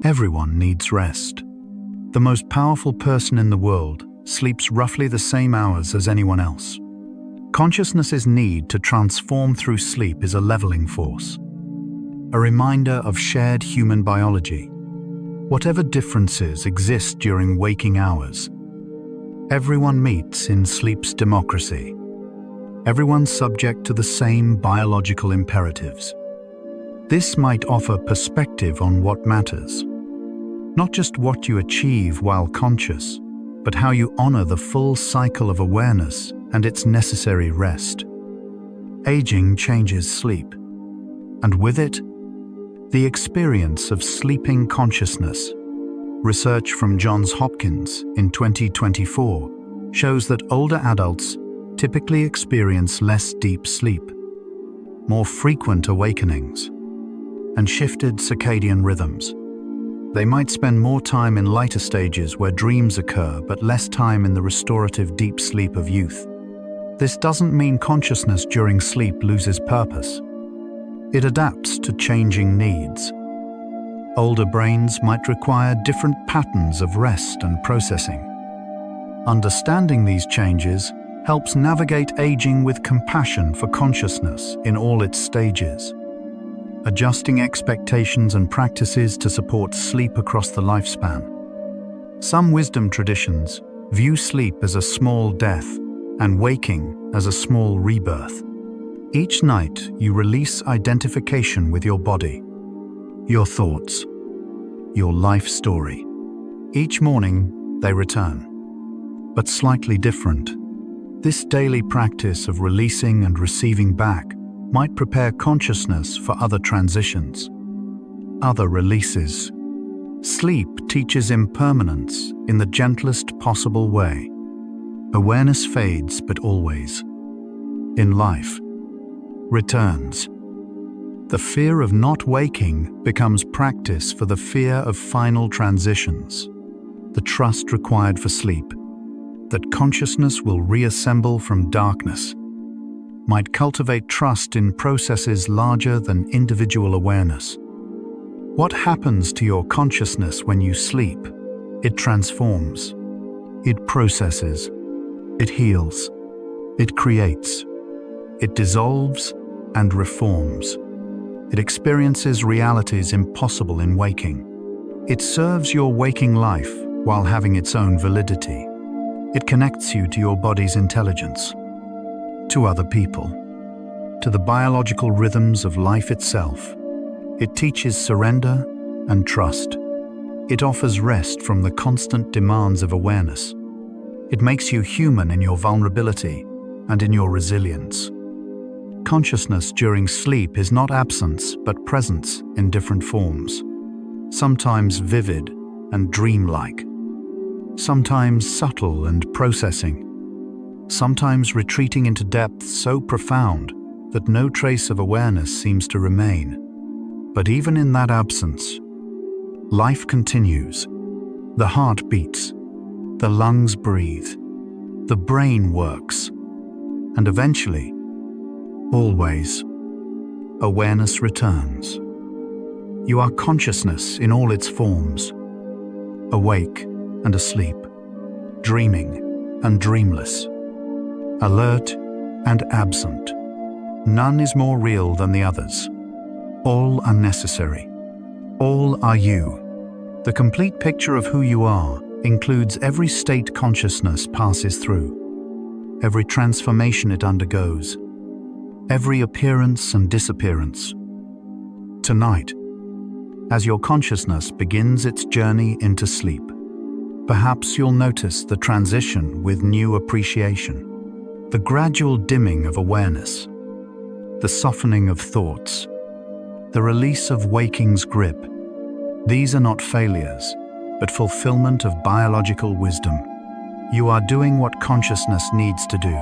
Everyone needs rest. The most powerful person in the world sleeps roughly the same hours as anyone else. Consciousness's need to transform through sleep is a leveling force. a reminder of shared human biology. Whatever differences exist during waking hours, everyone meets in sleep's democracy. Everyone's subject to the same biological imperatives. This might offer perspective on what matters. Not just what you achieve while conscious, but how you honor the full cycle of awareness and its necessary rest. Aging changes sleep, and with it, the experience of sleeping consciousness. Research from Johns Hopkins in 2024 shows that older adults typically experience less deep sleep, more frequent awakenings, and shifted circadian rhythms. They might spend more time in lighter stages where dreams occur, but less time in the restorative deep sleep of youth. This doesn't mean consciousness during sleep loses purpose. It adapts to changing needs. Older brains might require different patterns of rest and processing. Understanding these changes helps navigate aging with compassion for consciousness in all its stages. Adjusting expectations and practices to support sleep across the lifespan. Some wisdom traditions view sleep as a small death and waking as a small rebirth. Each night you release identification with your body, your thoughts, your life story. Each morning they return, but slightly different. This daily practice of releasing and receiving back might prepare consciousness for other transitions, other releases. Sleep teaches impermanence in the gentlest possible way. Awareness fades, but always, in life, returns. The fear of not waking becomes practice for the fear of final transitions. The trust required for sleep, that consciousness will reassemble from darkness, might cultivate trust in processes larger than individual awareness. What happens to your consciousness when you sleep? It transforms. It processes. It heals. It creates. It dissolves and reforms. It experiences realities impossible in waking. It serves your waking life while having its own validity. It connects you to your body's intelligence, to other people, to the biological rhythms of life itself. It teaches surrender and trust. It offers rest from the constant demands of awareness. It makes you human in your vulnerability and in your resilience. Consciousness during sleep is not absence, but presence in different forms. Sometimes vivid and dreamlike. Sometimes subtle and processing. Sometimes retreating into depths so profound that no trace of awareness seems to remain. But even in that absence, life continues. The heart beats, the lungs breathe, the brain works, and eventually, always, awareness returns. You are consciousness in all its forms, awake and asleep, dreaming and dreamless, alert and absent. None is more real than the others. All are necessary. All are you. The complete picture of who you are includes every state consciousness passes through, every transformation it undergoes, every appearance and disappearance. Tonight, as your consciousness begins its journey into sleep, perhaps you'll notice the transition with new appreciation, the gradual dimming of awareness, the softening of thoughts, the release of waking's grip. These are not failures, but fulfillment of biological wisdom. You are doing what consciousness needs to do.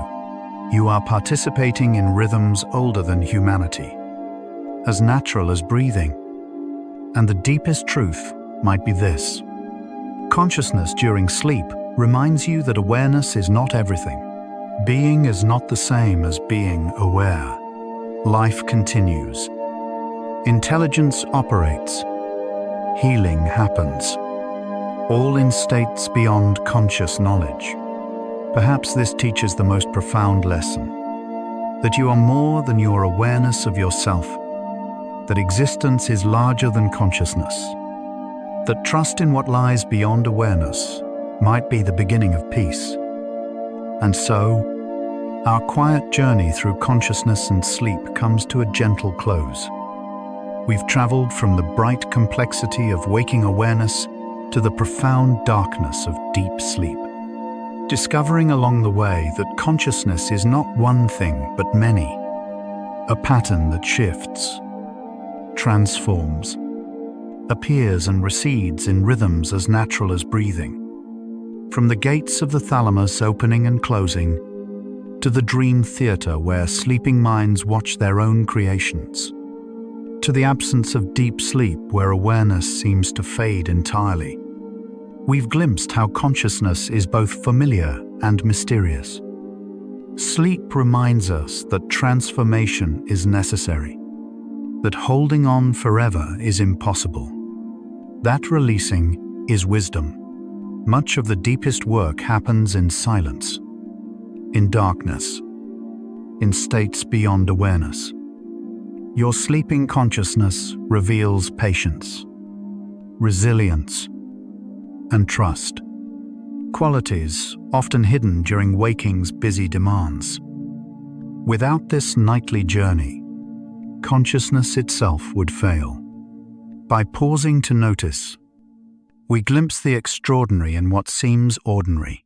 You are participating in rhythms older than humanity, as natural as breathing. And the deepest truth might be this: consciousness during sleep reminds you that awareness is not everything. Being is not the same as being aware. Life continues. Intelligence operates. Healing happens. All in states beyond conscious knowledge. Perhaps this teaches the most profound lesson, that you are more than your awareness of yourself. that existence is larger than consciousness, that trust in what lies beyond awareness might be the beginning of peace. And so, our quiet journey through consciousness and sleep comes to a gentle close. We've traveled from the bright complexity of waking awareness to the profound darkness of deep sleep, discovering along the way that consciousness is not one thing but many, a pattern that shifts, transforms, appears and recedes in rhythms as natural as breathing. From the gates of the thalamus opening and closing, to the dream theater where sleeping minds watch their own creations, to the absence of deep sleep where awareness seems to fade entirely, we've glimpsed how consciousness is both familiar and mysterious. Sleep reminds us that transformation is necessary, that holding on forever is impossible. That releasing is wisdom. Much of the deepest work happens in silence, in darkness, in states beyond awareness. Your sleeping consciousness reveals patience, resilience, and trust, qualities often hidden during waking's busy demands. Without this nightly journey, consciousness itself would fail. By pausing to notice, we glimpse the extraordinary in what seems ordinary,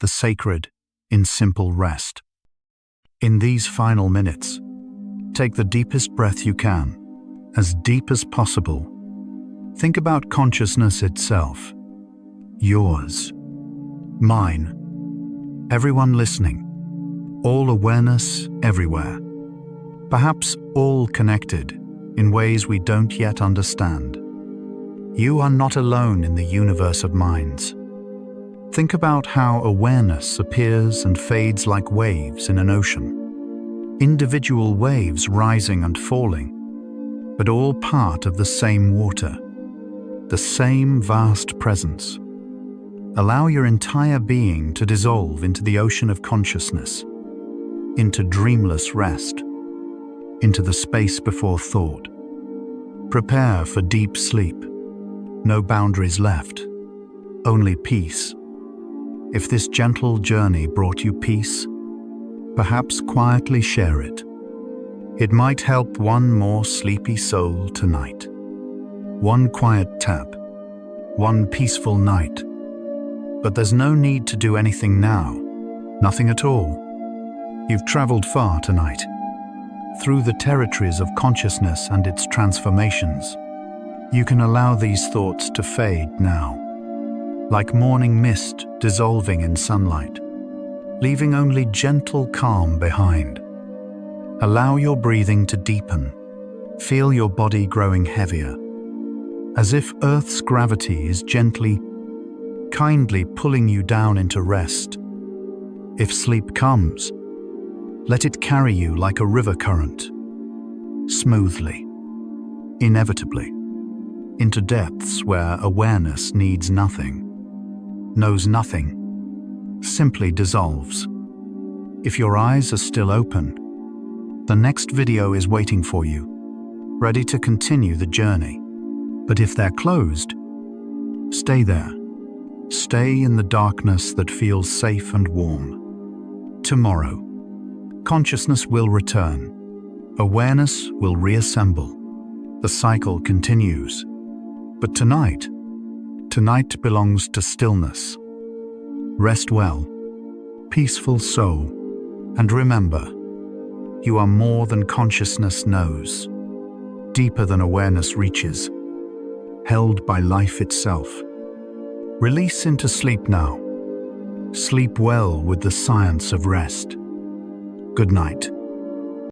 the sacred in simple rest. In these final minutes, take the deepest breath you can, as deep as possible. Think about consciousness itself, yours, mine, everyone listening, all awareness everywhere, perhaps all connected in ways we don't yet understand. You are not alone in the universe of minds. Think about how awareness appears and fades like waves in an ocean. Individual waves rising and falling, but all part of the same water, the same vast presence. Allow your entire being to dissolve into the ocean of consciousness, into dreamless rest, into the space before thought. Prepare for deep sleep. No boundaries left, only peace. If this gentle journey brought you peace, perhaps quietly share it. It might help one more sleepy soul tonight. One quiet tap, one peaceful night. But there's no need to do anything now, nothing at all. You've traveled far tonight, through the territories of consciousness and its transformations. You can allow these thoughts to fade now, like morning mist dissolving in sunlight, leaving only gentle calm behind. Allow your breathing to deepen. Feel your body growing heavier, as if Earth's gravity is gently, kindly pulling you down into rest. If sleep comes, let it carry you like a river current, smoothly, inevitably, into depths where awareness needs nothing, knows nothing, simply dissolves. If your eyes are still open, the next video is waiting for you, ready to continue the journey. But if they're closed, stay there. Stay in the darkness that feels safe and warm. Tomorrow, consciousness will return. Awareness will reassemble. The cycle continues. But tonight belongs to stillness. Rest well, peaceful soul, and remember, you are more than consciousness knows, deeper than awareness reaches, held by life itself. Release into sleep now. Sleep well with the science of rest. Good night.